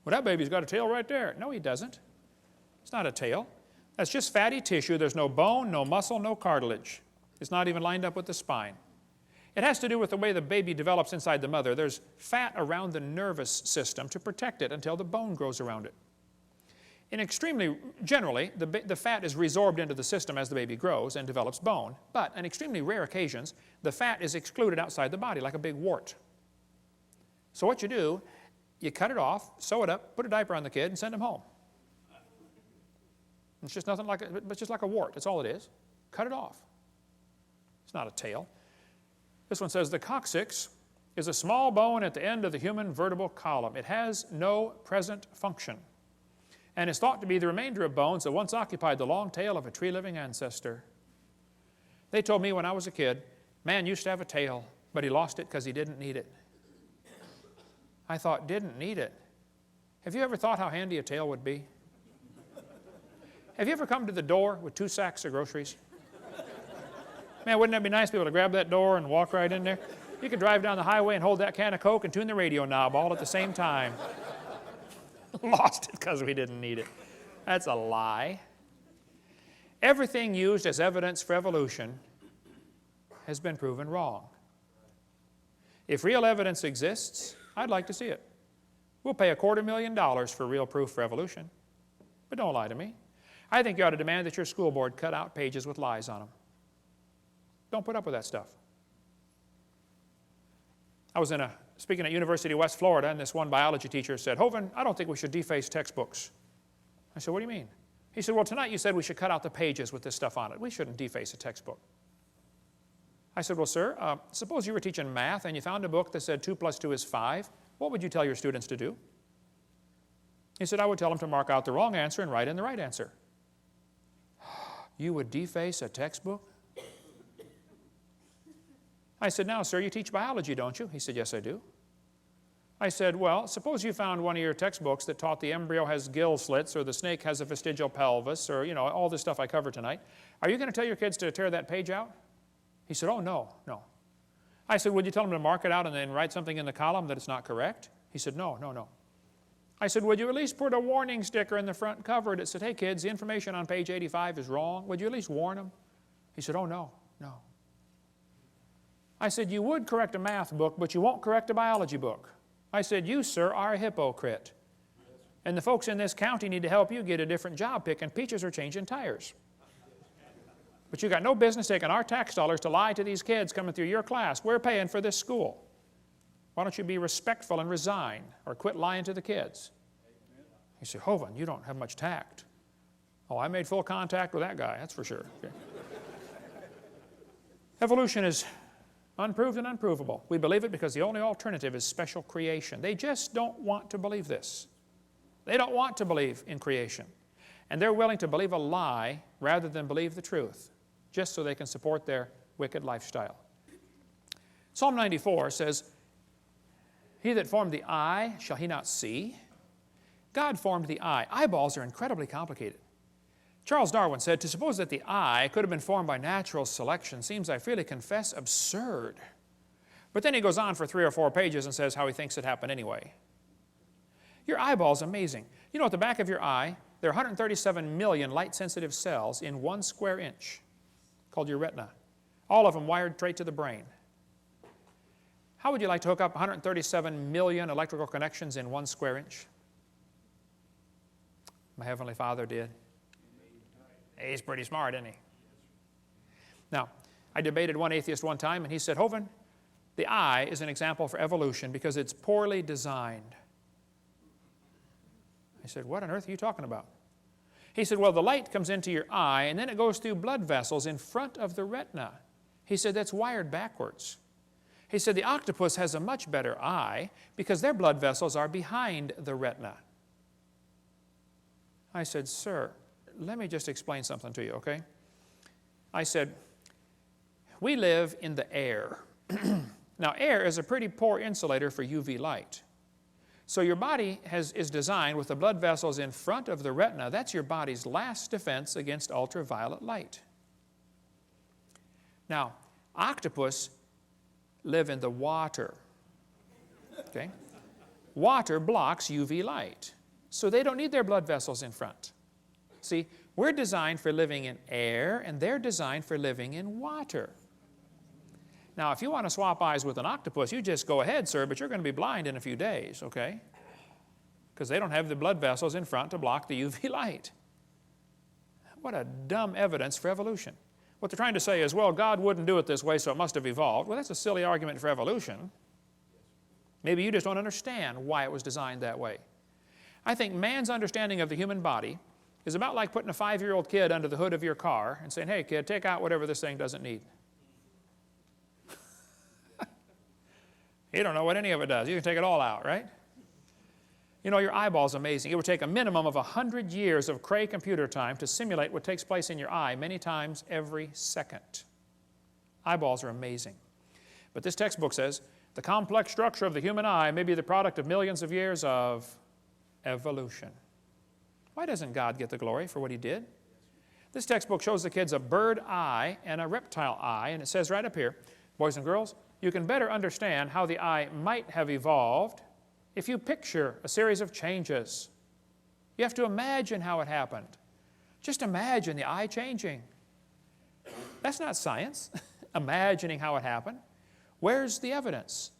[SPEAKER 2] Well, that baby's got a tail right there. No, he doesn't. It's not a tail. That's just fatty tissue. There's no bone, no muscle, no cartilage. It's not even lined up with the spine. It has to do with the way the baby develops inside the mother. There's fat around the nervous system to protect it until the bone grows around it. Generally, the fat is resorbed into the system as the baby grows and develops bone. But on extremely rare occasions, the fat is excluded outside the body like a big wart. So what you do, you cut it off, sew it up, put a diaper on the kid, and send him home. It's just nothing like it's just like a wart. That's all it is. Cut it off. It's not a tail. This one says the coccyx is a small bone at the end of the human vertebral column. It has no present function and is thought to be the remainder of bones that once occupied the long tail of a tree-living ancestor. They told me when I was a kid, man used to have a tail, but he lost it because he didn't need it. I thought, didn't need it. Have you ever thought how handy a tail would be? Have you ever come to the door with 2 sacks of groceries? Man, wouldn't that be nice to be able to grab that door and walk right in there? You could drive down the highway and hold that can of Coke and tune the radio knob all at the same time. Lost it because we didn't need it. That's a lie. Everything used as evidence for evolution has been proven wrong. If real evidence exists, I'd like to see it. We'll pay $250,000 for real proof for evolution. But don't lie to me. I think you ought to demand that your school board cut out pages with lies on them. Don't put up with that stuff. I was speaking at University of West Florida, and this one biology teacher said, Hovind, I don't think we should deface textbooks. I said, what do you mean? He said, well, tonight you said we should cut out the pages with this stuff on it. We shouldn't deface a textbook. I said, well, sir, suppose you were teaching math and you found a book that said 2 + 2 is 5. What would you tell your students to do? He said, I would tell them to mark out the wrong answer and write in the right answer. You would deface a textbook? I said, now, sir, you teach biology, don't you? He said, yes, I do. I said, well, suppose you found one of your textbooks that taught the embryo has gill slits or the snake has a vestigial pelvis or, all this stuff I covered tonight. Are you going to tell your kids to tear that page out? He said, oh, no. I said, would you tell them to mark it out and then write something in the column that it's not correct? He said, no. I said, would you at least put a warning sticker in the front cover that said, hey, kids, the information on page 85 is wrong? Would you at least warn them? He said, oh, no. I said, you would correct a math book, but you won't correct a biology book. I said, you, sir, are a hypocrite. And the folks in this county need to help you get a different job picking peaches or changing tires. But you got no business taking our tax dollars to lie to these kids coming through your class. We're paying for this school. Why don't you be respectful and resign or quit lying to the kids? You say, Hovind, you don't have much tact. Oh, I made full contact with that guy, that's for sure. Okay. Evolution is unproved and unprovable. We believe it because the only alternative is special creation. They just don't want to believe this. They don't want to believe in creation. And they're willing to believe a lie rather than believe the truth, just so they can support their wicked lifestyle. Psalm 94 says, he that formed the eye, shall he not see? God formed the eye. Eyeballs are incredibly complicated. Charles Darwin said, to suppose that the eye could have been formed by natural selection seems, I freely confess, absurd. But then he goes on for 3 or 4 pages and says how he thinks it happened anyway. Your eyeball's amazing. You know, at the back of your eye, there are 137 million light-sensitive cells in 1 square inch, called your retina, all of them wired straight to the brain. How would you like to hook up 137 million electrical connections in 1 square inch? My Heavenly Father did. He's pretty smart, isn't he? Now, I debated one atheist one time, and he said, Hovind, the eye is an example for evolution because it's poorly designed. I said, what on earth are you talking about? He said, well, the light comes into your eye, and then it goes through blood vessels in front of the retina. He said, that's wired backwards. He said, the octopus has a much better eye because their blood vessels are behind the retina. I said, sir, let me just explain something to you, okay? I said, we live in the air. Now, air is a pretty poor insulator for UV light. So your body is designed with the blood vessels in front of the retina. That's your body's last defense against ultraviolet light. Now, octopus live in the water, okay? Water blocks UV light, so they don't need their blood vessels in front. See, we're designed for living in air, and they're designed for living in water. Now, if you want to swap eyes with an octopus, you just go ahead, sir, but you're going to be blind in a few days, okay? because they don't have the blood vessels in front to block the UV light. What a dumb evidence for evolution. What they're trying to say is, well, God wouldn't do it this way, so it must have evolved. Well, that's a silly argument for evolution. Maybe you just don't understand why it was designed that way. I think man's understanding of the human body is about like putting a 5-year-old kid under the hood of your car and saying, hey, kid, take out whatever this thing doesn't need. You don't know what any of it does. You can take it all out, right? You know, your eyeball's amazing. It would take a minimum of 100 years of Cray computer time to simulate what takes place in your eye many times every second. Eyeballs are amazing. But this textbook says, the complex structure of the human eye may be the product of millions of years of evolution. Why doesn't God get the glory for what He did? This textbook shows the kids a bird eye and a reptile eye, and it says right up here, boys and girls, you can better understand how the eye might have evolved if you picture a series of changes. You have to imagine how it happened. Just imagine the eye changing. That's not science, imagining how it happened. Where's the evidence?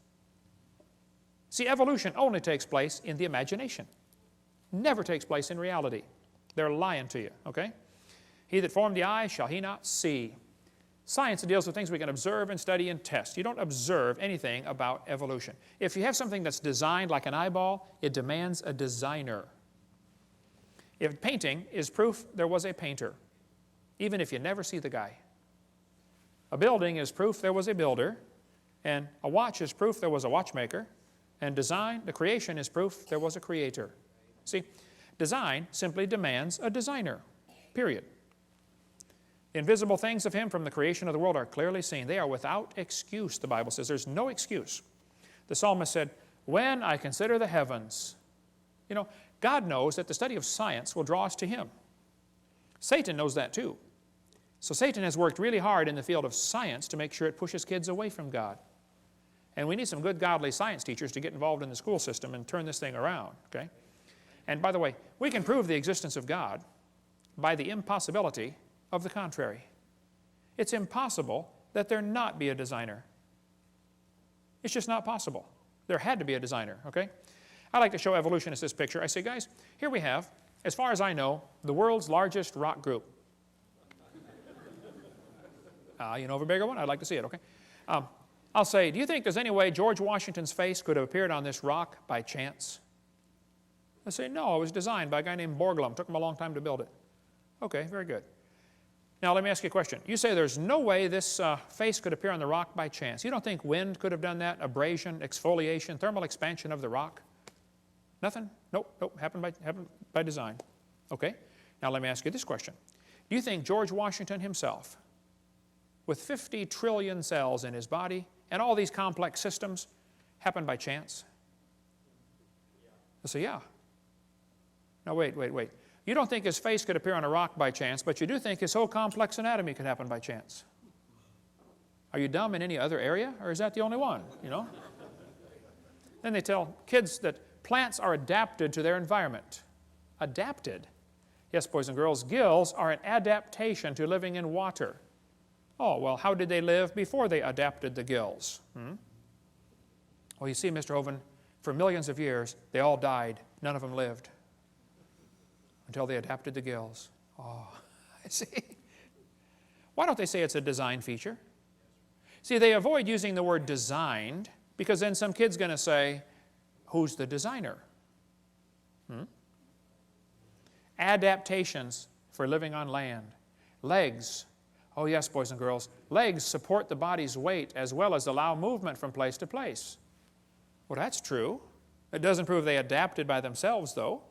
[SPEAKER 2] See, evolution only takes place in the imagination. Never takes place in reality. They're lying to you, okay? He that formed the eye, shall he not see? Science deals with things we can observe and study and test. You don't observe anything about evolution. If you have something that's designed like an eyeball, it demands a designer. If painting is proof there was a painter, even if you never see the guy. A building is proof there was a builder, and a watch is proof there was a watchmaker, and design, the creation, is proof there was a creator. See, design simply demands a designer, period. The invisible things of Him from the creation of the world are clearly seen. They are without excuse, the Bible says. There's no excuse. The psalmist said, when I consider the heavens. You know, God knows that the study of science will draw us to Him. Satan knows that too. So Satan has worked really hard in the field of science to make sure it pushes kids away from God. And we need some good godly science teachers to get involved in the school system and turn this thing around, okay? And by the way, we can prove the existence of God by the impossibility of the contrary. It's impossible that there not be a designer. It's just not possible. There had to be a designer, okay? I like to show evolutionists this picture. I say, guys, here we have, as far as I know, the world's largest rock group. You know of a bigger one? I'd like to see it, okay? I'll say, do you think there's any way George Washington's face could have appeared on this rock by chance? I say, no, it was designed by a guy named Borglum. It took him a long time to build it. Okay, very good. Now, let me ask you a question. You say there's no way this face could appear on the rock by chance. You don't think wind could have done that? Abrasion, exfoliation, thermal expansion of the rock? Nothing? Nope. Happened by design. Okay. Now, let me ask you this question. Do you think George Washington himself, with 50 trillion cells in his body and all these complex systems, happened by chance? I say, yeah. Now, wait. You don't think his face could appear on a rock by chance, but you do think his whole complex anatomy could happen by chance. Are you dumb in any other area, or is that the only one, you know? Then they tell kids that plants are adapted to their environment. Adapted? Yes, boys and girls, gills are an adaptation to living in water. Oh, well, how did they live before they adapted the gills? Well, you see, Mr. Hovind, for millions of years, they all died. None of them lived until they adapted the gills. Oh, I see. Why don't they say it's a design feature? See, they avoid using the word designed because then some kid's going to say, who's the designer? Adaptations for living on land. Legs. Oh yes, boys and girls. Legs support the body's weight as well as allow movement from place to place. Well, that's true. It doesn't prove they adapted by themselves, though.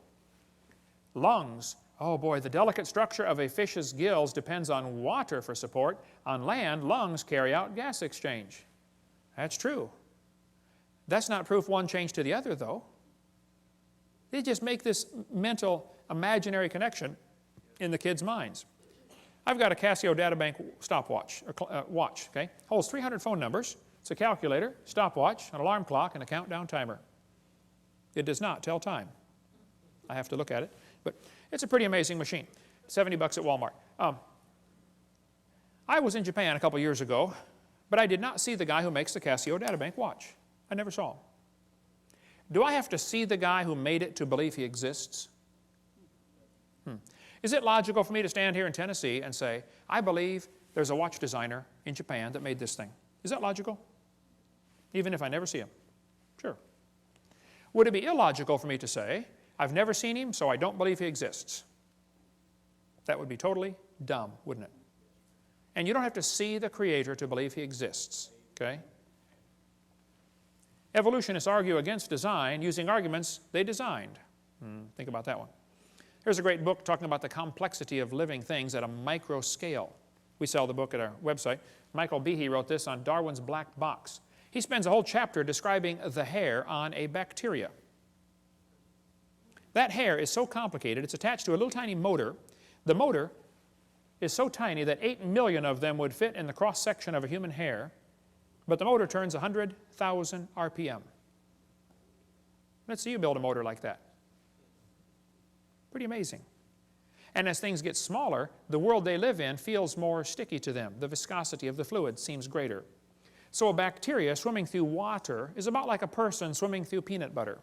[SPEAKER 2] Lungs. Oh boy, the delicate structure of a fish's gills depends on water for support. On land, lungs carry out gas exchange. That's true. That's not proof one changed to the other, though. They just make this mental, imaginary connection in the kids' minds. I've got a Casio DataBank stopwatch, watch, okay? Holds 300 phone numbers. It's a calculator, stopwatch, an alarm clock, and a countdown timer. It does not tell time. I have to look at it. But it's a pretty amazing machine. $70 at Walmart. I was in Japan a couple years ago, but I did not see the guy who makes the Casio DataBank watch. I never saw him. Do I have to see the guy who made it to believe he exists? Is it logical for me to stand here in Tennessee and say, I believe there's a watch designer in Japan that made this thing? Is that logical? Even if I never see him? Sure. Would it be illogical for me to say, I've never seen him, so I don't believe he exists? That would be totally dumb, wouldn't it? And you don't have to see the Creator to believe he exists, okay? Evolutionists argue against design using arguments they designed. Think about that one. Here's a great book talking about the complexity of living things at a micro scale. We sell the book at our website. Michael Behe wrote this on Darwin's Black Box. He spends a whole chapter describing the hair on a bacteria. That hair is so complicated, it's attached to a little tiny motor. The motor is so tiny that 8 million of them would fit in the cross-section of a human hair, but the motor turns 100,000 RPM. Let's see you build a motor like that. Pretty amazing. And as things get smaller, the world they live in feels more sticky to them. The viscosity of the fluid seems greater. So a bacteria swimming through water is about like a person swimming through peanut butter.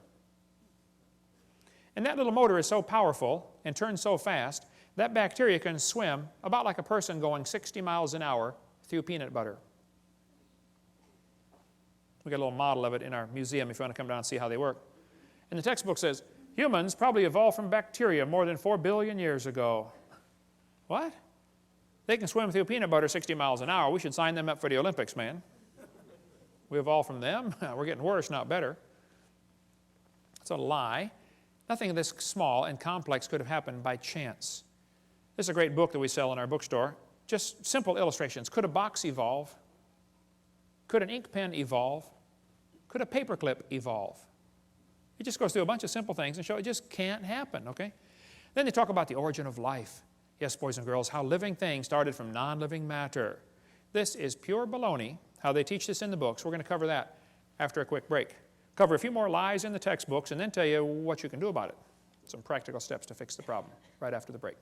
[SPEAKER 2] And that little motor is so powerful and turns so fast, that bacteria can swim about like a person going 60 miles an hour through peanut butter. We got a little model of it in our museum if you want to come down and see how they work. And the textbook says, humans probably evolved from bacteria more than 4 billion years ago. What? They can swim through peanut butter 60 miles an hour. We should sign them up for the Olympics, man. We evolved from them. We're getting worse, not better. It's a lie. Nothing this small and complex could have happened by chance. This is a great book that we sell in our bookstore. Just simple illustrations. Could a box evolve? Could an ink pen evolve? Could a paperclip evolve? It just goes through a bunch of simple things and show it just can't happen, okay? Then they talk about the origin of life. Yes, boys and girls, how living things started from non-living matter. This is pure baloney, how they teach this in the books. We're going to cover that after a quick break. Cover a few more lies in the textbooks and then tell you what you can do about it. Some practical steps to fix the problem right after the break.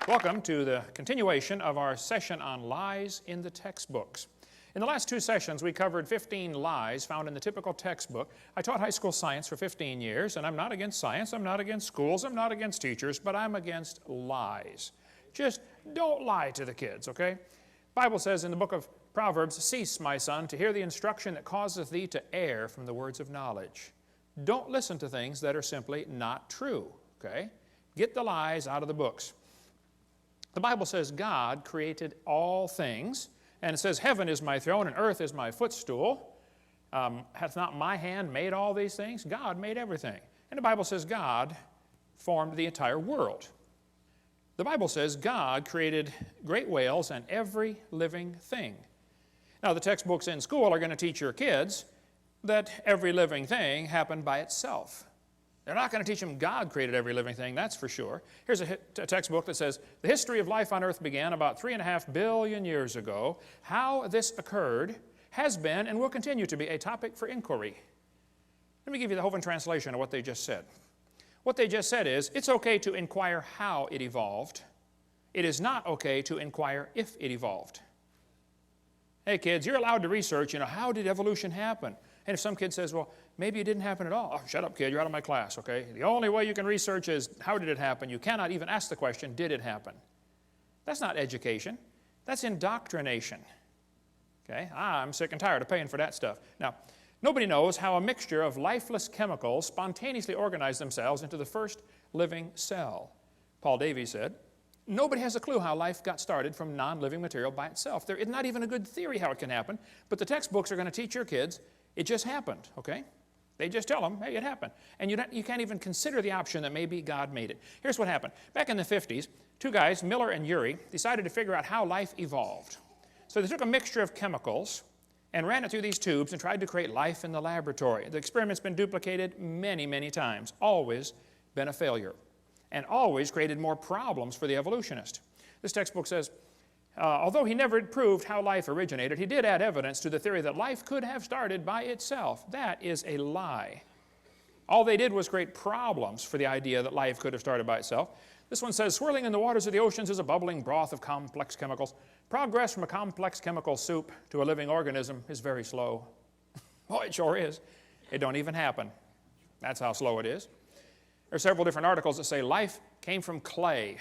[SPEAKER 2] Welcome to the continuation of our session on lies in the textbooks. In the last 2 sessions, we covered 15 lies found in the typical textbook. I taught high school science for 15 years, and I'm not against science, I'm not against schools, I'm not against teachers, but I'm against lies. Just don't lie to the kids, okay? The Bible says in the book of Proverbs, cease, my son, to hear the instruction that causeth thee to err from the words of knowledge. Don't listen to things that are simply not true, okay? Get the lies out of the books. The Bible says God created all things, and it says, heaven is my throne and earth is my footstool. Hath not my hand made all these things? God made everything. And the Bible says God formed the entire world. The Bible says God created great whales and every living thing. Now, the textbooks in school are going to teach your kids that every living thing happened by itself. They're not going to teach them God created every living thing, that's for sure. Here's a textbook that says, the history of life on earth began about 3.5 billion years ago. How this occurred has been and will continue to be a topic for inquiry. Let me give you the Hovind translation of what they just said. What they just said is, it's okay to inquire how it evolved. It is not okay to inquire if it evolved. Hey kids, you're allowed to research, how did evolution happen? And if some kid says, well, maybe it didn't happen at all. Oh, shut up, kid, you're out of my class, okay? The only way you can research is, how did it happen? You cannot even ask the question, did it happen? That's not education. That's indoctrination, okay? I'm sick and tired of paying for that stuff. Now, nobody knows how a mixture of lifeless chemicals spontaneously organize themselves into the first living cell. Paul Davies said, nobody has a clue how life got started from non-living material by itself. There is not even a good theory how it can happen, but the textbooks are going to teach your kids it just happened, okay? They just tell them, hey, it happened. And you can't even consider the option that maybe God made it. Here's what happened. Back in the 50s, 2 guys, Miller and Urey, decided to figure out how life evolved. So they took a mixture of chemicals and ran it through these tubes and tried to create life in the laboratory. The experiment's been duplicated many, many times, always been a failure, and always created more problems for the evolutionist. This textbook says, although he never proved how life originated, he did add evidence to the theory that life could have started by itself. That is a lie. All they did was create problems for the idea that life could have started by itself. This one says, swirling in the waters of the oceans is a bubbling broth of complex chemicals. Progress from a complex chemical soup to a living organism is very slow. Boy, it sure is. It don't even happen. That's how slow it is. There are several different articles that say life came from clay.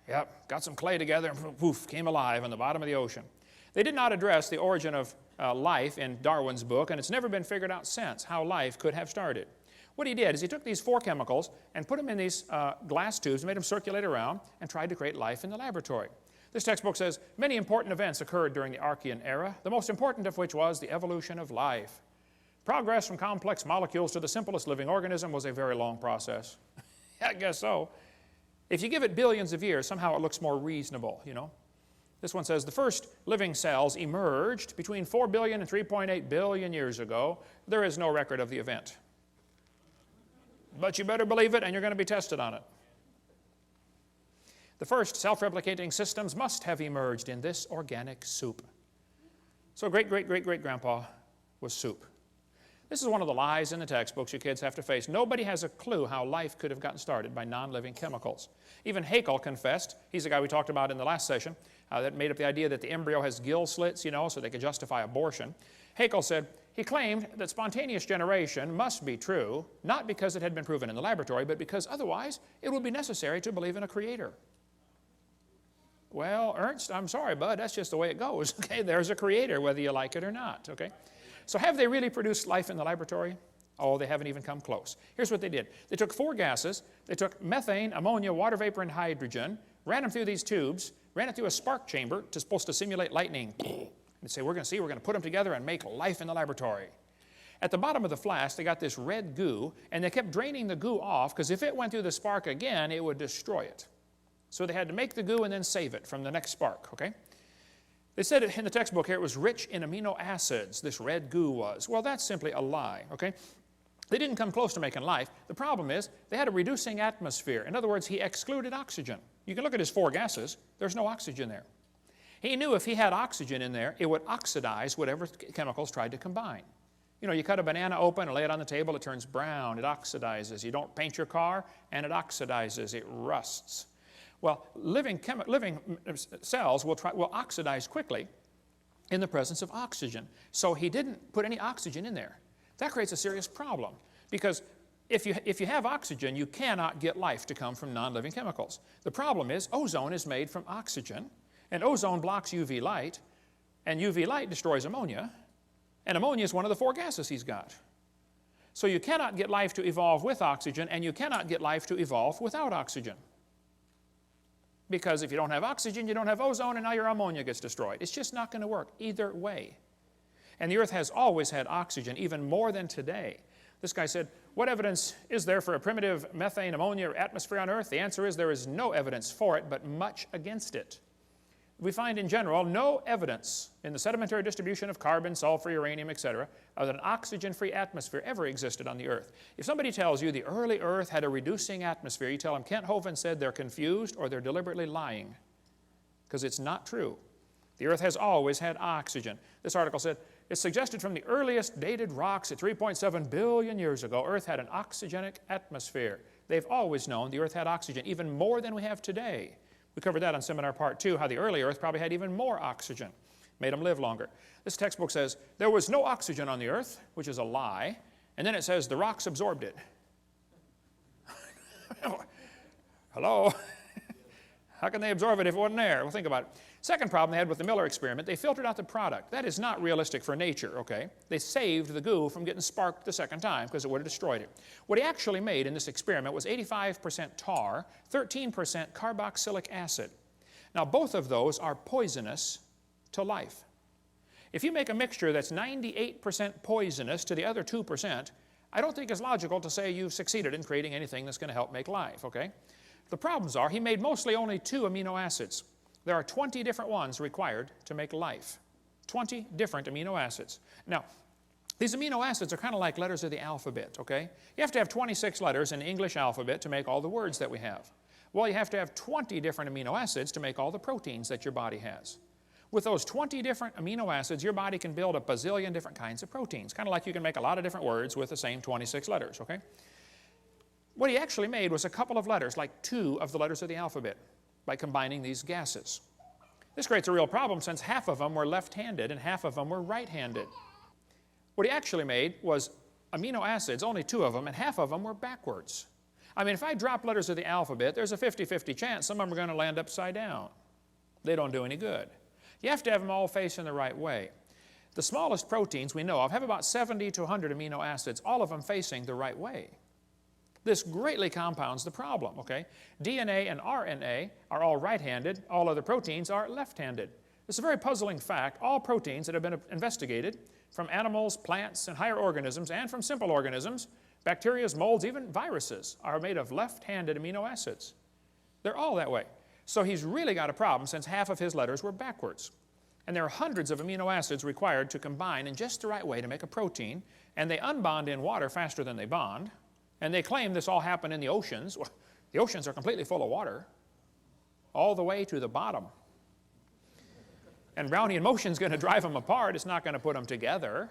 [SPEAKER 2] Yep, got some clay together and poof, came alive on the bottom of the ocean. They did not address the origin of life in Darwin's book, and it's never been figured out since how life could have started. What he did is he took these 4 chemicals and put them in these glass tubes, made them circulate around, and tried to create life in the laboratory. This textbook says, many important events occurred during the Archean era, the most important of which was the evolution of life. Progress from complex molecules to the simplest living organism was a very long process. I guess so. If you give it billions of years, somehow it looks more reasonable, you know. This one says, the first living cells emerged between 4 billion and 3.8 billion years ago. There is no record of the event. But you better believe it, and you're going to be tested on it. The first self-replicating systems must have emerged in this organic soup. So great-great-great-great-grandpa was soup. This is one of the lies in the textbooks you kids have to face. Nobody has a clue how life could have gotten started by non-living chemicals. Even Haeckel confessed, he's the guy we talked about in the last session, that made up the idea that the embryo has gill slits, you know, so they could justify abortion. Haeckel said, he claimed that spontaneous generation must be true, not because it had been proven in the laboratory, but because otherwise it would be necessary to believe in a creator. Well, Ernst, I'm sorry, bud, that's just the way it goes. Okay, there's a creator, whether you like it or not, okay? So have they really produced life in the laboratory? Oh, they haven't even come close. Here's what they did. They took 4 gases. They took methane, ammonia, water vapor, and hydrogen, ran them through these tubes, ran it through a spark chamber supposed to simulate lightning. And say, we're going to put them together and make life in the laboratory. At the bottom of the flask, they got this red goo, and they kept draining the goo off, because if it went through the spark again, it would destroy it. So they had to make the goo and then save it from the next spark, okay? They said in the textbook here it was rich in amino acids, this red goo was. Well, that's simply a lie, okay? They didn't come close to making life. The problem is they had a reducing atmosphere. In other words, he excluded oxygen. You can look at his 4 gases. There's no oxygen there. He knew if he had oxygen in there, it would oxidize whatever chemicals tried to combine. You know, you cut a banana open and lay it on the table, it turns brown, it oxidizes. You don't paint your car, and it oxidizes, it rusts. Well, living cells will oxidize quickly in the presence of oxygen. So he didn't put any oxygen in there. That creates a serious problem, because if you have oxygen, you cannot get life to come from non-living chemicals. The problem is ozone is made from oxygen, and ozone blocks UV light, and UV light destroys ammonia, and ammonia is one of the 4 gases he's got. So you cannot get life to evolve with oxygen, and you cannot get life to evolve without oxygen. Because if you don't have oxygen, you don't have ozone, and now your ammonia gets destroyed. It's just not going to work either way. And the earth has always had oxygen, even more than today. This guy said, what evidence is there for a primitive methane ammonia atmosphere on earth? The answer is there is no evidence for it, but much against it. We find in general no evidence in the sedimentary distribution of carbon, sulfur, uranium, etc., that an oxygen-free atmosphere ever existed on the earth. If somebody tells you the early earth had a reducing atmosphere, you tell them Kent Hovind said they're confused or they're deliberately lying, because it's not true. The earth has always had oxygen. This article said, it's suggested from the earliest dated rocks at 3.7 billion years ago, earth had an oxygenic atmosphere. They've always known the earth had oxygen, even more than we have today. We covered that on seminar part 2, how the early earth probably had even more oxygen, made them live longer. This textbook says there was no oxygen on the earth, which is a lie, and then it says the rocks absorbed it. Hello? How can they absorb it if it wasn't there? Well, think about it. Second problem they had with the Miller experiment, they filtered out the product. That is not realistic for nature, okay? They saved the goo from getting sparked the second time because it would have destroyed it. What he actually made in this experiment was 85% tar, 13% carboxylic acid. Now, both of those are poisonous to life. If you make a mixture that's 98% poisonous to the other 2%, I don't think it's logical to say you've succeeded in creating anything that's going to help make life, okay? The problems are he made mostly only 2 amino acids. There are 20 different ones required to make life. 20 different amino acids. Now, these amino acids are kind of like letters of the alphabet, okay? You have to have 26 letters in the English alphabet to make all the words that we have. Well, you have to have 20 different amino acids to make all the proteins that your body has. With those 20 different amino acids, your body can build a bazillion different kinds of proteins, kind of like you can make a lot of different words with the same 26 letters, okay? What he actually made was a couple of letters, like 2 of the letters of the alphabet, by combining these gases. This creates a real problem since half of them were left-handed and half of them were right-handed. What he actually made was amino acids, only 2 of them, and half of them were backwards. I mean, if I drop letters of the alphabet, there's a 50-50 chance some of them are going to land upside down. They don't do any good. You have to have them all facing the right way. The smallest proteins we know of have about 70 to 100 amino acids, all of them facing the right way. This greatly compounds the problem, okay? DNA and RNA are all right-handed. All other proteins are left-handed. It's a very puzzling fact. All proteins that have been investigated from animals, plants, and higher organisms, and from simple organisms, bacteria, molds, even viruses, are made of left-handed amino acids. They're all that way. So he's really got a problem since half of his letters were backwards. And there are hundreds of amino acids required to combine in just the right way to make a protein, and they unbond in water faster than they bond. And they claim this all happened in the oceans. Well, the oceans are completely full of water, all the way to the bottom. And Brownian motion is going to drive them apart. It's not going to put them together.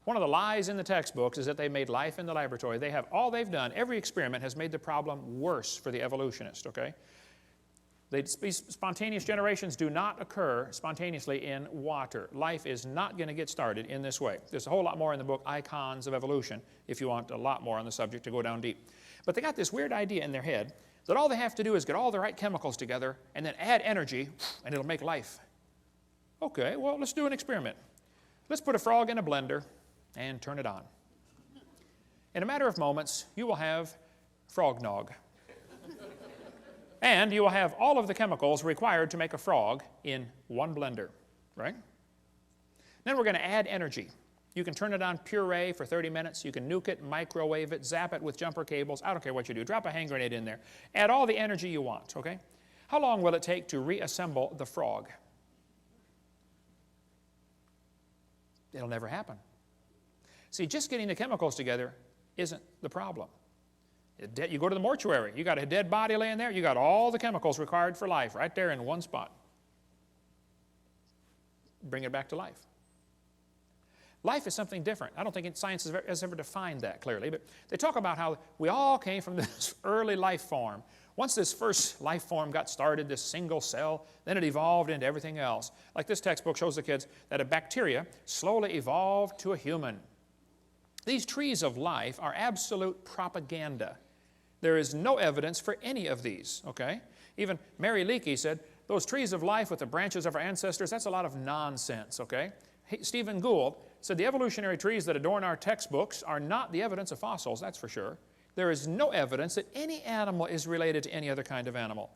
[SPEAKER 2] One of the lies in the textbooks is that they made life in the laboratory. They have all they've done. Every experiment has made the problem worse for the evolutionist, okay? These spontaneous generations do not occur spontaneously in water. Life is not going to get started in this way. There's a whole lot more in the book, Icons of Evolution, if you want a lot more on the subject to go down deep. But they got this weird idea in their head that all they have to do is get all the right chemicals together and then add energy, and it'll make life. Okay, well, let's do an experiment. Let's put a frog in a blender and turn it on. In a matter of moments, you will have frog nog. And you will have all of the chemicals required to make a frog in one blender, right? Then we're going to add energy. You can turn it on puree for 30 minutes. You can nuke it, microwave it, zap it with jumper cables. I don't care what you do. Drop a hand grenade in there. Add all the energy you want, okay? How long will it take to reassemble the frog? It'll never happen. See, just getting the chemicals together isn't the problem. You go to the mortuary, you got a dead body laying there, you got all the chemicals required for life right there in one spot. Bring it back to life. Life is something different. I don't think science has ever defined that clearly, but they talk about how we all came from this early life form. Once this first life form got started, this single cell, then it evolved into everything else. Like this textbook shows the kids that a bacteria slowly evolved to a human. These trees of life are absolute propaganda. There is no evidence for any of these, okay? Even Mary Leakey said, those trees of life with the branches of our ancestors, that's a lot of nonsense, okay? Stephen Gould said the evolutionary trees that adorn our textbooks are not the evidence of fossils, that's for sure. There is no evidence that any animal is related to any other kind of animal.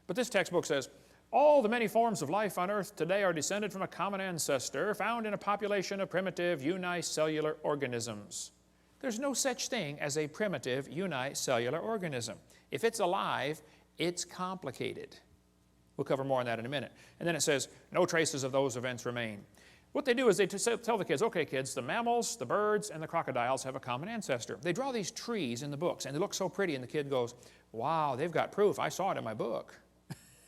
[SPEAKER 2] But this textbook says, all the many forms of life on Earth today are descended from a common ancestor found in a population of primitive unicellular organisms. There's no such thing as a primitive unicellular organism. If it's alive, it's complicated. We'll cover more on that in a minute. And then it says, no traces of those events remain. What they do is they tell the kids, okay kids, the mammals, the birds, and the crocodiles have a common ancestor. They draw these trees in the books, and they look so pretty, and the kid goes, wow, they've got proof. I saw it in my book.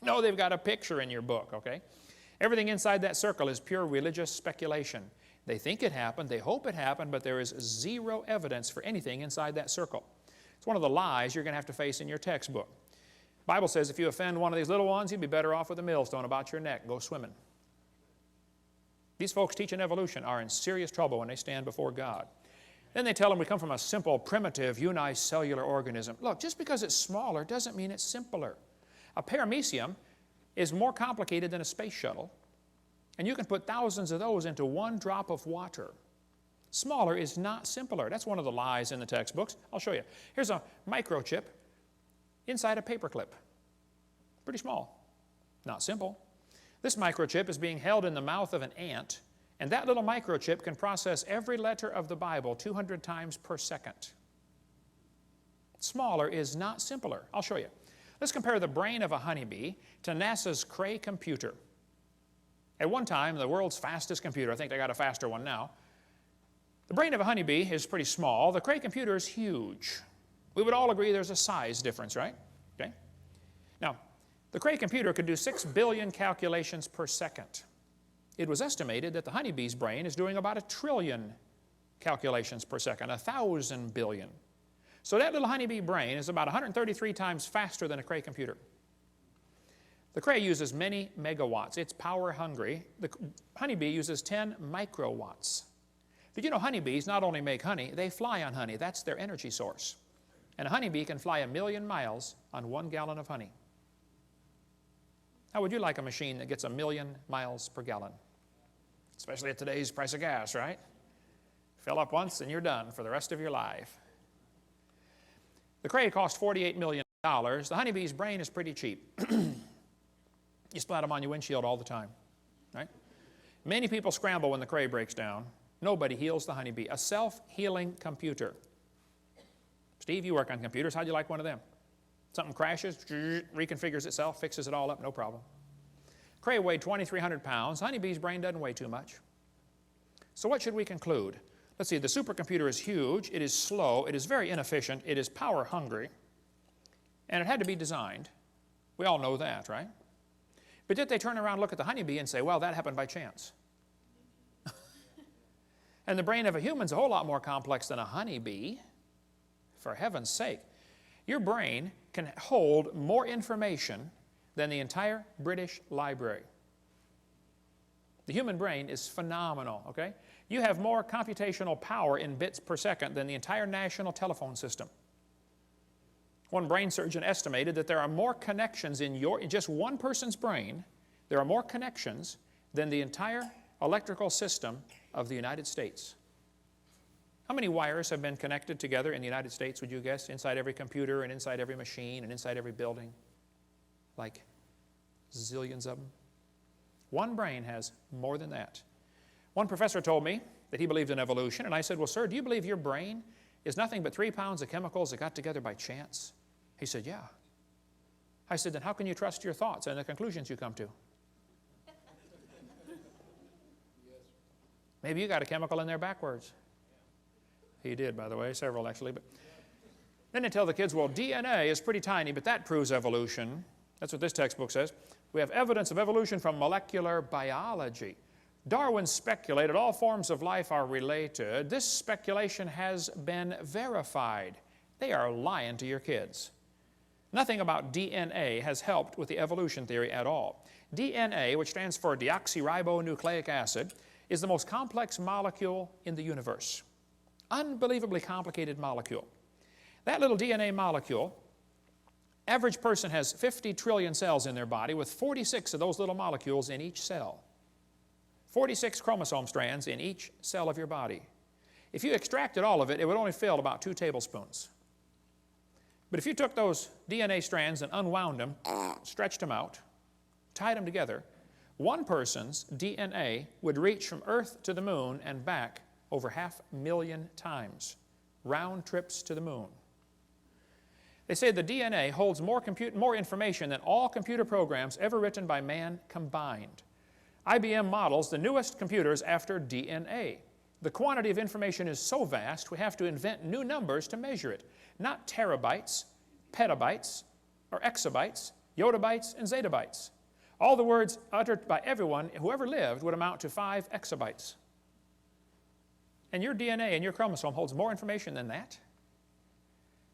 [SPEAKER 2] No, they've got a picture in your book, okay? Everything inside that circle is pure religious speculation. They think it happened, they hope it happened, but there is zero evidence for anything inside that circle. It's one of the lies you're going to have to face in your textbook. The Bible says if you offend one of these little ones, you'd be better off with a millstone about your neck. Go swimming. These folks teaching evolution are in serious trouble when they stand before God. Then they tell them we come from a simple, primitive, unicellular organism. Look, just because it's smaller doesn't mean it's simpler. A paramecium is more complicated than a space shuttle. And you can put thousands of those into one drop of water. Smaller is not simpler. That's one of the lies in the textbooks. I'll show you. Here's a microchip inside a paperclip. Pretty small. Not simple. This microchip is being held in the mouth of an ant, and that little microchip can process every letter of the Bible 200 times per second. Smaller is not simpler. I'll show you. Let's compare the brain of a honeybee to NASA's Cray computer. At one time, the world's fastest computer, I think they got a faster one now. The brain of a honeybee is pretty small. The Cray computer is huge. We would all agree there's a size difference, right? Okay. Now, the Cray computer could do 6 billion calculations per second. It was estimated that the honeybee's brain is doing about 1 trillion calculations per second, 1,000 billion. So that little honeybee brain is about 133 times faster than a Cray computer. The cray uses many megawatts. It's power hungry. The honeybee uses 10 microwatts. Did you know honeybees not only make honey, they fly on honey. That's their energy source. And a honeybee can fly 1,000,000 miles on 1 gallon of honey. How would you like a machine that gets 1,000,000 miles per gallon? Especially at today's price of gas, right? Fill up once and you're done for the rest of your life. The cray costs $48 million. The honeybee's brain is pretty cheap. You splat them on your windshield all the time, right? Many people scramble when the cray breaks down. Nobody heals the honeybee. A self-healing computer. Steve, you work on computers. How'd you like one of them? Something crashes, reconfigures itself, fixes it all up, no problem. Cray weighed 2,300 pounds. Honeybee's brain doesn't weigh too much. So what should we conclude? Let's see, the supercomputer is huge, it is slow, it is very inefficient, it is power hungry, and it had to be designed. We all know that, right? But did they turn around and look at the honeybee and say, well, that happened by chance? And the brain of a human's a whole lot more complex than a honeybee. For heaven's sake. Your brain can hold more information than the entire British Library. The human brain is phenomenal, okay? You have more computational power in bits per second than the entire national telephone system. One brain surgeon estimated that there are more connections in just one person's brain, there are more connections than the entire electrical system of the United States. How many wires have been connected together in the United States, would you guess, inside every computer and inside every machine and inside every building? Like zillions of them. One brain has more than that. One professor told me that he believed in evolution, and I said, well, sir, do you believe your brain is nothing but 3 pounds of chemicals that got together by chance? He said, yeah. I said, then how can you trust your thoughts and the conclusions you come to? Maybe you got a chemical in there backwards. He did, by the way, several actually. But then they tell the kids, well, DNA is pretty tiny, but that proves evolution. That's what this textbook says. We have evidence of evolution from molecular biology. Darwin speculated all forms of life are related. This speculation has been verified. They are lying to your kids. Nothing about DNA has helped with the evolution theory at all. DNA, which stands for deoxyribonucleic acid, is the most complex molecule in the universe. Unbelievably complicated molecule. That little DNA molecule, average person has 50 trillion cells in their body with 46 of those little molecules in each cell. 46 chromosome strands in each cell of your body. If you extracted all of it, it would only fill about 2 tablespoons. But if you took those DNA strands and unwound them, stretched them out, tied them together, one person's DNA would reach from Earth to the moon and back over 500,000 times, round trips to the moon. They say the DNA holds more information than all computer programs ever written by man combined. IBM models the newest computers after DNA. The quantity of information is so vast, we have to invent new numbers to measure it. Not terabytes, petabytes, or exabytes, yottabytes, and zettabytes. All the words uttered by everyone who ever lived would amount to 5 exabytes. And your DNA and your chromosome holds more information than that.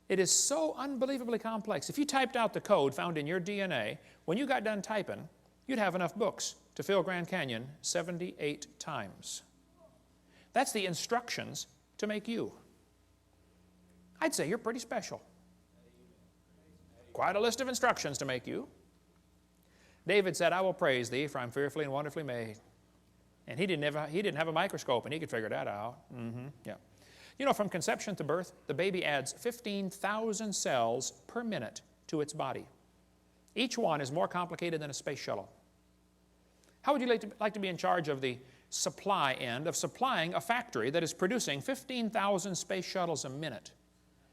[SPEAKER 2] It is so unbelievably complex. If you typed out the code found in your DNA, when you got done typing, you'd have enough books to fill Grand Canyon 78 times. That's the instructions to make you. I'd say you're pretty special. Quite a list of instructions to make you. David said, I will praise thee, for I'm fearfully and wonderfully made. And he didn't have a microscope, and he could figure that out. Yeah. You know, from conception to birth, the baby adds 15,000 cells per minute to its body. Each one is more complicated than a space shuttle. How would you like to be in charge of the supply end of supplying a factory that is producing 15,000 space shuttles a minute?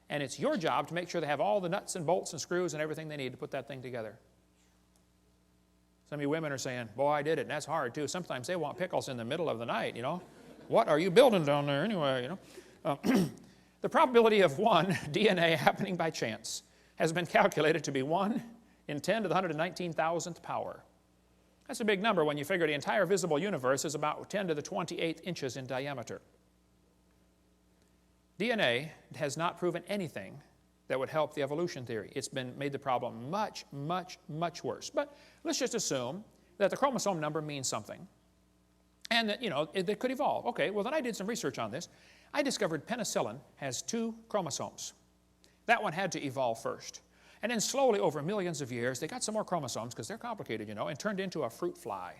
[SPEAKER 2] And it's your job to make sure they have all the nuts and bolts and screws and everything they need to put that thing together. Some of you women are saying, boy, I did it, and that's hard too. Sometimes they want pickles in the middle of the night, you know. What are you building down there anyway, you know? The probability of one DNA happening by chance has been calculated to be 1 in 10 to the 119,000th power. That's a big number when you figure the entire visible universe is about 10 to the 28th inches in diameter. DNA has not proven anything that would help the evolution theory. It's been made the problem much, much, much worse. But let's just assume that the chromosome number means something and that, it could evolve. Okay, well, then I did some research on this. I discovered penicillin has 2 chromosomes. That one had to evolve first. And then slowly, over millions of years, they got some more chromosomes because they're complicated, and turned into a fruit fly.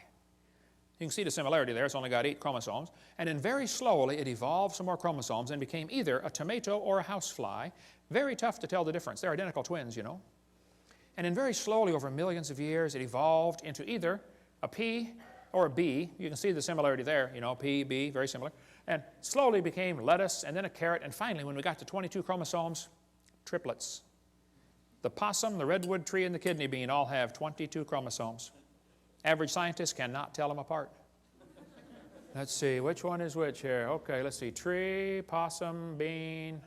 [SPEAKER 2] You can see the similarity there. It's only got 8 chromosomes. And then very slowly, it evolved some more chromosomes and became either a tomato or a housefly. Very tough to tell the difference. They're identical twins, And then very slowly, over millions of years, it evolved into either a pea or a bee. You can see the similarity there, P, B, very similar. And slowly became lettuce and then a carrot. And finally, when we got to 22 chromosomes, triplets. The possum, the redwood tree, and the kidney bean all have 22 chromosomes. Average scientists cannot tell them apart. Let's see, which one is which here? Okay, let's see, tree, possum, bean,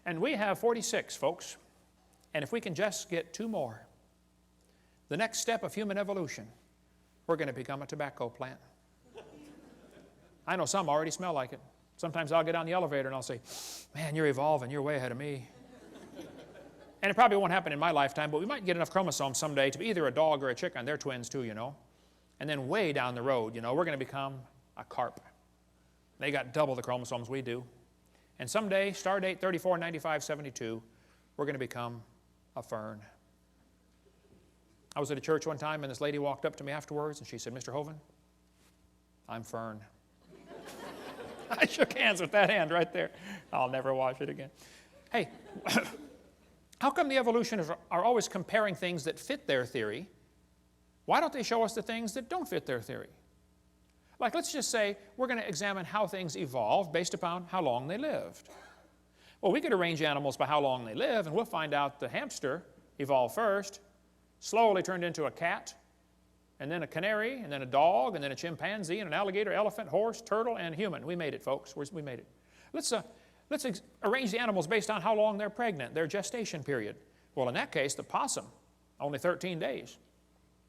[SPEAKER 2] and we have 46, folks. And if we can just get 2 more, the next step of human evolution, we're going to become a tobacco plant. I know some already smell like it. Sometimes I'll get on the elevator and I'll say, man, you're evolving, you're way ahead of me. And it probably won't happen in my lifetime, but we might get enough chromosomes someday to be either a dog or a chicken. They're twins too, And then way down the road, we're going to become a carp. They got double the chromosomes we do. And someday, stardate 349572, we're going to become a fern. I was at a church one time, and this lady walked up to me afterwards, and she said, Mr. Hovind, I'm fern. I shook hands with that hand right there. I'll never wash it again. Hey, how come the evolutionists are always comparing things that fit their theory? Why don't they show us the things that don't fit their theory? Like, let's just say we're going to examine how things evolved based upon how long they lived. Well, we could arrange animals by how long they live, and we'll find out the hamster evolved first, slowly turned into a cat, and then a canary, and then a dog, and then a chimpanzee, and an alligator, elephant, horse, turtle, and human. We made it, folks. We made it. Let's arrange the animals based on how long they're pregnant, their gestation period. Well, in that case, the possum, only 13 days.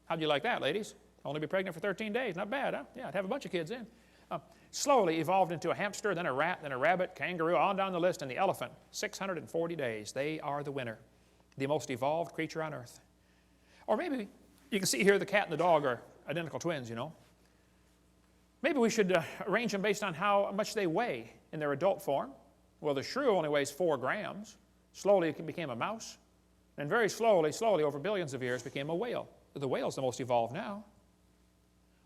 [SPEAKER 2] How'd you like that, ladies? Only be pregnant for 13 days. Not bad, huh? Yeah, I'd have a bunch of kids in. Slowly evolved into a hamster, then a rat, then a rabbit, kangaroo, on down the list, and the elephant. 640 days. They are the winner, the most evolved creature on earth. Or maybe you can see here the cat and the dog are identical twins, Maybe we should arrange them based on how much they weigh in their adult form. Well, the shrew only weighs 4 grams. Slowly it became a mouse. And very slowly, over billions of years, became a whale. The whale's the most evolved now.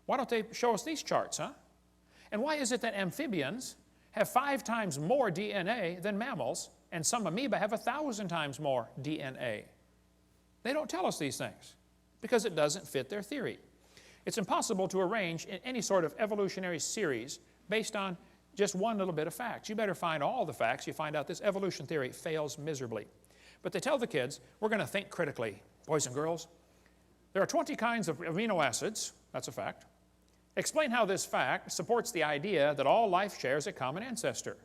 [SPEAKER 2] Why don't they show us these charts, huh? And why is it that amphibians have 5 times more DNA than mammals, and some amoeba have 1,000 times more DNA? They don't tell us these things because it doesn't fit their theory. It's impossible to arrange in any sort of evolutionary series based on just one little bit of facts. You better find all the facts. You find out this evolution theory fails miserably. But they tell the kids, we're going to think critically. Boys and girls, there are 20 kinds of amino acids. That's a fact. Explain how this fact supports the idea that all life shares a common ancestor.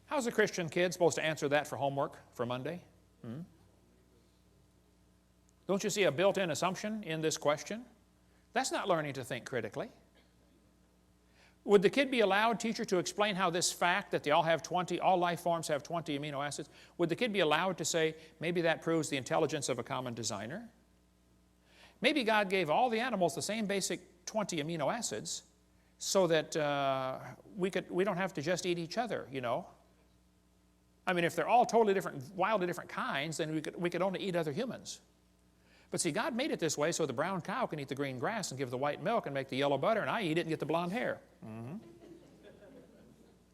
[SPEAKER 2] How's a Christian kid supposed to answer that for homework for Monday? Don't you see a built-in assumption in this question? That's not learning to think critically. Would the kid be allowed, teacher, to explain how this fact that all life forms have 20 amino acids, would the kid be allowed to say, maybe that proves the intelligence of a common designer? Maybe God gave all the animals the same basic 20 amino acids so that we don't have to just eat each other, I mean, if they're all totally different, wildly different kinds, then we could only eat other humans. But see, God made it this way so the brown cow can eat the green grass and give the white milk and make the yellow butter, and I eat it and get the blonde hair.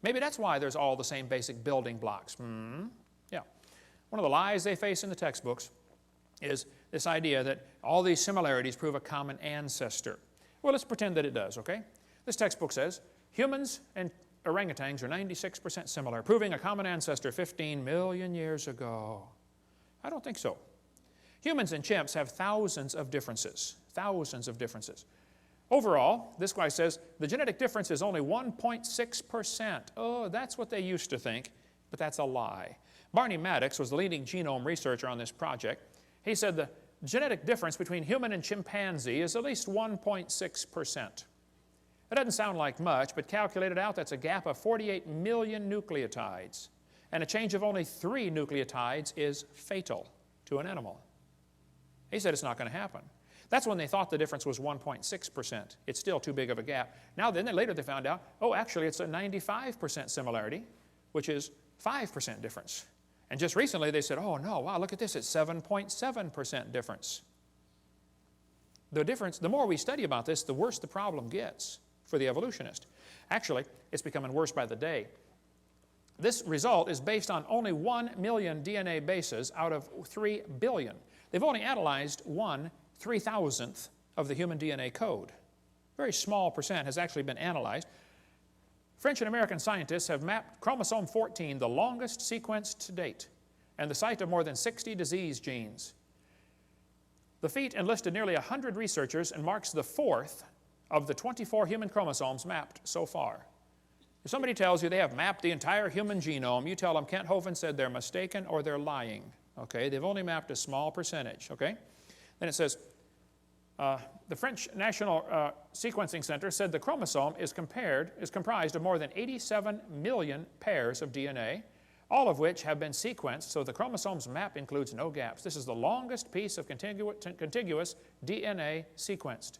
[SPEAKER 2] Maybe that's why there's all the same basic building blocks. Yeah. One of the lies they face in the textbooks is this idea that all these similarities prove a common ancestor. Well, let's pretend that it does, okay? This textbook says humans and orangutans are 96% similar, proving a common ancestor 15 million years ago. I don't think so. Humans and chimps have thousands of differences. Overall, this guy says the genetic difference is only 1.6%. Oh, that's what they used to think, but that's a lie. Barney Maddox was the leading genome researcher on this project. He said the genetic difference between human and chimpanzee is at least 1.6%. It doesn't sound like much, but calculated out, that's a gap of 48 million nucleotides. And a change of only 3 nucleotides is fatal to an animal. He said it's not going to happen. That's when they thought the difference was 1.6%. It's still too big of a gap. Now then, later they found out, oh, actually it's a 95% similarity, which is 5% difference. And just recently they said, oh no, wow, look at this, it's 7.7% difference. The difference, the more we study about this, the worse the problem gets for the evolutionist. Actually, it's becoming worse by the day. This result is based on only 1 million DNA bases out of 3 billion. They've only analyzed 1/3000th of the human DNA code. A very small percent has actually been analyzed. French and American scientists have mapped chromosome 14, the longest sequence to date, and the site of more than 60 disease genes. The feat enlisted nearly 100 researchers and marks the 4th of the 24 human chromosomes mapped so far. If somebody tells you they have mapped the entire human genome, you tell them Kent Hovind said they're mistaken or they're lying. Okay, they've only mapped a small percentage. Okay, then it says the French National Sequencing Center said the chromosome is comprised of more than 87 million pairs of DNA, all of which have been sequenced, so the chromosome's map includes no gaps. This is the longest piece of contiguous DNA sequenced.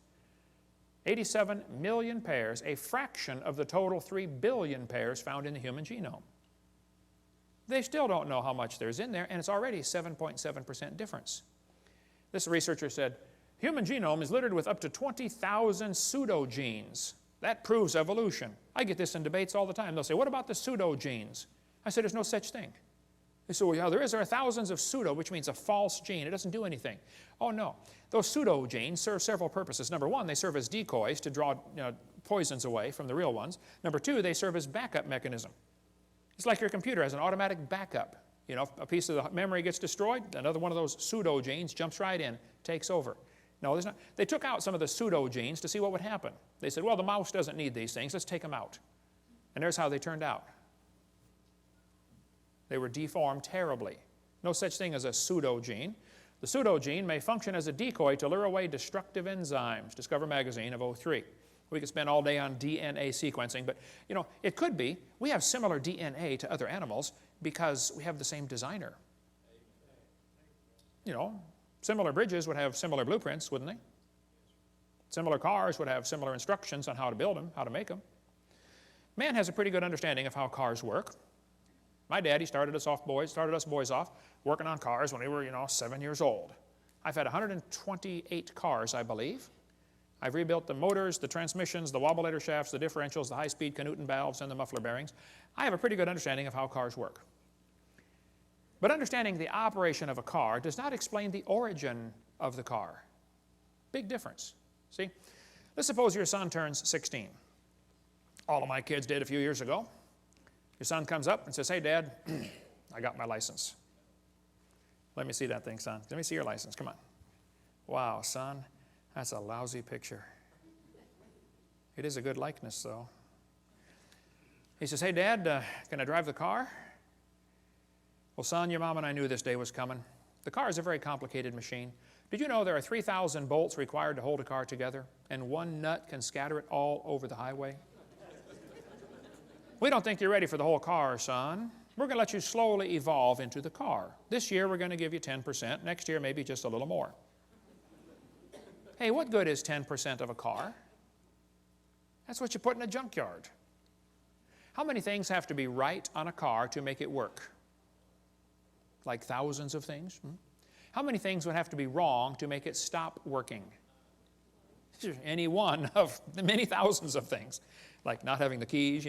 [SPEAKER 2] 87 million pairs, a fraction of the total 3 billion pairs found in the human genome. They still don't know how much there's in there, and it's already 7.7% difference. This researcher said, human genome is littered with up to 20,000 pseudogenes. That proves evolution. I get this in debates all the time. They'll say, what about the pseudogenes? I said, there's no such thing. They say, well, yeah, there are thousands of pseudo, which means a false gene. It doesn't do anything. Oh, no. Those pseudogenes serve several purposes. Number one, they serve as decoys to draw poisons away from the real ones. Number two, they serve as backup mechanism. It's like your computer has an automatic backup. You know, if a piece of the memory gets destroyed, another one of those pseudogenes jumps right in, takes over. No, there's not. They took out some of the pseudogenes to see what would happen. They said, well, the mouse doesn't need these things. Let's take them out. And there's how they turned out. They were deformed terribly. No such thing as a pseudogene. The pseudogene may function as a decoy to lure away destructive enzymes. Discover Magazine of '03. We could spend all day on DNA sequencing, but you know, it could be. We have similar DNA to other animals because we have the same designer. You know, similar bridges would have similar blueprints, wouldn't they? Similar cars would have similar instructions on how to build them, how to make them. Man has a pretty good understanding of how cars work. My daddy started us boys off working on cars when we were, 7 years old. I've had 128 cars, I believe. I've rebuilt the motors, the transmissions, the wobulator shafts, the differentials, the high-speed Canooton valves, and the muffler bearings. I have a pretty good understanding of how cars work. But understanding the operation of a car does not explain the origin of the car. Big difference. See? Let's suppose your son turns 16. All of my kids did a few years ago. Your son comes up and says, hey, Dad, I got my license. Let me see that thing, son. Let me see your license. Come on. Wow, son, that's a lousy picture. It is a good likeness, though. He says, hey, Dad, can I drive the car? Well, son, your mom and I knew this day was coming. The car is a very complicated machine. Did you know there are 3,000 bolts required to hold a car together, and one nut can scatter it all over the highway? We don't think you're ready for the whole car, son. We're going to let you slowly evolve into the car. This year, we're going to give you 10%. Next year, maybe just a little more. Hey, what good is 10% of a car? That's what you put in a junkyard. How many things have to be right on a car to make it work? Like thousands of things? How many things would have to be wrong to make it stop working? Any one of the many thousands of things. Like not having the keys,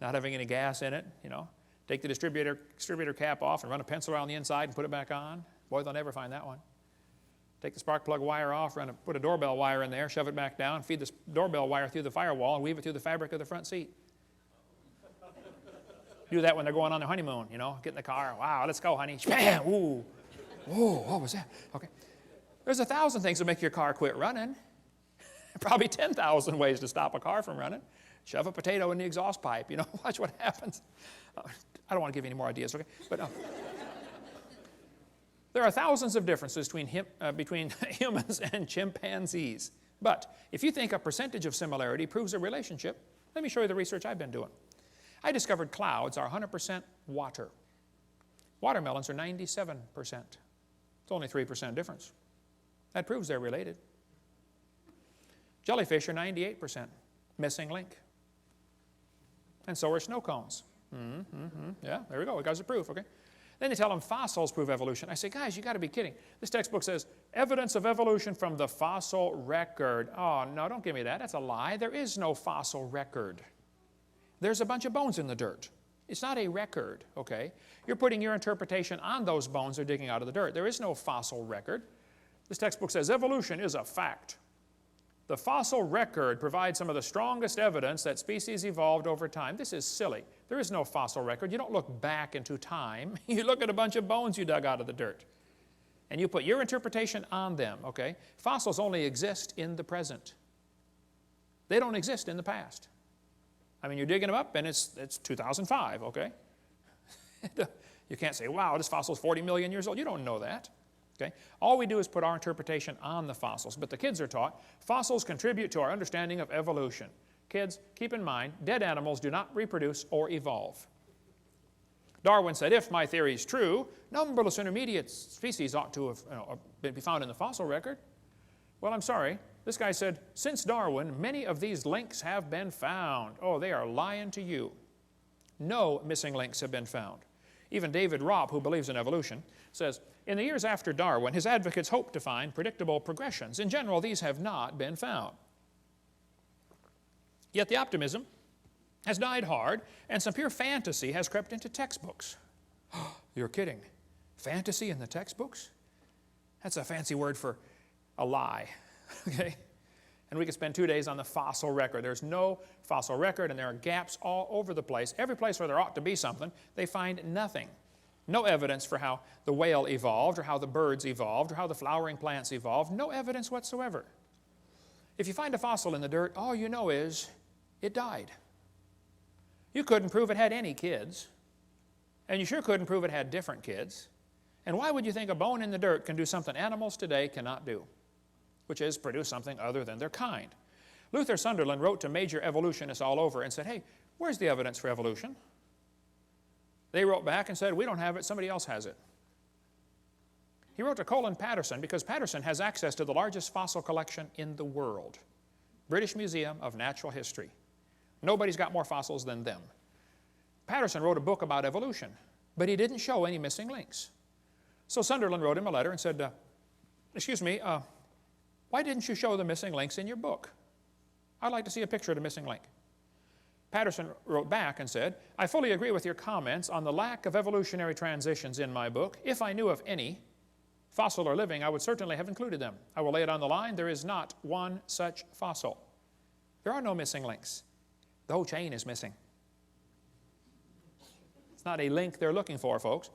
[SPEAKER 2] not having any gas in it, Take the distributor cap off and run a pencil around the inside and put it back on. Boy, they'll never find that one. Take the spark plug wire off, put a doorbell wire in there, shove it back down, feed the doorbell wire through the firewall, and weave it through the fabric of the front seat. Do that when they're going on their honeymoon, get in the car. Wow, let's go, honey. Bam! Ooh. Whoa, what was that? Okay. There's 1,000 things that make your car quit running. Probably 10,000 ways to stop a car from running. Shove a potato in the exhaust pipe, watch what happens. I don't want to give you any more ideas, okay? But there are thousands of differences between humans and chimpanzees. But if you think a percentage of similarity proves a relationship, let me show you the research I've been doing. I discovered clouds are 100% water. Watermelons are 97%. It's only 3% difference. That proves they're related. Jellyfish are 98%. Missing link. And so are snow cones. Yeah, there we go. We got the proof, okay? Then they tell them fossils prove evolution. I say, guys, you got to be kidding. This textbook says evidence of evolution from the fossil record. Oh, no, don't give me that. That's a lie. There is no fossil record. There's a bunch of bones in the dirt. It's not a record, okay? You're putting your interpretation on those bones they're digging out of the dirt. There is no fossil record. This textbook says evolution is a fact. The fossil record provides some of the strongest evidence that species evolved over time. This is silly. There is no fossil record. You don't look back into time. You look at a bunch of bones you dug out of the dirt. And you put your interpretation on them, okay? Fossils only exist in the present. They don't exist in the past. I mean, you're digging them up and it's 2005, okay? You can't say, wow, this fossil is 40 million years old. You don't know that. Okay? All we do is put our interpretation on the fossils. But the kids are taught fossils contribute to our understanding of evolution. Kids, keep in mind, dead animals do not reproduce or evolve. Darwin said, if my theory is true, numberless intermediate species ought to have be found in the fossil record. Well, I'm sorry. This guy said, since Darwin, many of these links have been found. Oh, they are lying to you. No missing links have been found. Even David Ropp, who believes in evolution, says, in the years after Darwin, his advocates hoped to find predictable progressions. In general, these have not been found. Yet the optimism has died hard, and some pure fantasy has crept into textbooks. You're kidding. Fantasy in the textbooks? That's a fancy word for a lie. Okay? And we could spend 2 days on the fossil record. There's no fossil record, and there are gaps all over the place. Every place where there ought to be something, they find nothing. No evidence for how the whale evolved, or how the birds evolved, or how the flowering plants evolved. No evidence whatsoever. If you find a fossil in the dirt, all you know is it died. You couldn't prove it had any kids. And you sure couldn't prove it had different kids. And why would you think a bone in the dirt can do something animals today cannot do? Which is produce something other than their kind. Luther Sunderland wrote to major evolutionists all over and said, hey, where's the evidence for evolution? They wrote back and said, we don't have it, somebody else has it. He wrote to Colin Patterson because Patterson has access to the largest fossil collection in the world. British Museum of Natural History. Nobody's got more fossils than them. Patterson wrote a book about evolution, but he didn't show any missing links. So Sunderland wrote him a letter and said, excuse me, why didn't you show the missing links in your book? I'd like to see a picture of the missing link. Patterson wrote back and said, I fully agree with your comments on the lack of evolutionary transitions in my book. If I knew of any, fossil or living, I would certainly have included them. I will lay it on the line. There is not one such fossil. There are no missing links. The whole chain is missing. It's not a link they're looking for, folks.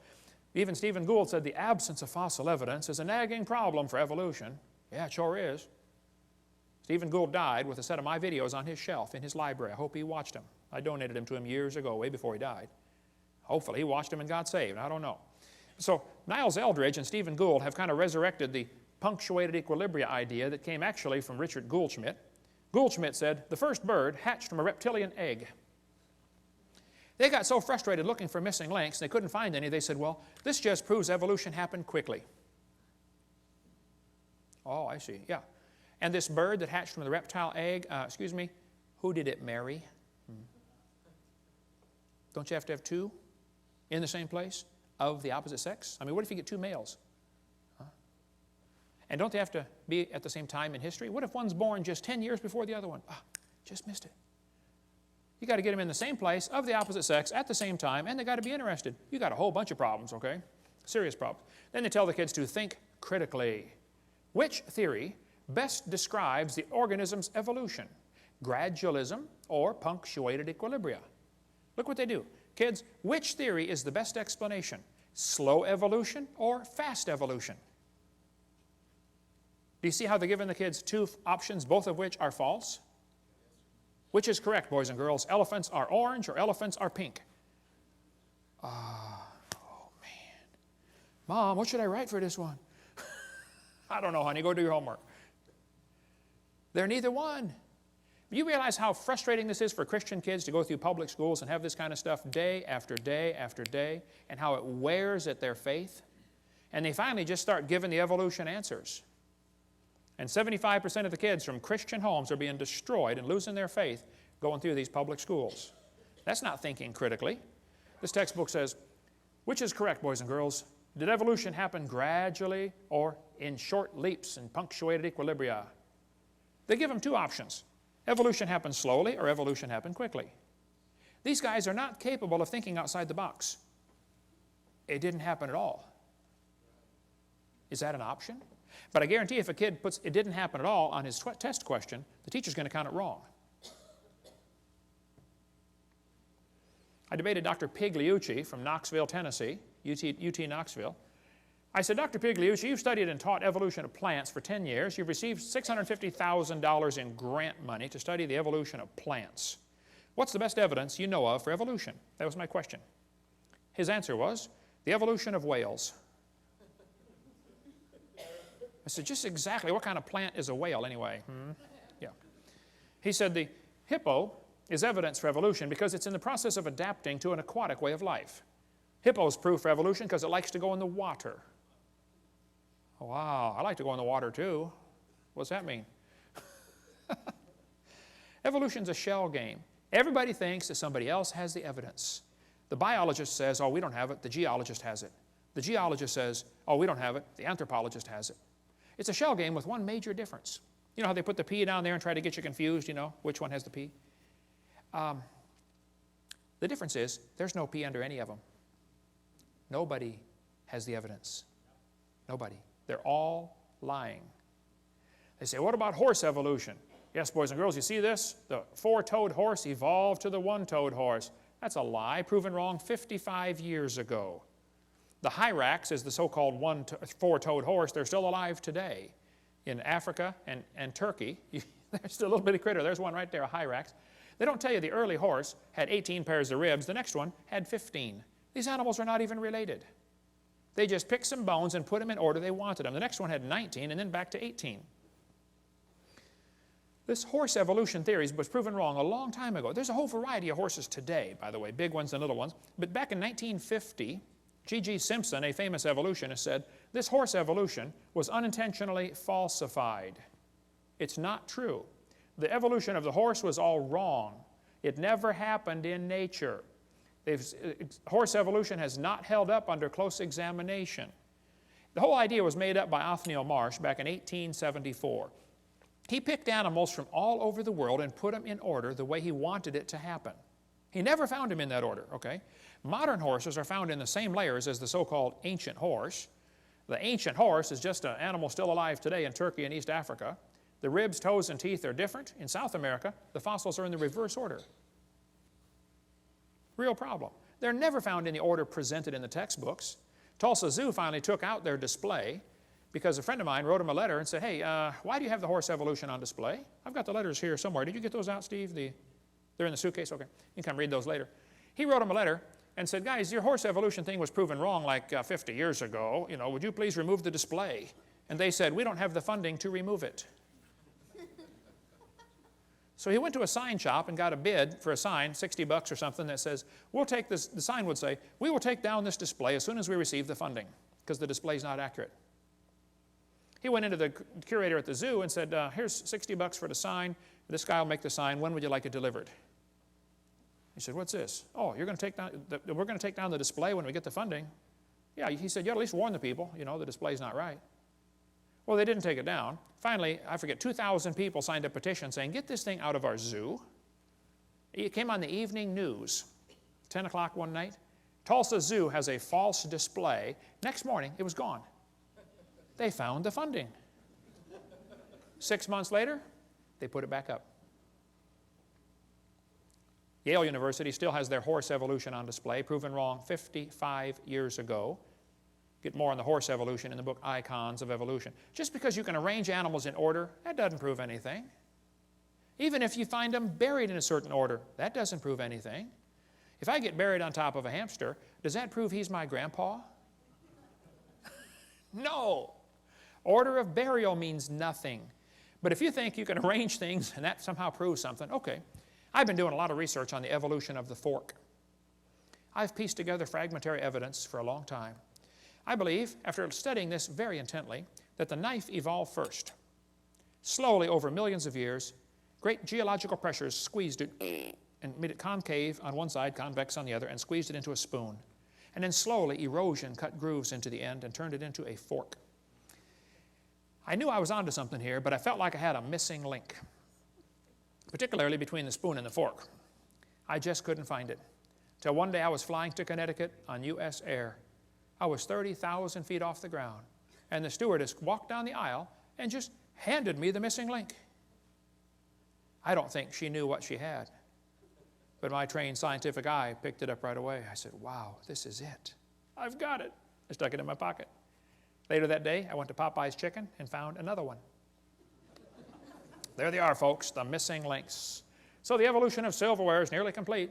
[SPEAKER 2] Even Stephen Gould said the absence of fossil evidence is a nagging problem for evolution. Yeah, it sure is. Stephen Gould died with a set of my videos on his shelf in his library. I hope he watched them. I donated them to him years ago, way before he died. Hopefully he watched them and got saved. I don't know. So Niles Eldredge and Stephen Gould have kind of resurrected the punctuated equilibria idea that came actually from Richard Goldschmidt. Goldschmidt said, the first bird hatched from a reptilian egg. They got so frustrated looking for missing links, they couldn't find any. They said, well, this just proves evolution happened quickly. Oh, I see, yeah. And this bird that hatched from the reptile egg, excuse me, who did it marry? Don't you have to have two in the same place of the opposite sex? I mean, what if you get two males? Huh? And don't they have to be at the same time in history? What if one's born just 10 years before the other one? Ah, just missed it. You got to get them in the same place of the opposite sex at the same time, and they got to be interested. You got a whole bunch of problems, okay? Serious problems. Then they tell the kids to think critically. Which theory best describes the organism's evolution? Gradualism or punctuated equilibria? Look what they do. Kids, which theory is the best explanation? Slow evolution or fast evolution? Do you see how they're giving the kids two options, both of which are false? Which is correct, boys and girls? Elephants are orange or elephants are pink? Oh, man. Mom, what should I write for this one? I don't know, honey. Go do your homework. They're neither one. You realize how frustrating this is for Christian kids to go through public schools and have this kind of stuff day after day after day, and how it wears at their faith? And they finally just start giving the evolution answers. And 75% of the kids from Christian homes are being destroyed and losing their faith going through these public schools. That's not thinking critically. This textbook says, which is correct, boys and girls? Did evolution happen gradually or in short leaps and punctuated equilibria? They give them two options. Evolution happened slowly or evolution happened quickly. These guys are not capable of thinking outside the box. It didn't happen at all. Is that an option? But I guarantee if a kid puts it didn't happen at all on his test question, the teacher's going to count it wrong. I debated Dr. Pigliucci from Knoxville, Tennessee, UT Knoxville. I said, Dr. Pigliucci, you've studied and taught evolution of plants for 10 years. You've received $650,000 in grant money to study the evolution of plants. What's the best evidence you know of for evolution? That was my question. His answer was, the evolution of whales. I said, just exactly what kind of plant is a whale anyway? Yeah. He said, the hippo is evidence for evolution because it's in the process of adapting to an aquatic way of life. Hippo is proof for evolution because it likes to go in the water. Wow, I like to go in the water too. What's that mean? Evolution's a shell game. Everybody thinks that somebody else has the evidence. The biologist says, oh, we don't have it. The geologist has it. The geologist says, oh, we don't have it. The anthropologist has it. It's a shell game with one major difference. You know how they put the P down there and try to get you confused, you know, which one has the P? The difference is there's no P under any of them. Nobody has the evidence. Nobody. They're all lying. They say, what about horse evolution? Yes, boys and girls, you see this? The four-toed horse evolved to the one-toed horse. That's a lie, proven wrong 55 years ago. The hyrax is the so-called four-toed horse. They're still alive today in Africa and Turkey. There's still a little bitty critter. There's one right there, a hyrax. They don't tell you the early horse had 18 pairs of ribs. The next one had 15. These animals are not even related. They just picked some bones and put them in order they wanted them. The next one had 19 and then back to 18. This horse evolution theory was proven wrong a long time ago. There's a whole variety of horses today, by the way, big ones and little ones. But back in 1950, G.G. Simpson, a famous evolutionist, said, this horse evolution was unintentionally falsified. It's not true. The evolution of the horse was all wrong. It never happened in nature. Horse evolution has not held up under close examination. The whole idea was made up by Othniel Marsh back in 1874. He picked animals from all over the world and put them in order the way he wanted it to happen. He never found them in that order, okay? Modern horses are found in the same layers as the so-called ancient horse. The ancient horse is just an animal still alive today in Turkey and East Africa. The ribs, toes, and teeth are different. In South America, the fossils are in the reverse order. Real problem. They're never found in the order presented in the textbooks. Tulsa Zoo finally took out their display because a friend of mine wrote him a letter and said, hey, why do you have the horse evolution on display? I've got the letters here somewhere. Did you get those out, Steve? They're in the suitcase? Okay. You can come read those later. He wrote him a letter and said, guys, your horse evolution thing was proven wrong like 50 years ago. You know, would you please remove the display? And they said, we don't have the funding to remove it. So he went to a sign shop and got a bid for a sign, $60 or something, that says, we'll take this, the sign would say, we will take down this display as soon as we receive the funding, because the display is not accurate. He went into the curator at the zoo and said, here's $60 for the sign. This guy will make the sign. When would you like it delivered? He said, what's this? Oh, you're going to take down, we're going to take down the display when we get the funding. Yeah, he said, you ought to at least warn the people, you know, the display's not right. Well, they didn't take it down. Finally, I forget, 2,000 people signed a petition saying, get this thing out of our zoo. It came on the evening news, 10 o'clock one night. Tulsa Zoo has a false display. Next morning, it was gone. They found the funding. 6 months later, they put it back up. Yale University still has their horse evolution on display, proven wrong 55 years ago. Get more on the horse evolution in the book Icons of Evolution. Just because you can arrange animals in order, that doesn't prove anything. Even if you find them buried in a certain order, that doesn't prove anything. If I get buried on top of a hamster, does that prove he's my grandpa? No. Order of burial means nothing. But if you think you can arrange things and that somehow proves something, okay. I've been doing a lot of research on the evolution of the fork. I've pieced together fragmentary evidence for a long time. I believe, after studying this very intently, that the knife evolved first. Slowly, over millions of years, great geological pressures squeezed it and made it concave on one side, convex on the other, and squeezed it into a spoon. And then slowly, erosion cut grooves into the end and turned it into a fork. I knew I was onto something here, but I felt like I had a missing link, particularly between the spoon and the fork. I just couldn't find it. Till one day I was flying to Connecticut on U.S. Air. I was 30,000 feet off the ground, and the stewardess walked down the aisle and just handed me the missing link. I don't think she knew what she had, but my trained scientific eye picked it up right away. I said, wow, this is it. I've got it. I stuck it in my pocket. Later that day, I went to Popeye's Chicken and found another one. There they are, folks, the missing links. So the evolution of silverware is nearly complete.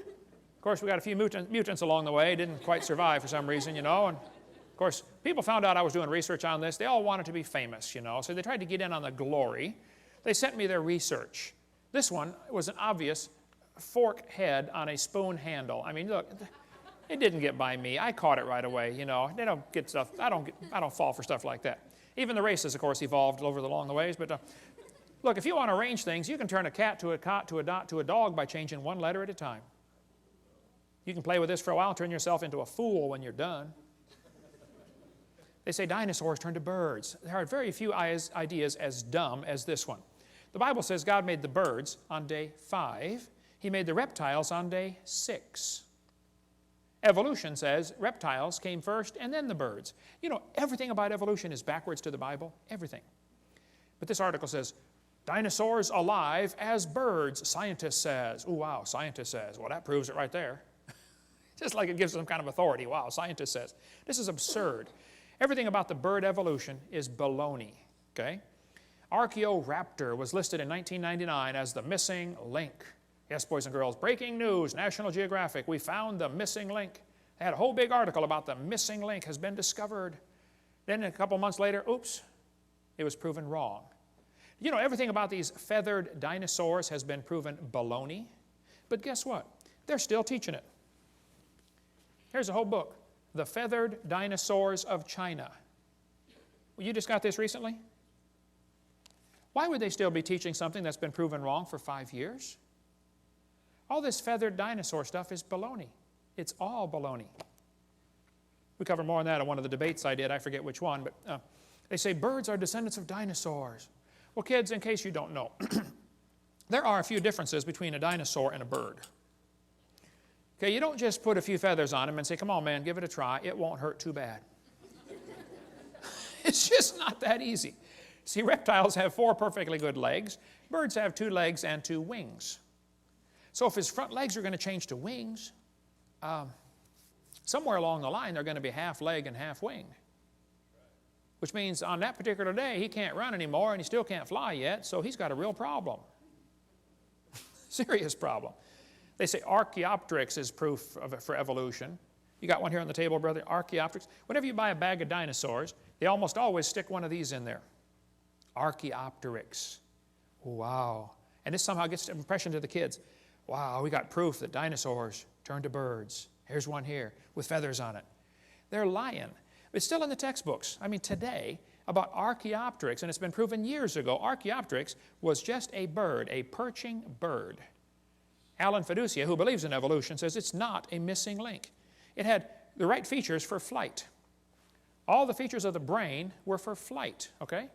[SPEAKER 2] Of course, we got a few mutants along the way, didn't quite survive for some reason, and of course, people found out I was doing research on this. They all wanted to be famous, so they tried to get in on the glory. They sent me their research. This one was an obvious fork head on a spoon handle. I mean, look, it didn't get by me. I caught it right away, They don't get stuff. I don't fall for stuff like that. Even the races, of course, evolved along the ways. But look, if you want to arrange things, you can turn a cat to a cot to a dot to a dog by changing one letter at a time. You can play with this for a while and turn yourself into a fool when you're done. They say dinosaurs turned to birds. There are very few ideas as dumb as this one. The Bible says God made the birds on day 5. He made the reptiles on day 6. Evolution says reptiles came first and then the birds. Everything about evolution is backwards to the Bible. Everything. But this article says, dinosaurs alive as birds, scientist says. Oh, wow, scientist says. Well, that proves it right there. Just like it gives some kind of authority. Wow, scientist says. This is absurd. Everything about the bird evolution is baloney, okay? Archaeoraptor was listed in 1999 as the missing link. Yes, boys and girls, breaking news, National Geographic, we found the missing link. They had a whole big article about the missing link has been discovered. Then a couple months later, oops, it was proven wrong. Everything about these feathered dinosaurs has been proven baloney. But guess what? They're still teaching it. Here's a whole book, The Feathered Dinosaurs of China. Well, you just got this recently? Why would they still be teaching something that's been proven wrong for 5 years? All this feathered dinosaur stuff is baloney. It's all baloney. We covered more on that in one of the debates I did. I forget which one, but they say birds are descendants of dinosaurs. Well, kids, in case you don't know, there are a few differences between a dinosaur and a bird. Okay, you don't just put a few feathers on them and say, come on, man, give it a try. It won't hurt too bad. It's just not that easy. See, reptiles have 4 perfectly good legs. Birds have 2 legs and 2 wings. So if his front legs are going to change to wings, somewhere along the line they're going to be half leg and half wing. Which means on that particular day he can't run anymore and he still can't fly yet, so he's got a real problem. Serious problem. They say Archaeopteryx is proof for evolution. You got one here on the table, brother, Archaeopteryx. Whenever you buy a bag of dinosaurs, they almost always stick one of these in there. Archaeopteryx. Wow. And this somehow gets an impression to the kids. Wow, we got proof that dinosaurs turned to birds. Here's one here with feathers on it. They're lying. It's still in the textbooks. I mean, today, about Archaeopteryx, and it's been proven years ago, Archaeopteryx was just a bird, a perching bird. Alan Fiducia, who believes in evolution, says it's not a missing link. It had the right features for flight. All the features of the brain were for flight, okay?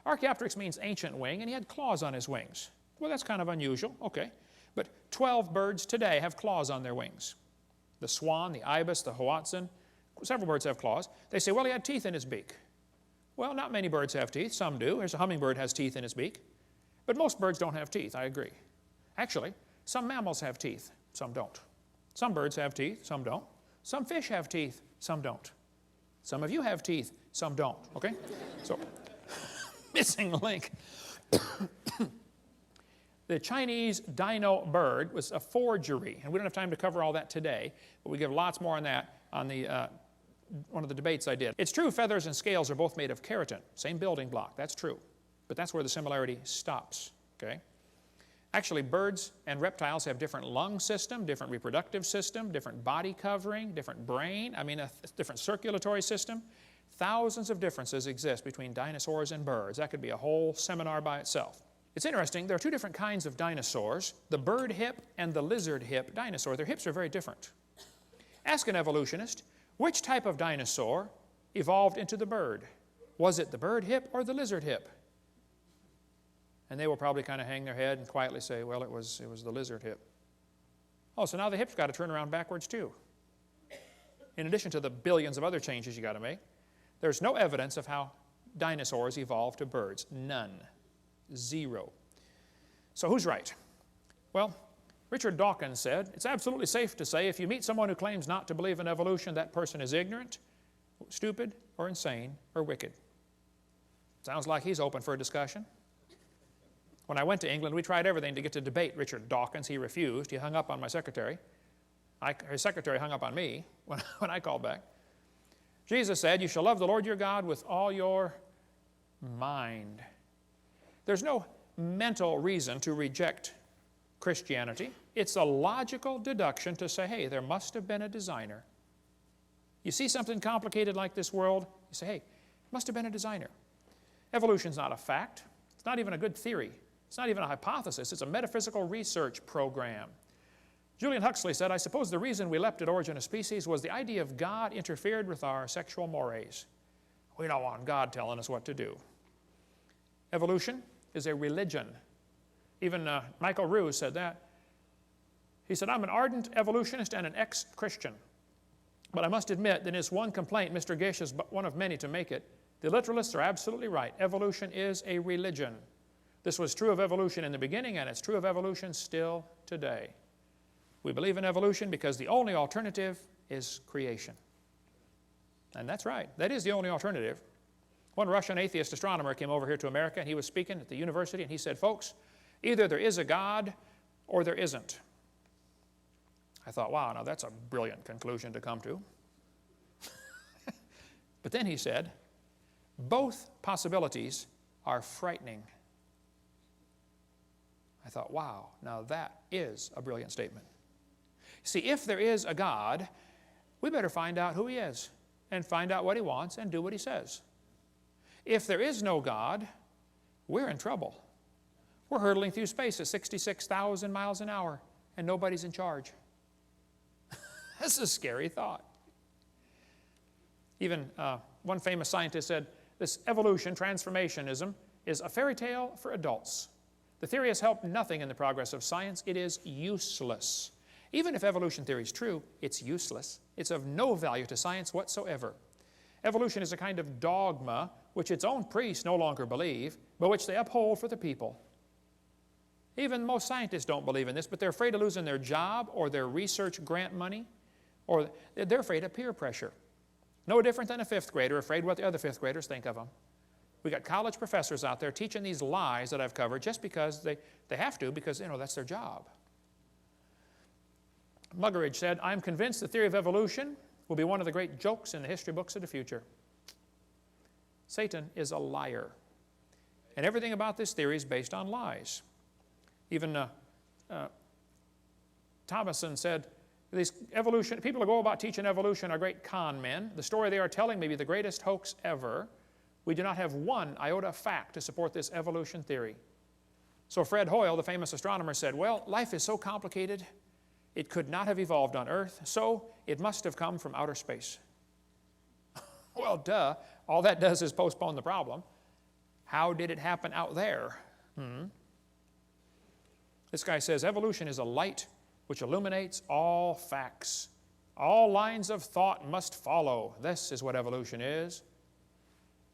[SPEAKER 2] Archaeopteryx means ancient wing, and he had claws on his wings. Well, that's kind of unusual, okay. But 12 birds today have claws on their wings. The swan, the ibis, the hoatzin, several birds have claws. They say, well, he had teeth in his beak. Well, not many birds have teeth. Some do. There's a hummingbird has teeth in his beak. But most birds don't have teeth, I agree. Actually, some mammals have teeth, some don't. Some birds have teeth, some don't. Some fish have teeth, some don't. Some of you have teeth, some don't, okay? So, missing link. The Chinese dino bird was a forgery, and we don't have time to cover all that today, but we give lots more on that on the one of the debates I did. It's true feathers and scales are both made of keratin, same building block, that's true. But that's where the similarity stops, okay? Actually, birds and reptiles have different lung system, different reproductive system, different body covering, different brain, a different circulatory system. Thousands of differences exist between dinosaurs and birds. That could be a whole seminar by itself. It's interesting, there are two different kinds of dinosaurs, the bird hip and the lizard hip dinosaur. Their hips are very different. Ask an evolutionist, which type of dinosaur evolved into the bird? Was it the bird hip or the lizard hip? And they will probably kind of hang their head and quietly say, well, it was the lizard hip. Oh, so now the hip's got to turn around backwards too. In addition to the billions of other changes you got to make, there's no evidence of how dinosaurs evolved to birds. None. Zero. So who's right? Well, Richard Dawkins said, it's absolutely safe to say if you meet someone who claims not to believe in evolution, that person is ignorant, stupid, or insane, or wicked. Sounds like he's open for a discussion. When I went to England, we tried everything to get to debate Richard Dawkins. He refused. He hung up on my secretary. His secretary hung up on me when I called back. Jesus said, you shall love the Lord your God with all your mind. There's no mental reason to reject Christianity. It's a logical deduction to say, hey, there must have been a designer. You see something complicated like this world, you say, hey, must have been a designer. Evolution's not a fact. It's not even a good theory. It's not even a hypothesis. It's a metaphysical research program. Julian Huxley said, I suppose the reason we leapt at Origin of Species was the idea of God interfered with our sexual mores. We don't want God telling us what to do. Evolution is a religion. Even Michael Ruse said that. He said, I'm an ardent evolutionist and an ex-Christian. But I must admit that is one complaint, Mr. Gish is but one of many to make it. The literalists are absolutely right. Evolution is a religion. This was true of evolution in the beginning, and it's true of evolution still today. We believe in evolution because the only alternative is creation. And that's right. That is the only alternative. One Russian atheist astronomer came over here to America, and he was speaking at the university, and he said, folks, either there is a God or there isn't. I thought, wow, now that's a brilliant conclusion to come to. But then he said, both possibilities are frightening. I thought, wow, now that is a brilliant statement. See, if there is a God, we better find out who he is and find out what he wants and do what he says. If there is no God, we're in trouble. We're hurtling through space at 66,000 miles an hour and nobody's in charge. That's a scary thought. Even one famous scientist said, this evolution, transformationism, is a fairy tale for adults. The theory has helped nothing in the progress of science. It is useless. Even if evolution theory is true, it's useless. It's of no value to science whatsoever. Evolution is a kind of dogma which its own priests no longer believe, but which they uphold for the people. Even most scientists don't believe in this, but they're afraid of losing their job or their research grant money, or they're afraid of peer pressure. No different than a fifth grader afraid what the other fifth graders think of them. We got college professors out there teaching these lies that I've covered just because they have to, because that's their job. Muggeridge said, I'm convinced the theory of evolution will be one of the great jokes in the history books of the future. Satan is a liar. And everything about this theory is based on lies. Even Thomason said, these people who go about teaching evolution are great con men. The story they are telling may be the greatest hoax ever. We do not have one iota of fact to support this evolution theory. So Fred Hoyle, the famous astronomer, said, well, life is so complicated, it could not have evolved on Earth, so it must have come from outer space. Well, duh. All that does is postpone the problem. How did it happen out there? This guy says, evolution is a light which illuminates all facts. All lines of thought must follow. This is what evolution is.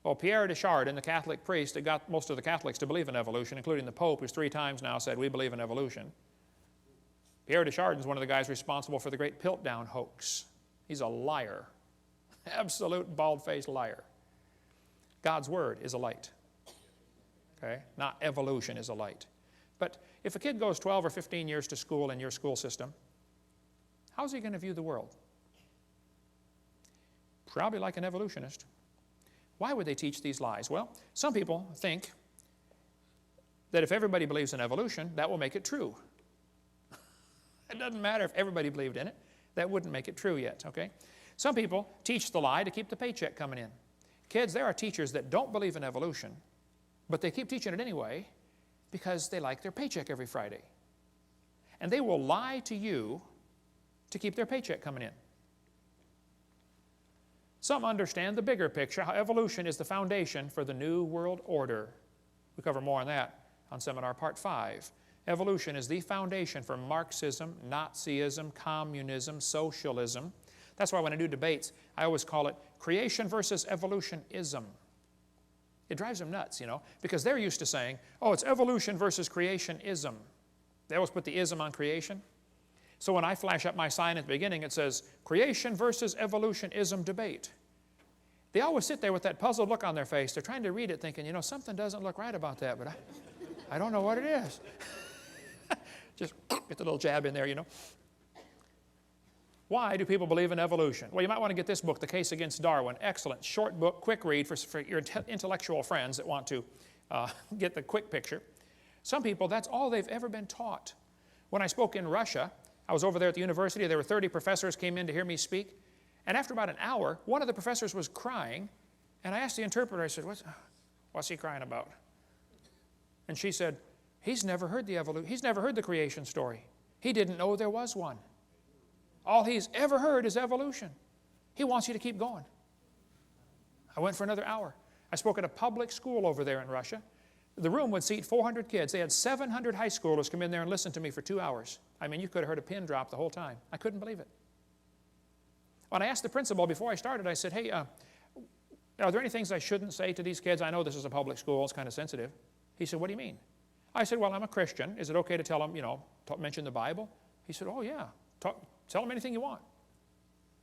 [SPEAKER 2] Well, Pierre de Chardin, the Catholic priest that got most of the Catholics to believe in evolution, including the Pope, who's 3 times now said, we believe in evolution. Pierre de Chardin is one of the guys responsible for the great Piltdown hoax. He's a liar. Absolute bald-faced liar. God's Word is a light. Okay? Not evolution is a light. But if a kid goes 12 or 15 years to school in your school system, how's he going to view the world? probably like an evolutionist. Why would they teach these lies? Well, some people think that if everybody believes in evolution, that will make it true. It doesn't matter if everybody believed in it. That wouldn't make it true yet, okay? Some people teach the lie to keep the paycheck coming in. Kids, there are teachers that don't believe in evolution, but they keep teaching it anyway because they like their paycheck every Friday. And they will lie to you to keep their paycheck coming in. Some understand the bigger picture, how evolution is the foundation for the New World Order. We cover more on that on Seminar Part 5. Evolution is the foundation for Marxism, Nazism, communism, socialism. That's why when I do debates, I always call it creation versus evolutionism. It drives them nuts, you know, because they're used to saying, oh, it's evolution versus creationism. They always put the ism on creation. So when I flash up my sign at the beginning, it says, creation versus evolutionism debate. They always sit there with that puzzled look on their face. They're trying to read it thinking, you know, something doesn't look right about that, but I don't know what it is. Just get the little jab in there, you know. Why do people believe in evolution? Well, you might want to get this book, The Case Against Darwin. Excellent, short book, quick read for your intellectual friends that want to get the quick picture. Some people, that's all they've ever been taught. When I spoke in Russia, I was over there at the university. There were 30 professors came in to hear me speak. And after about an hour, one of the professors was crying. And I asked the interpreter, I said, what's he crying about? And she said, he's never heard the creation story. He didn't know there was one. All he's ever heard is evolution. He wants you to keep going. I went for another hour. I spoke at a public school over there in Russia. The room would seat 400 kids. They had 700 high schoolers come in there and listen to me for 2 hours. I mean, you could have heard a pin drop the whole time. I couldn't believe it. When I asked the principal before I started, I said, hey, are there any things I shouldn't say to these kids? I know this is a public school. It's kind of sensitive. He said, what do you mean? I said, well, I'm a Christian. Is it okay to tell them, you know, mention the Bible? He said, oh, yeah. Tell them anything you want.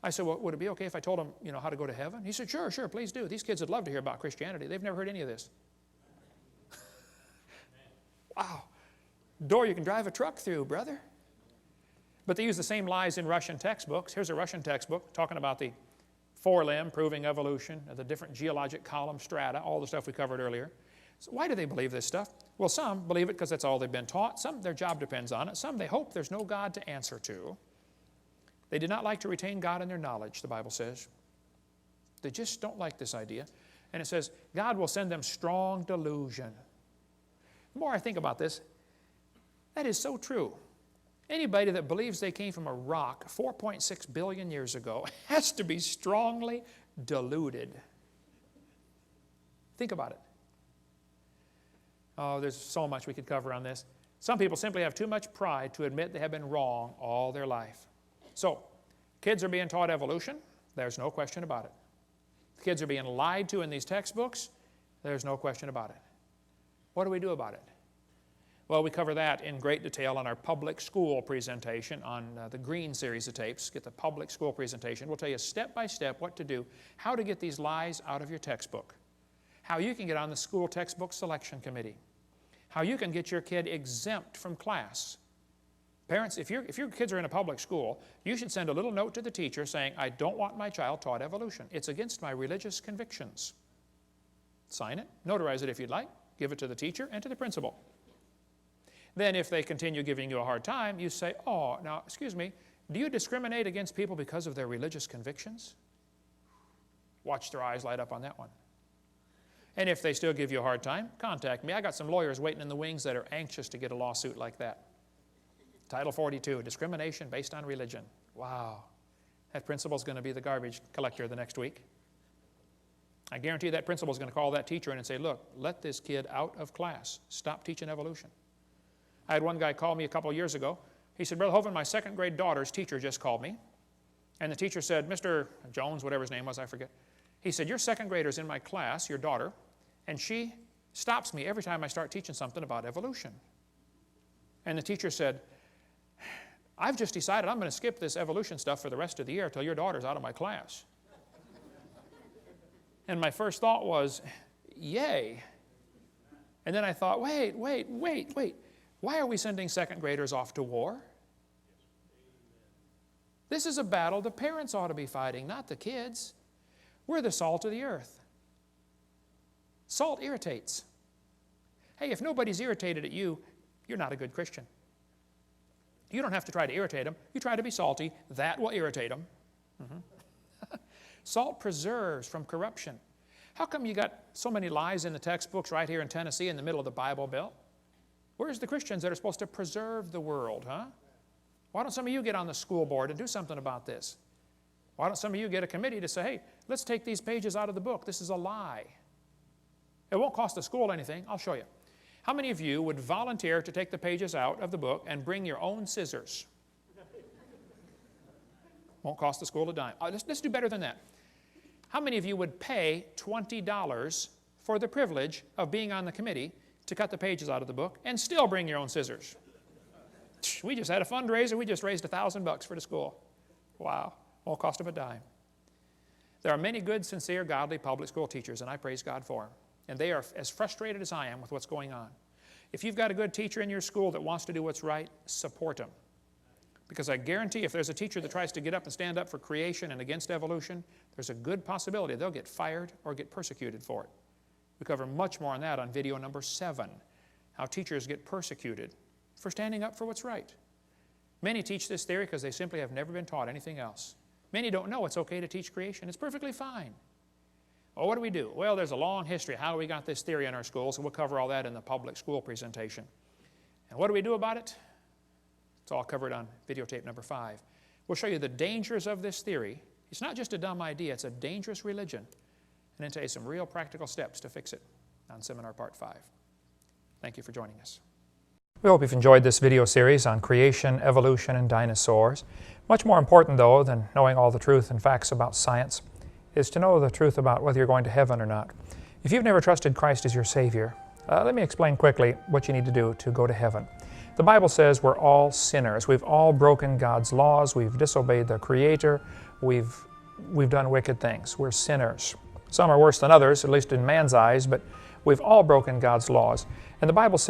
[SPEAKER 2] I said, well, would it be okay if I told them, you know, how to go to heaven? He said, sure, please do. These kids would love to hear about Christianity. They've never heard any of this. Wow. Door you can drive a truck through, brother. But they use the same lies in Russian textbooks. Here's a Russian textbook talking about the forelimb, proving evolution, the different geologic column strata, all the stuff we covered earlier. So why do they believe this stuff? Well, some believe it because that's all they've been taught. Some, their job depends on it. Some, they hope there's no God to answer to. They did not like to retain God in their knowledge, the Bible says. They just don't like this idea. And it says, God will send them strong delusion. The more I think about this, that is so true. Anybody that believes they came from a rock 4.6 billion years ago has to be strongly deluded. Think about it. Oh, there's so much we could cover on this. Some people simply have too much pride to admit they have been wrong all their life. So, kids are being taught evolution. There's no question about it. Kids are being lied to in these textbooks. There's no question about it. What do we do about it? Well, we cover that in great detail on our public school presentation on the Green series of tapes. Get the public school presentation. We'll tell you step by step what to do, how to get these lies out of your textbook, how you can get on the school textbook selection committee, how you can get your kid exempt from class. Parents, if your kids are in a public school, you should send a little note to the teacher saying, I don't want my child taught evolution. It's against my religious convictions. Sign it, notarize it if you'd like, give it to the teacher and to the principal. Then if they continue giving you a hard time, you say, oh, now, excuse me, do you discriminate against people because of their religious convictions? Watch their eyes light up on that one. And if they still give you a hard time, contact me. I got some lawyers waiting in the wings that are anxious to get a lawsuit like that. Title 42, discrimination based on religion. Wow. That principal's going to be the garbage collector the next week. I guarantee that principal's going to call that teacher in and say, look, let this kid out of class. Stop teaching evolution. I had one guy call me a couple years ago. He said, Brother Hovind, my second grade daughter's teacher just called me. And the teacher said, Mr. Jones, whatever his name was, I forget. He said, your second grader's in my class, your daughter, and she stops me every time I start teaching something about evolution. And the teacher said, I've just decided I'm going to skip this evolution stuff for the rest of the year until your daughter's out of my class. And my first thought was, yay. And then I thought, wait. Why are we sending second graders off to war? This is a battle the parents ought to be fighting, not the kids. We're the salt of the earth. Salt irritates. Hey, if nobody's irritated at you, you're not a good Christian. You don't have to try to irritate them. You try to be salty. That will irritate them. Salt preserves from corruption. How come you got so many lies in the textbooks right here in Tennessee in the middle of the Bible Belt? Where's the Christians that are supposed to preserve the world, huh? Why don't some of you get on the school board and do something about this? Why don't some of you get a committee to say, hey, let's take these pages out of the book. This is a lie. It won't cost the school anything. I'll show you. How many of you would volunteer to take the pages out of the book and bring your own scissors? Won't cost the school a dime. Let's do better than that. How many of you would pay $20 for the privilege of being on the committee to cut the pages out of the book and still bring your own scissors? We just had a fundraiser. We just raised $1,000 for the school. Wow. Won't cost them a dime. There are many good, sincere, godly public school teachers, and I praise God for them. And they are as frustrated as I am with what's going on. If you've got a good teacher in your school that wants to do what's right, support them. Because I guarantee if there's a teacher that tries to get up and stand up for creation and against evolution, there's a good possibility they'll get fired or get persecuted for it. We cover much more on that on video number 7, how teachers get persecuted for standing up for what's right. Many teach this theory because they simply have never been taught anything else. Many don't know it's okay to teach creation. It's perfectly fine. Well, what do we do? Well, there's a long history of how we got this theory in our schools, and we'll cover all that in the public school presentation. And what do we do about it? It's all covered on videotape number 5. We'll show you the dangers of this theory. It's not just a dumb idea, it's a dangerous religion. And then tell you some real practical steps to fix it on Seminar Part 5. Thank you for joining us. We hope you've enjoyed this video series on creation, evolution, and dinosaurs. Much more important, though, than knowing all the truth and facts about science is to know the truth about whether you're going to heaven or not. If you've never trusted Christ as your Savior, let me explain quickly what you need to do to go to heaven. The Bible says we're all sinners. We've all broken God's laws. We've disobeyed the Creator. We've done wicked things. We're sinners. Some are worse than others, at least in man's eyes, but we've all broken God's laws. And the Bible says